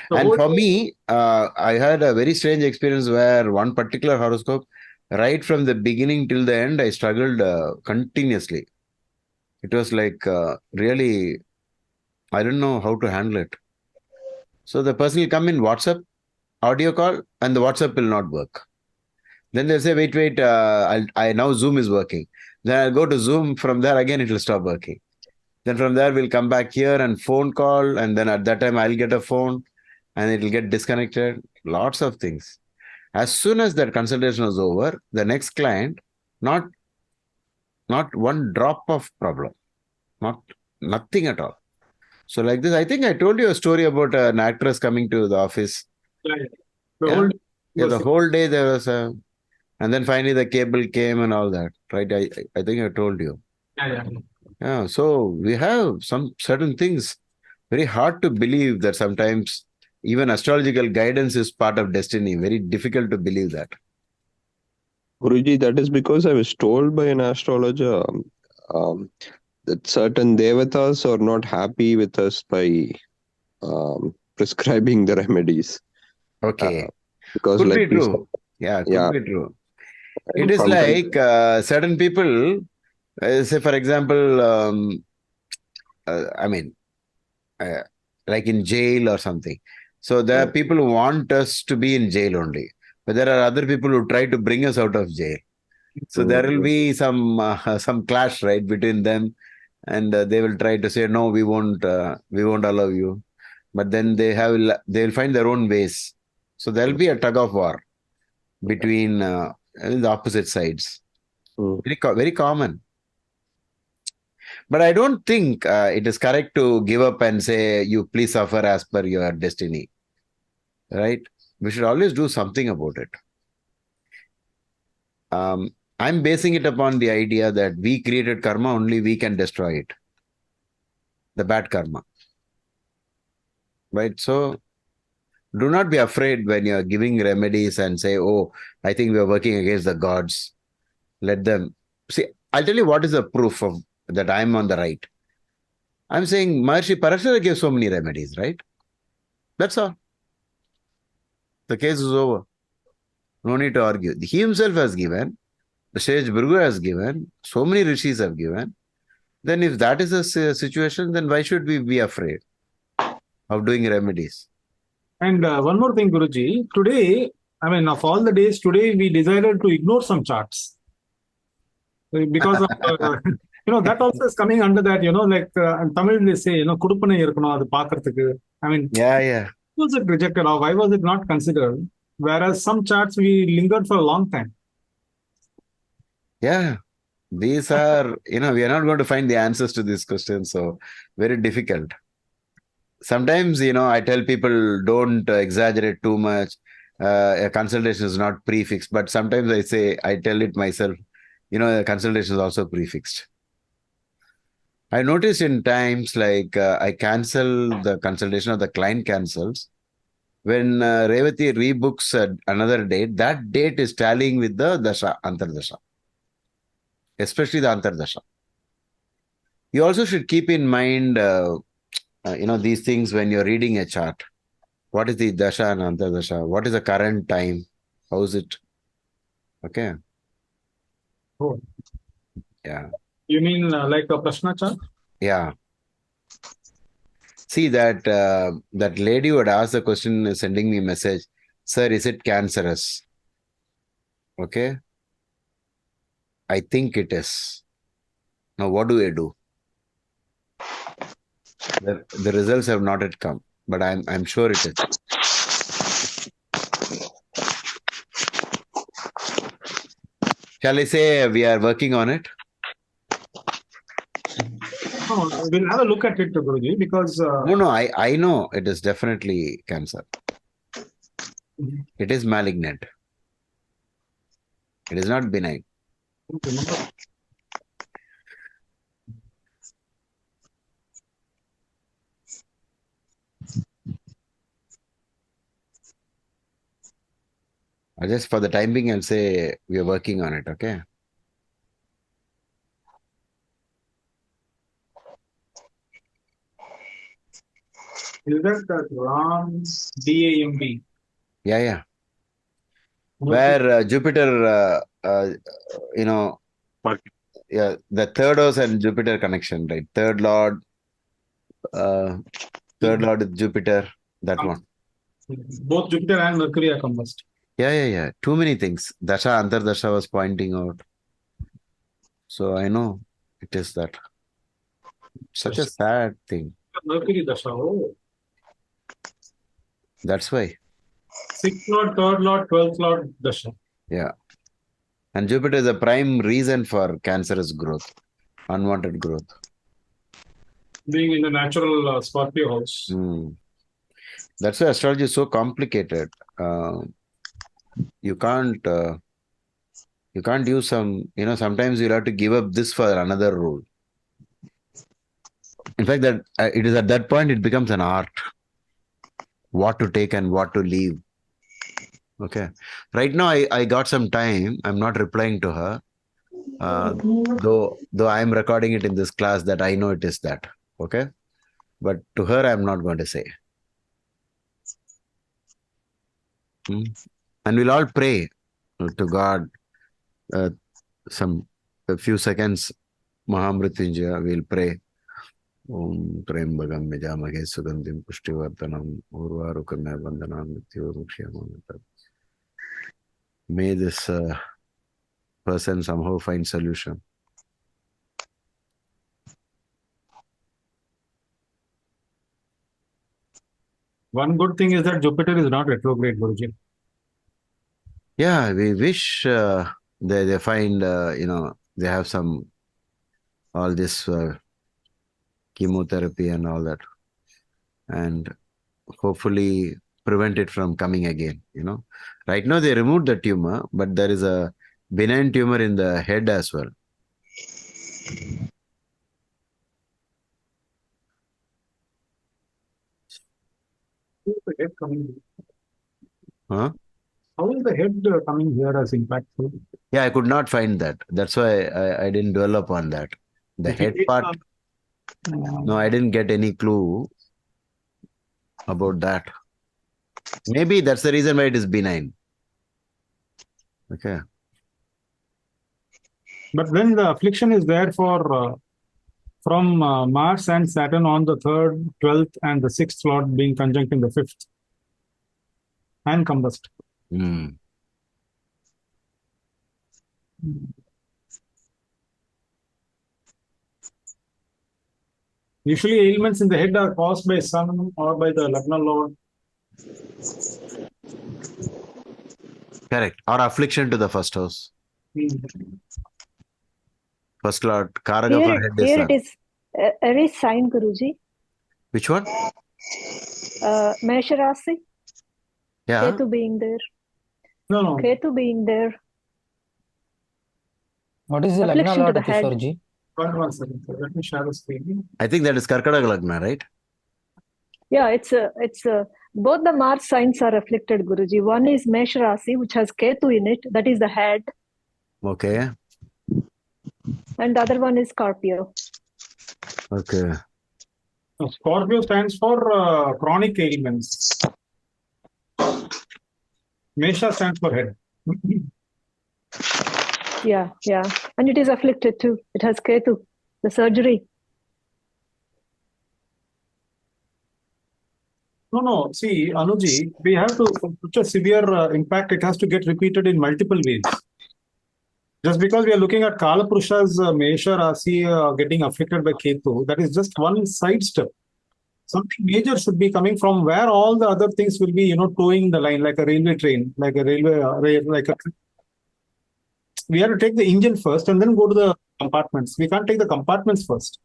And for me, I had a very strange experience where one particular horoscope, right from the beginning till the end, I struggled continuously. It was like really, I don't know how to handle it. So the person will come in WhatsApp, audio call, and the WhatsApp will not work. Then they'll say, wait, I now Zoom is working. Then I'll go to Zoom. From there, again, it will stop working. Then from there, we'll come back here and phone call. And then at that time, I'll get a phone and it will get disconnected. Lots of things. As soon as that consultation was over, the next client, not one drop of problem. Nothing at all. So like this, I think I told you a story about an actress coming to the office. The whole day there was a, and then finally the cable came and all that, right? I think I told you. Yeah. So we have some certain things very hard to believe that sometimes even astrological guidance is part of destiny. Very difficult to believe that. Guruji, that is because I was told by an astrologer that certain devatas are not happy with us by prescribing the remedies. Okay. Because could be true. Could be true. It is like certain people, say for example, like in jail or something. So there are people who want us to be in jail only. But there are other people who try to bring us out of jail. So there will be some clash, right, between them. And they will try to say, no, we won't allow you. But then they will find their own ways. So there will be a tug of war between the opposite sides. Very common. But I don't think it is correct to give up and say, you please suffer as per your destiny. Right? We should always do something about it. I'm basing it upon the idea that we created karma, only we can destroy it. The bad karma. Right? So do not be afraid when you're giving remedies and say, oh, I think we are working against the gods. Let them. See, I'll tell you what is the proof of that I'm on the right. I'm saying Maharishi Parashara gave so many remedies, right? That's all. The case is over. No need to argue. He himself has given. The sage Bhrigu has given. So many rishis have given. Then if that is a situation, then why should we be afraid of doing remedies? And one more thing, Guruji. Today, of all the days, today we decided to ignore some charts. Because of that also is coming under that, like in Tamil they say, kudupanai irukano adu paakradhukku. I mean, Yeah. was it rejected or why was it not considered? Whereas some charts we lingered for a long time. Yeah. These are, we are not going to find the answers to these questions. So very difficult. Sometimes, I tell people don't exaggerate too much. A consultation is not prefixed, but sometimes I tell it myself, a consultation is also prefixed. I noticed in times like I cancel the consultation or the client cancels. When Revati rebooks another date, that date is tallying with the dasha, antardasha, especially the antardasha. You also should keep in mind, these things when you're reading a chart. What is the dasha and antardasha? What is the current time? How is it? Okay. Oh. Yeah. You mean like a Prashna chart? Yeah. See that lady who had asked the question is sending me a message. Sir, is it cancerous? Okay. I think it is. Now, what do I do? The results have not yet come, but I'm sure it is. Shall I say we are working on it? No, we'll have a look at it, Guruji, because... No, I know it is definitely cancer. It is malignant. It is not benign. Just for the time being, I'll say we are working on it, okay? Is that Ram's DAMB? Yeah. Where Jupiter, yeah, the third house and Jupiter connection, right? Third lord is Jupiter, that one. Both Jupiter and Mercury are combust. Yeah. Too many things. Dasha, Antardasha was pointing out. So I know it is that. Such a sad thing. Mercury Dasha, oh. That's why. 6th Lord, 3rd Lord, 12th Lord Dasha. Yeah. And Jupiter is a prime reason for cancerous growth, unwanted growth. Being in the natural Scorpio house. That's why astrology is so complicated. You can't use some, sometimes you'll have to give up this for another rule. In fact, that it is at that point it becomes an art. What to take and what to leave. Okay. Right now I got some time. I'm not replying to her. Though I'm recording it in this class that I know it is that. Okay. But to her, I'm not going to say. And we'll all pray to God. A few seconds, Mahamrityunjaya, we'll pray. Om Trembagam Mijamage Sugandhim Pushtivartanam Urvarukanya Vandanam Nityorukshyaman. May this person somehow find solution. One good thing is that Jupiter is not retrograde, Guruji. Yeah, we wish they find, they have all this chemotherapy and all that. And hopefully prevent it from coming again, Right now they removed the tumor, but there is a benign tumor in the head as well. How is the head coming? Huh? How is the head coming here as impactful? Yeah, I could not find that. That's why I didn't dwell upon that. The head part, no, I didn't get any clue about that. Maybe that's the reason why it is benign. Okay. But then the affliction is there from Mars and Saturn on the 3rd, 12th, and the 6th Lord being conjunct in the 5th. And combust. Usually ailments in the head are caused by sun or by the Lagna Lord. Correct. Or affliction to the first house. First Lord, Karaka for head is Here sun. it is Aries sign, Guruji. Which one? Mesha Rasi. Yeah. Ketu being there. No. Ketu being there. What is the Lagna Affliction to Lord, the head. Kishorji? One second, sir. Let me share the screen. I think that is Karkataka Lagna, right? Yeah, it's both the Mars signs are afflicted, Guruji. One is Mesh Rasi, which has Ketu in it, that is the head, Okay. and the other one is Scorpio. Okay. So Scorpio stands for chronic ailments. Mesha stands for head. Yeah, and it is afflicted too. It has Ketu, the surgery. No. See, Anuji, we have to, such a severe impact, it has to get repeated in multiple ways. Just because we are looking at Kala Purusha's Mesha Rasi getting afflicted by Ketu, that is just one side step. Something major should be coming from where all the other things will be, towing the line, like a railway train, like a railway, we have to take the engine first and then go to the compartments. We can't take the compartments first.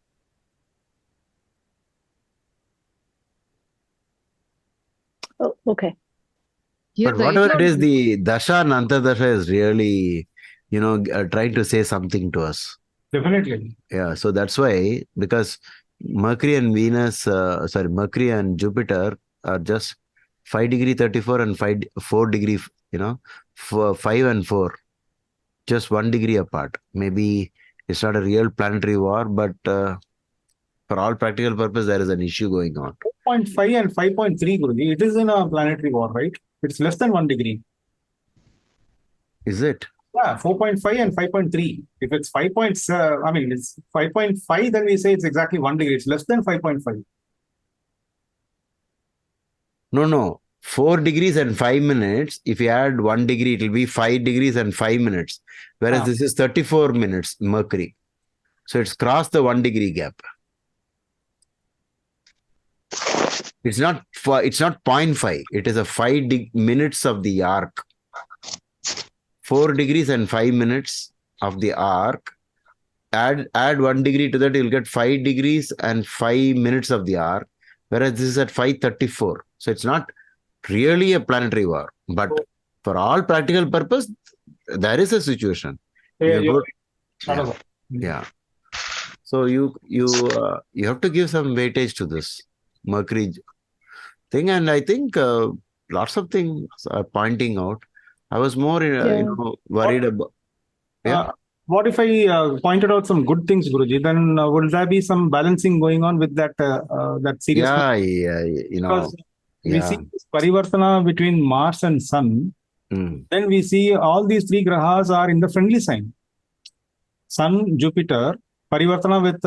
Oh, okay. Here But the whatever it eight is, the Dasha and Antardasha is really, trying to say something to us. Definitely. Yeah, so that's why, because Mercury and Mercury and Jupiter are just 5 degree 34 and 4 degree, 5 and 4, just 1 degree apart. Maybe it's not a real planetary war, but for all practical purpose, there is an issue going on. 4.5 and 5.3, Guruji, it is in a planetary war, right? It's less than 1 degree. Is it? Yeah, 4.5 and 5.3. If it's 5.7, it's 5.5, then we say it's exactly 1 degree. It's less than 5.5. No. 4 degrees and 5 minutes. If you add 1 degree, it will be 5 degrees and 5 minutes. Whereas this is 34 minutes, Mercury. So it's crossed the 1 degree gap. It's not 0.5. It is a 5 minutes of the arc. 4 degrees and 5 minutes of the arc. Add 1 degree to that, you'll get 5 degrees and 5 minutes of the arc. Whereas this is at 5:34. So it's not really a planetary war. But for all practical purpose, there is a situation. Yeah. So you have to give some weightage to this Mercury thing, and I think lots of things are pointing out. I was more, worried about. Yeah. What if I pointed out some good things, Guruji? Then will there be some balancing going on with that series? Yeah. We see this parivartana between Mars and Sun. Then we see all these three grahas are in the friendly sign. Sun, Jupiter, parivartana with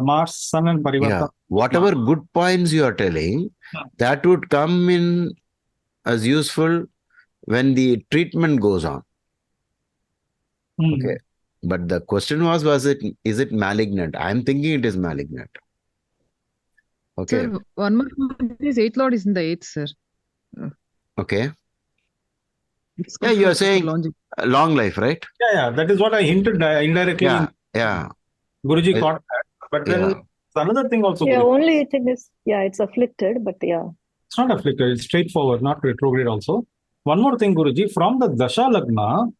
Mars, Sun, and parivartana. Yeah. Whatever good points you are telling, that would come in as useful when the treatment goes on. Okay. But the question is it malignant? I'm thinking it is malignant. Okay. Sir, one more point is 8th Lord is in the 8th, sir. Okay. Yeah, you are saying long life, right? Yeah. That is what I hinted indirectly. Yeah. Guruji caught that. But then another thing also. Yeah, only thing is, it's afflicted, but yeah. It's not afflicted, it's straightforward, not retrograde also. One more thing, Guruji, from the Dasha Lagna,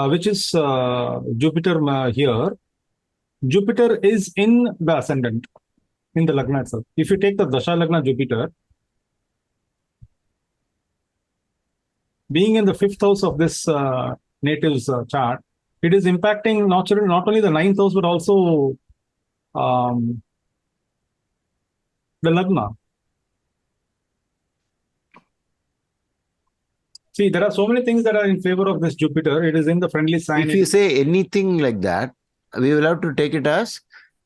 which is Jupiter here, Jupiter is in the ascendant, in the Lagna itself. If you take the Dasha Lagna Jupiter, being in the 5th house of this native's chart, it is impacting not only the 9th house, but also the Lagna. See, there are so many things that are in favor of this Jupiter. It is in the friendly sign. If you say anything like that, we will have to take it as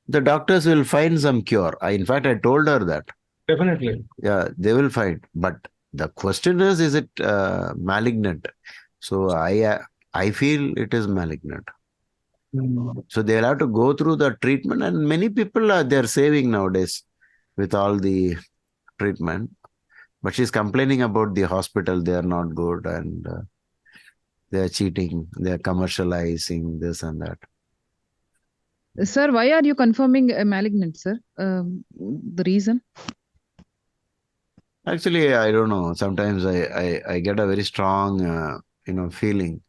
the doctors will find some cure. In fact, I told her that. Definitely. Yeah, they will find. But the question is it malignant? So I feel it is malignant. So they'll have to go through the treatment, and many people they're saving nowadays with all the treatment. But she's complaining about the hospital; they are not good, and they are cheating, they are commercializing this and that. Sir, why are you confirming a malignant, sir? The reason? Actually, I don't know. Sometimes I get a very strong feeling.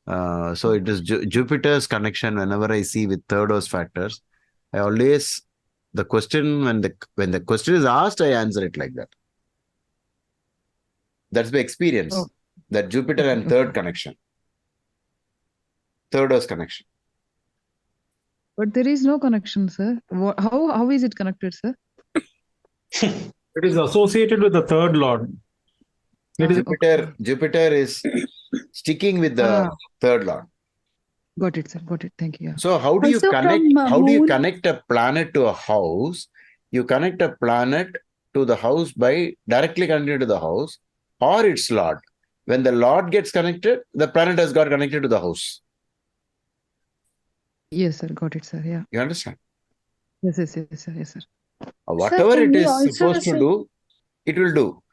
So it is Jupiter's connection. Whenever I see with third house factors, I always the question when the question is asked, I answer it like that. That's my experience. Oh. That Jupiter and third connection, third house connection. But there is no connection, sir. How is it connected, sir? It is associated with the third lord. Jupiter is sticking with the third lord. Got it, sir. Got it. Thank you. Yeah. So how do you connect? How do you connect a planet to a house? You connect a planet to the house by directly connected to the house or its lord. When the lord gets connected, the planet has got connected to the house. Yes, sir. Got it, sir. Yeah. You understand? Yes, sir. Yes, sir. Whatever it is supposed to do, it will do.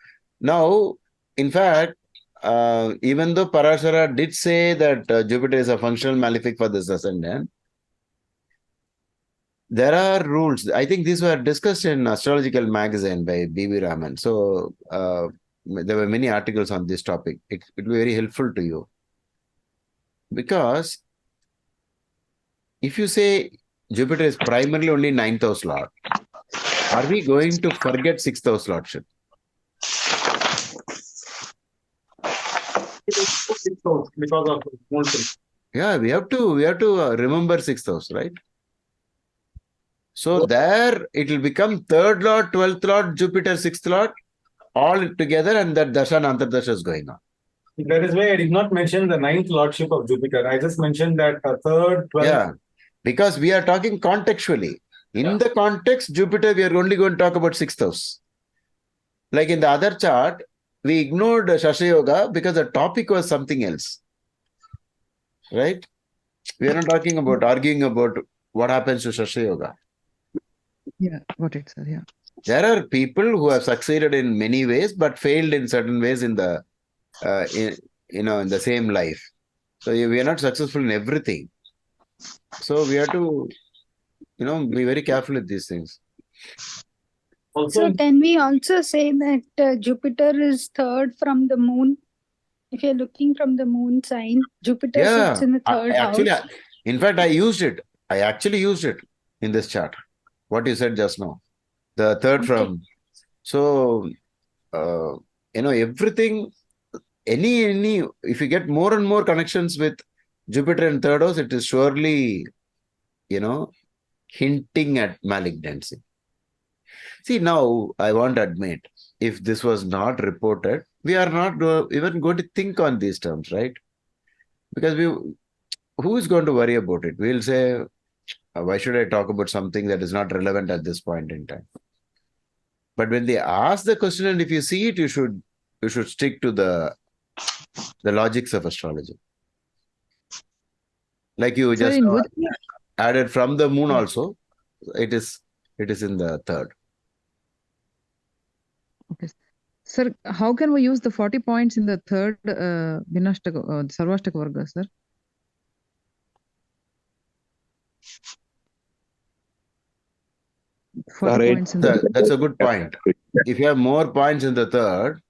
Now, in fact, even though Parashara did say that Jupiter is a functional malefic for this ascendant, there are rules. I think these were discussed in Astrological Magazine by B.B. Raman. So, there were many articles on this topic. It will be very helpful to you. Because if you say Jupiter is primarily only 9th house lord, are we going to forget 6th house lordship? Because of motion. Yeah, we have to remember 6th house, right? So there it will become 3rd lord, 12th lord, Jupiter, 6th lord, all together, and that Dasha and Antardasha is going on. That is why I did not mention the 9th lordship of Jupiter. I just mentioned that 3rd, 12th. Yeah, because we are talking contextually. In the context, Jupiter, we are only going to talk about 6th house. Like in the other chart, we ignored Shasha Yoga because the topic was something else. Right? We are not arguing about what happens to Shasha Yoga. Yeah, got it, sir. Yeah. There are people who have succeeded in many ways, but failed in certain ways in the in the same life. So we are not successful in everything. So we have to, be very careful with these things. So can we also say that Jupiter is third from the moon? If you're looking from the moon sign, Jupiter sits in the third house. In fact, I used it. I actually used it in this chart. What you said just now. The third from. So, everything, any, if you get more and more connections with Jupiter in third house, it is surely, hinting at malignancy. See, now I want to admit, if this was not reported, we are not even going to think on these terms, right? Because who is going to worry about it? We'll say, why should I talk about something that is not relevant at this point in time? But when they ask the question, and if you see it, you should stick to the logics of astrology. Like you just added from the moon also, it is in the third. Okay. Sir, how can we use the 40 points in the third Vinashtaka, Sarvashtaka Varga, sir? Points in that's a good point. If you have more points in the third,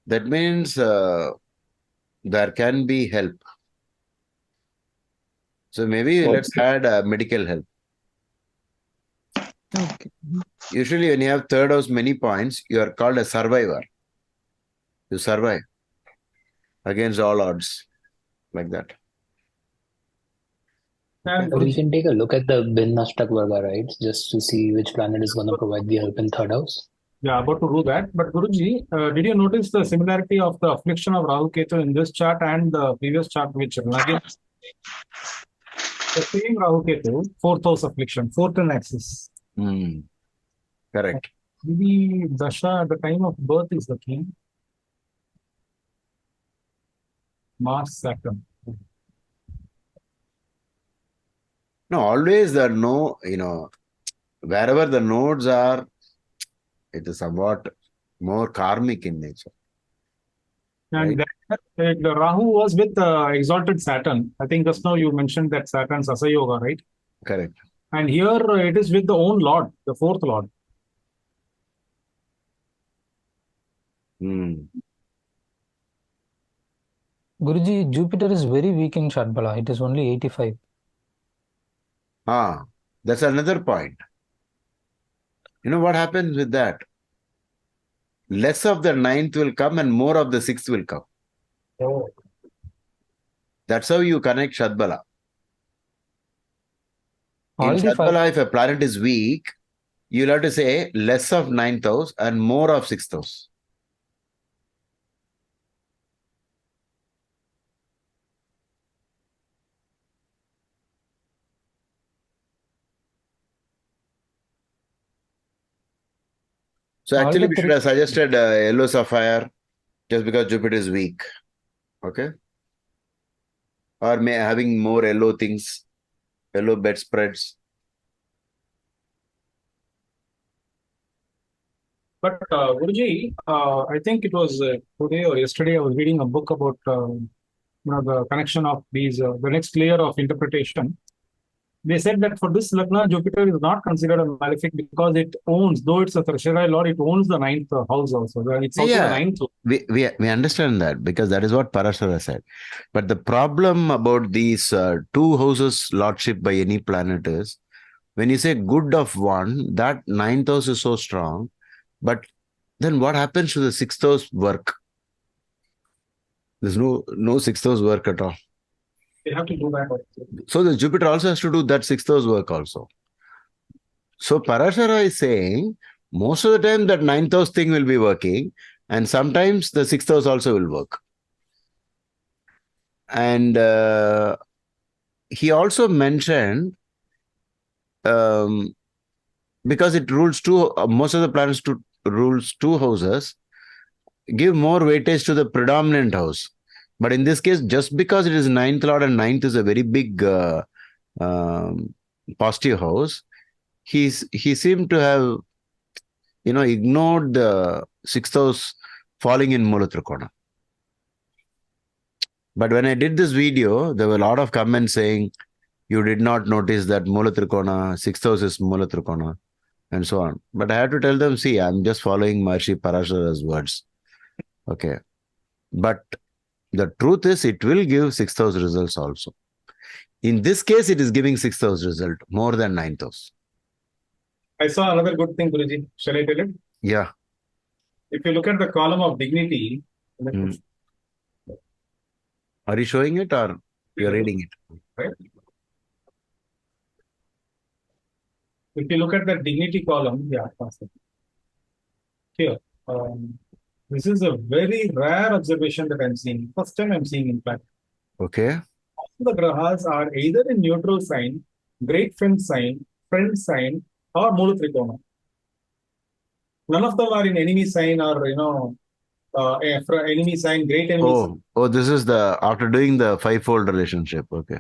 that means there can be help. So maybe let's add medical help. Okay. Usually when you have third house many points, you are called a survivor. You survive against all odds, like that. We can take a look at the Vinashtak Varga, right? Just to see which planet is going to provide the help in third house. Yeah, about to do that. But Guruji, did you notice the similarity of the affliction of Rahu Ketu in this chart and the previous chart, which again, the same Rahu Ketu, 4th house affliction, 4th in axis. Correct. Maybe Dasha at the time of birth is the king. Mars, Saturn. No, always the no, wherever the nodes are, it is somewhat more karmic in nature. And Right? the Rahu was with exalted Saturn. I think just now you mentioned that Saturn's Asa Yoga, right? Correct. And here it is with the own Lord, the fourth Lord. Guruji, Jupiter is very weak in Shadbala. It is only 85. That's another point. You know what happens with that? Less of the ninth will come and more of the sixth will come. Oh. That's how you connect Shadbala. In All the Shadbala, if a planet is weak, you'll have to say less of ninth house and more of sixth house. So All actually, the we should three- have suggested yellow sapphire just because Jupiter is weak. Okay? Or having more yellow things, yellow bedspreads. But Guruji, I think it was today or yesterday I was reading a book about the connection of these, the next layer of interpretation. They said that for this Lagna, Jupiter is not considered a malefic because it owns, though it's a tertiary lord, it owns the ninth house also. It's also the ninth. We understand that because that is what Parashara said. But the problem about these two houses lordship by any planet is when you say good of one, that ninth house is so strong. But then what happens to the sixth house work? There's no sixth house work at all. They have to do that also. So the Jupiter also has to do that sixth house work also. So Parashara is saying most of the time that ninth house thing will be working and sometimes the sixth house also will work. And he also mentioned because it rules most of the planets rules two houses, give more weightage to the predominant house. But in this case, just because it is ninth lord and ninth is a very big positive house, he seemed to have ignored the sixth house falling in Mula Trikona. But when I did this video, there were a lot of comments saying you did not notice that Mula Trikona, sixth house is Mula Trikona, and so on. But I had to tell them, see, I'm just following Maharishi Parashara's words. Okay. But the truth is, it will give sixth house results also. In this case, it is giving sixth house result more than ninth house. I saw another good thing, Guruji. Shall I tell it? Yeah. If you look at the column of dignity, Are you showing it or you're reading it? Right. If you look at the dignity column, here, this is a very rare observation that I'm seeing. First time I'm seeing, in fact. Okay. All the grahas are either in neutral sign, great friend sign, or Mula Trikona. None of them are in enemy sign or, enemy sign, great enemy sign. Oh, this is after doing the fivefold relationship. Okay.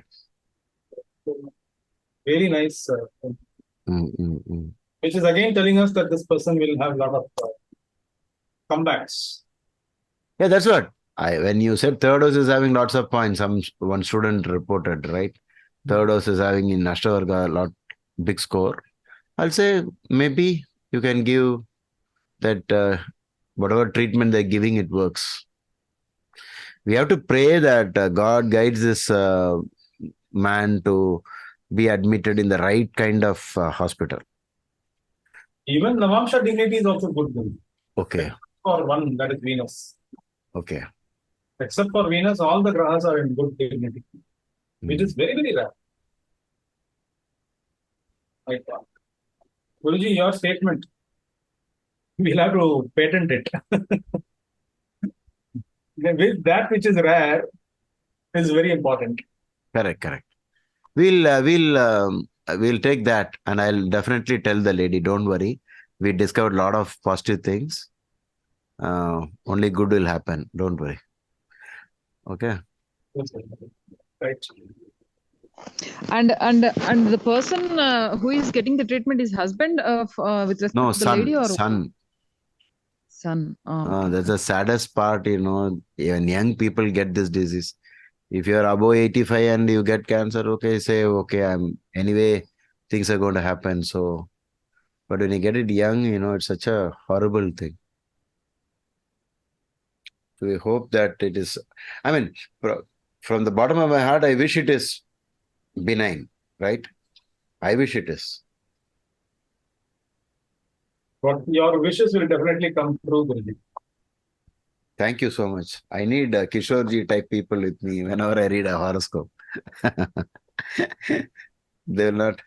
Very nice. Which is again telling us that this person will have a lot of comebacks. Yeah, that's what. When you said third house is having lots of points, one student reported, right? Third house is having in Ashtavarga a lot big score. I'll say maybe you can give that whatever treatment they're giving, it works. We have to pray that God guides this man to be admitted in the right kind of hospital. Even Navamsha dignity is also good. Okay. Except for one, that is Venus. Okay. Except for Venus, all the grahas are in good dignity, which is very, very rare. Like that. Guruji, your statement, we'll have to patent it. With that which is rare is very important. Correct. We'll take that, and I'll definitely tell the lady, don't worry. We discovered a lot of positive things. Only good will happen. Don't worry. Okay. Right. And the person who is getting the treatment is husband with respect No, to the lady or son. son? Oh, That's the saddest part, even young people get this disease. If you're above 85 and you get cancer, okay, say, okay, anyway, things are going to happen. So, but when you get it young, it's such a horrible thing. So we hope that it is, I mean, from the bottom of my heart, I wish it is benign, right? I wish it is. But your wishes will definitely come true, Guruji. Thank you so much. I need Kishorji type people with me whenever I read a horoscope. They will not,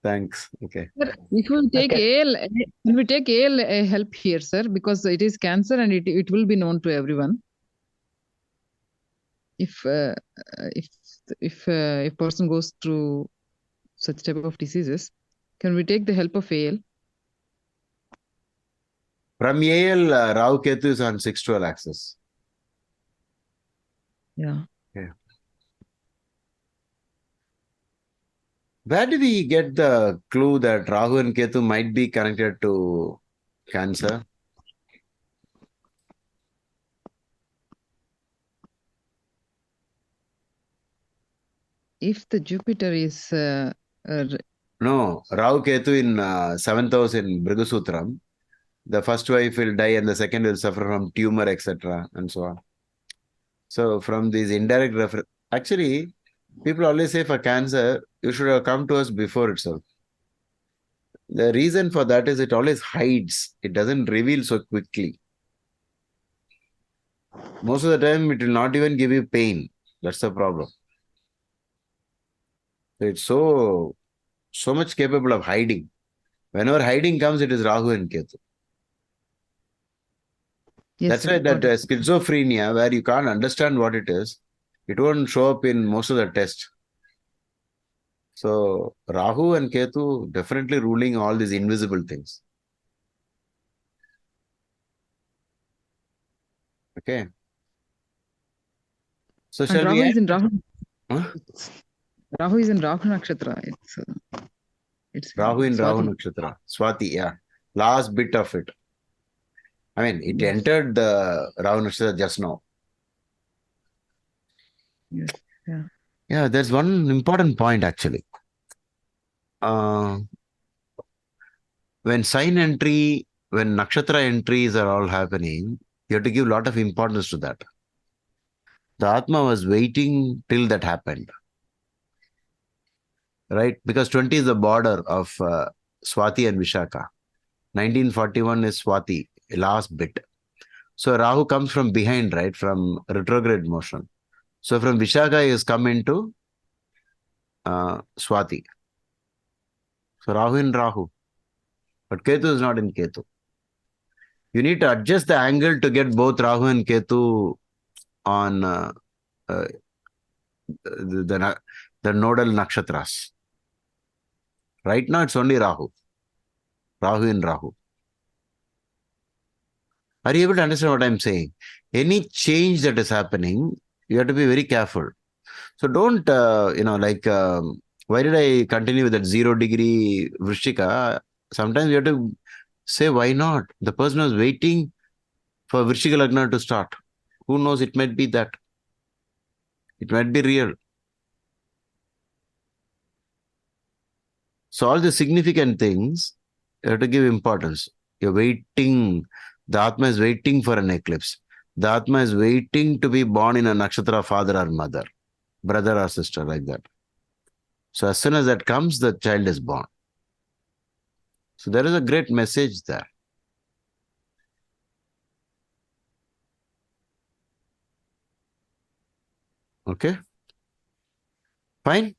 thanks. Okay. Sir, if we take AL, can we take AL help here, sir? Because it is cancer and it will be known to everyone. If a person goes through such type of diseases, can we take the help of AL? From AL, Rahu Ketu is on 6-12 axis. Yeah. Yeah. Where do we get the clue that Rahu and Ketu might be connected to cancer? If the Jupiter is No, Rahu Ketu in 7th house in Brihasutram, the first wife will die and the second will suffer from tumor, etc. and so on. So from these indirect reference, actually, people always say for cancer, you should have come to us before itself. The reason for that is it always hides. It doesn't reveal so quickly. Most of the time, it will not even give you pain. That's the problem. It's so much capable of hiding. Whenever hiding comes, it is Rahu and Ketu. Yes, That's why that schizophrenia, where you can't understand what it is, it won't show up in most of the tests. So Rahu and Ketu definitely ruling all these invisible things. Okay. So and shall Rahu we is in end? Rahu. Huh? Rahu is in Rahu Nakshatra. It's Rahu in Rahu Swati. Nakshatra. Swati, yeah. Last bit of it. I mean, it entered the Rahu Nakshatra just now. Yes. Yeah. Yeah, there's one important point actually. When sign entry, when nakshatra entries are all happening, you have to give a lot of importance to that. The Atma was waiting till that happened. Right? Because 20 is the border of Swati and Vishaka. 1941 is Swati, last bit. So Rahu comes from behind, right? From retrograde motion. So from Vishaka he has come into Swati. So Rahu in Rahu. But Ketu is not in Ketu. You need to adjust the angle to get both Rahu and Ketu on the nodal nakshatras. Right now it's only Rahu. Rahu in Rahu. Are you able to understand what I'm saying? Any change that is happening, you have to be very careful. So don't, why did I continue with that 0-degree Vrishika? Sometimes you have to say, why not? The person was waiting for Vrishika Lagna to start. Who knows? It might be that. It might be real. So all the significant things, you have to give importance. You're waiting. The Atma is waiting for an eclipse. The Atma is waiting to be born in a nakshatra, father or mother, brother or sister, like that. So as soon as that comes, the child is born. So there is a great message there. Okay? Fine?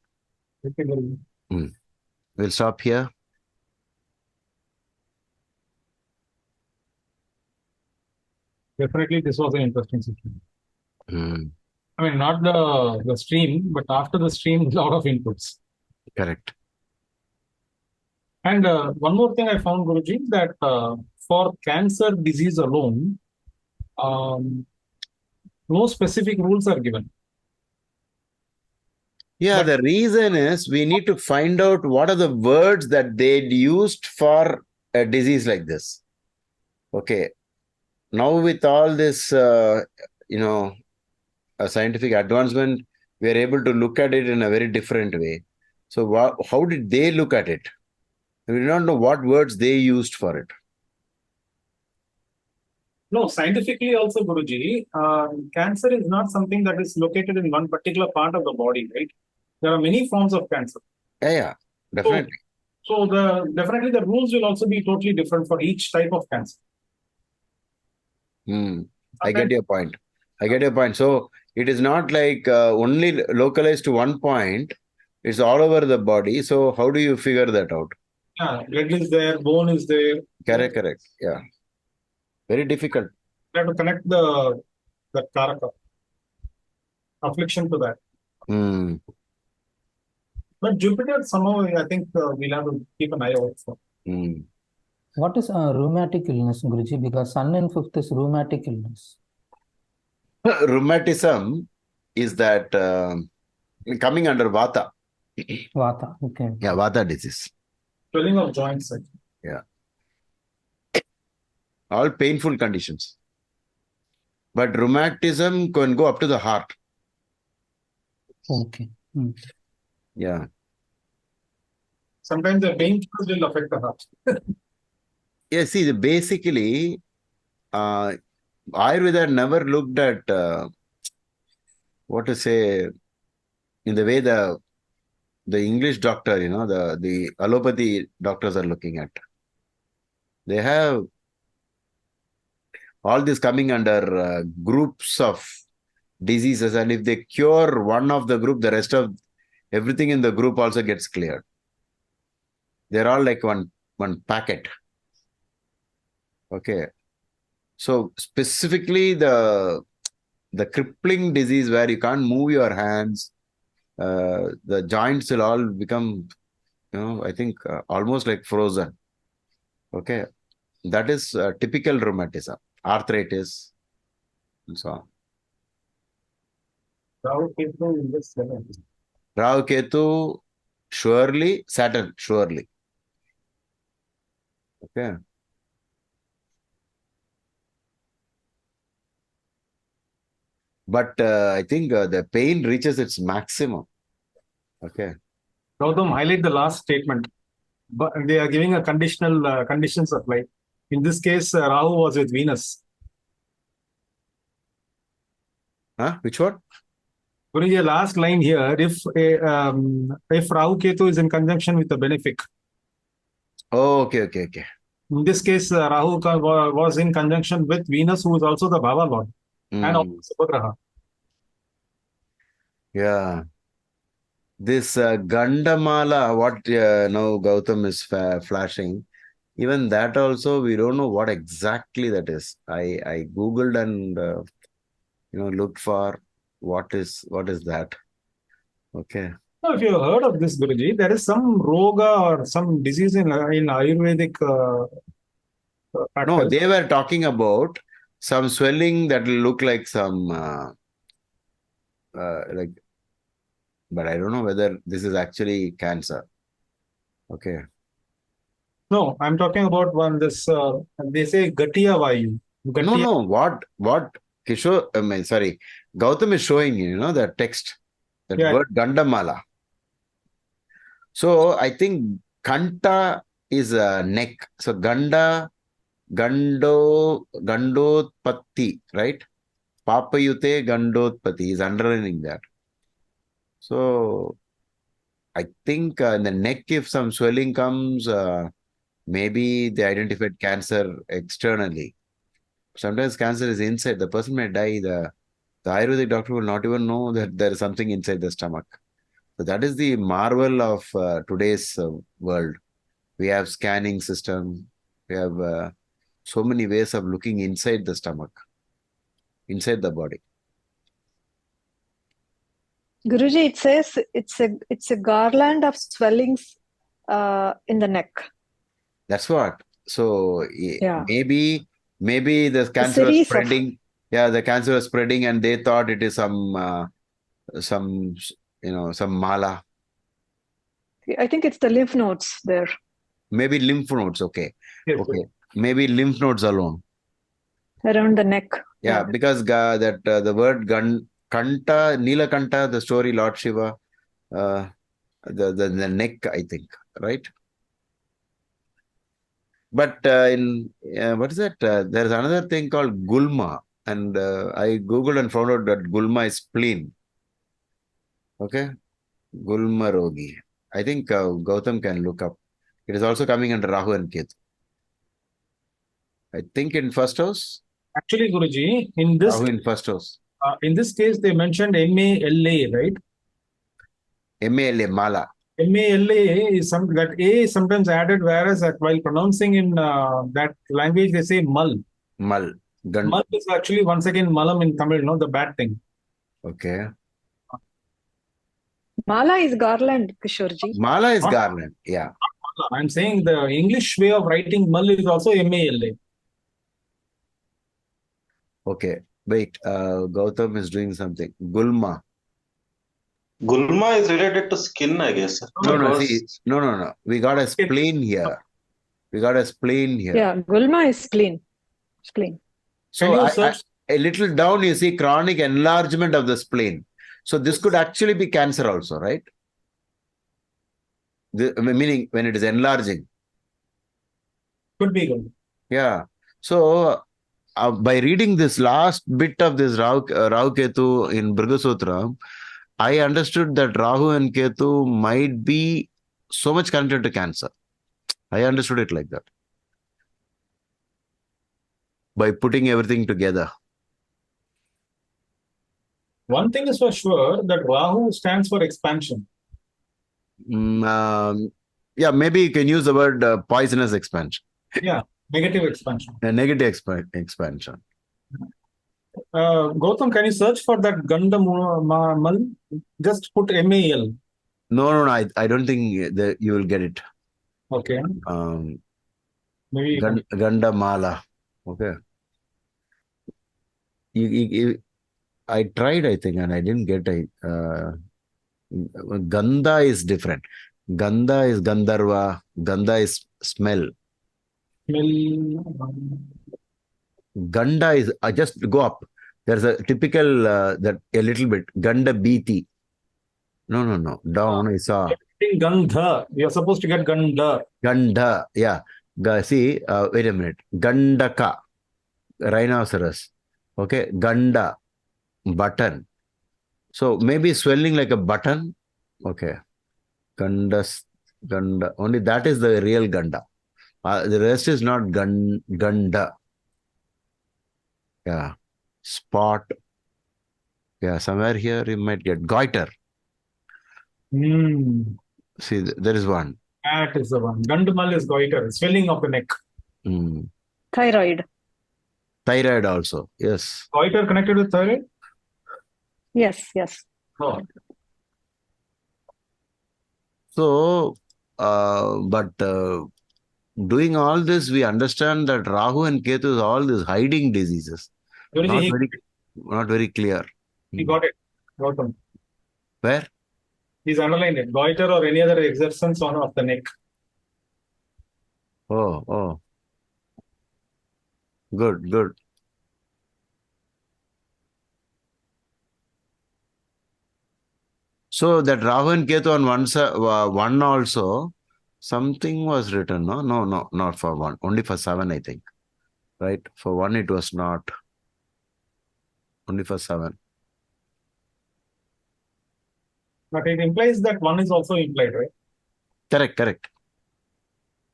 We'll stop here. Definitely, this was an interesting session. I mean, not the stream, but after the stream, a lot of inputs. Correct. And one more thing I found, Guruji, that for cancer disease alone, no specific rules are given. Yeah, But the reason is we need to find out what are the words that they used for a disease like this. Okay. Now with all this, scientific advancement, we are able to look at it in a very different way. So how did they look at it? We do not know what words they used for it. no, scientifically also, Guruji, cancer is not something that is located in one particular part of the body, right? There are many forms of cancer. Yeah, definitely. So definitely the rules will also be totally different for each type of cancer. I get your point. So it is not like only localized to one point. It's all over the body. So how do you figure that out? Yeah, blood is there, bone is there. Correct. Yeah. Very difficult. You have to connect the karaka affliction to that. But Jupiter somehow I think we'll have to keep an eye out for. What is a rheumatic illness, Guruji? Because Sun in fifth is rheumatic illness. Rheumatism is that coming under Vata. Vata, okay. Yeah, Vata disease. Swelling of joints. Yeah. All painful conditions. But rheumatism can go up to the heart. Okay. Yeah. Sometimes the pain will affect the heart. Yeah, see, basically, Ayurveda never looked at what to say in the way the English doctor, the allopathy doctors are looking at. They have all this coming under groups of diseases, and if they cure one of the group, the rest of everything in the group also gets cleared. They're all like one packet. Okay. So specifically the crippling disease where you can't move your hands, the joints will all become, I think almost like frozen. Okay. That is typical rheumatism, arthritis, and so on. Rahu Ketu in this level. Rahu Ketu, surely, Saturn, surely. Okay. But I think the pain reaches its maximum. Okay. Gautam, highlight the last statement. But they are giving a conditional conditions of life. In this case, Rahu was with Venus. Which one? Guruji, the last line here, if Rahu Ketu is in conjunction with the benefic. Oh, okay. In this case, Rahu was in conjunction with Venus, who is also the Bhava Lord, and also Subhagraha. Yeah. This Gandamala, what now Gautam is flashing, even that also, we don't know what exactly that is. I Googled and, looked for what is that. Okay. Now, if you have heard of this, Guruji, there is some roga or some disease in Ayurvedic No, they were talking about some swelling that will look like some but I don't know whether this is actually cancer. Okay. No, I'm talking about this, they say Gatiya Vayu. No, what Kishore, Gautam is showing you, the text, that word Gandamala. So I think Kanta is a neck. So Gandotpatti, right? Papayute Gandotpatti is underlining that. So I think in the neck, if some swelling comes, maybe they identified cancer externally. Sometimes cancer is inside. The person may die. The Ayurvedic doctor will not even know that there is something inside the stomach. So that is the marvel of today's world. We have scanning system. We have so many ways of looking inside the stomach, inside the body. Guruji, it says it's a garland of swellings in the neck. That's what. So maybe the cancer was spreading. Yeah, the cancer was spreading, and they thought it is some some mala. I think it's the lymph nodes there. Maybe lymph nodes. Okay. Yes, Okay. Maybe lymph nodes alone. Around the neck. Yeah, because the word Kanta, Nilakanta, the story Lord Shiva, the neck, I think, right? But what is that? There's another thing called Gulma, and I googled and found out that Gulma is spleen. Okay, Gulma Rogi. I think Gautam can look up. It is also coming under Rahu and Ketu. I think in first house. Actually, Guruji, in this Rahu in first house. In this case, they mentioned MALA, right? MALA, Mala. MALA is that A is sometimes added, whereas while pronouncing in that language, they say Mal. Mal. Mal is actually once again Malam in Tamil, the bad thing. Okay. Mala is garland, Kishorji. Mala is garland, yeah. I'm saying the English way of writing Mal is also MALA. Okay, wait. Gautam is doing something. Gulma. Gulma is related to skin, I guess. No. We got a spleen here. Yeah, Gulma is spleen. So a little down, you see chronic enlargement of the spleen. So this could actually be cancer also, right? Meaning when it is enlarging. Could be good. Yeah. So by reading this last bit of this Rahu Ketu in Brihasutra, I understood that Rahu and Ketu might be so much connected to cancer. I understood it like that. By putting everything together. One thing is for sure that Rahu stands for expansion. Yeah, maybe you can use the word poisonous expansion. Yeah, negative expansion. Negative expansion. Gautam, can you search for that Ganda Mal? Just put MAL. No, I don't think you will get it. Okay. Maybe Ganda Mala. Okay. I tried, I think, and I didn't get it. Ganda is different. Ganda is Gandharva. Ganda is smell. Ganda is, just go up. There's a typical, that a little bit. Ganda Biti. No. Down, I saw. Gandha. You're supposed to get Ganda. Gandha, yeah. See, wait a minute. Gandaka. Rhinoceros. Okay. Ganda. Button. So maybe swelling like a button. Okay. Ganda. Only that is the real Ganda. The rest is not Ganda. Yeah. Spot. Yeah. Somewhere here you might get goiter. See, there is one. That is the one. Gandamal is goiter, swelling of the neck. Thyroid. Thyroid also. Yes. Goiter connected with thyroid? Yes. Oh. So, but doing all this, we understand that Rahu and Ketu is all these hiding diseases. Not very clear. He got it. Gautam. Where? He's underlined it. Goiter or any other exertions of the neck. Oh. Good. So that Rahu and Ketu on one also, something was written, no? No, not for one. Only for 7, I think. Right? For 1, it was not. Only for 7. But it implies that 1 is also implied, right? Correct.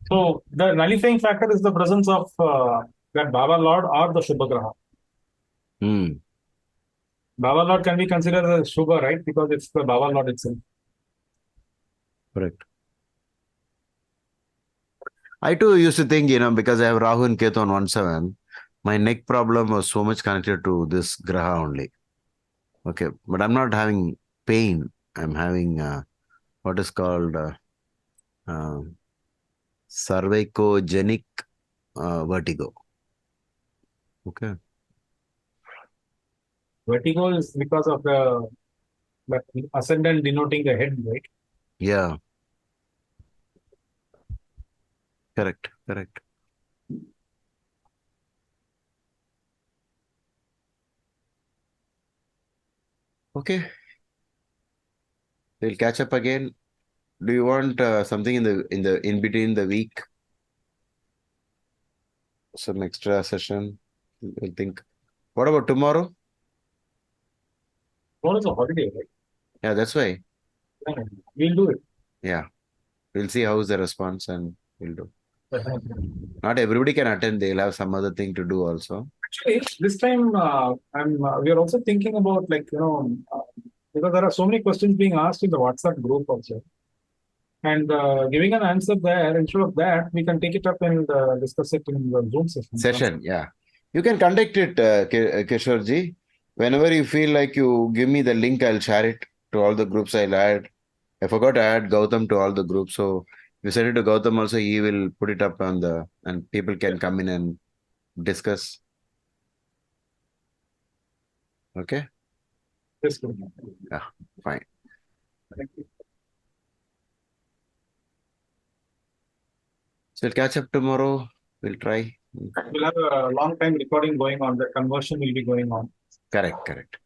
So the nullifying factor is the presence of that Baba Lord or the Shubha Graha. Baba Lord can be considered as Shubha, right? Because it's the Baba Lord itself. Correct. I too used to think, because I have Rahu and Ketu on 1/7, my neck problem was so much connected to this Graha only. Okay, but I'm not having pain. I'm having what is called cervicogenic vertigo. Okay. Vertigo is because of the but ascendant denoting the head, right? Yeah. Correct. Correct. Okay. We'll catch up again. Do you want something in between the week? Some extra session? We'll think. What about tomorrow? Tomorrow's a holiday, right? Yeah, that's why. Yeah, we'll do it. Yeah. We'll see how's the response and we'll do. Definitely. Not everybody can attend. They'll have some other thing to do also. Actually, this time we are also thinking about because there are so many questions being asked in the WhatsApp group also. And giving an answer there, instead of that, we can take it up and discuss it in the Zoom session. Yeah. You can conduct it, Kishore. Whenever you feel like you give me the link, I'll share it to all the groups I'll add. I forgot to add Gautam to all the groups. So if you send it to Gautam also, he will put it up and people can come in and discuss. Okay? Yes, yeah, fine. Thank you. So we'll catch up tomorrow. We'll try. We'll have a long time recording going on. The conversion will be going on. Correct.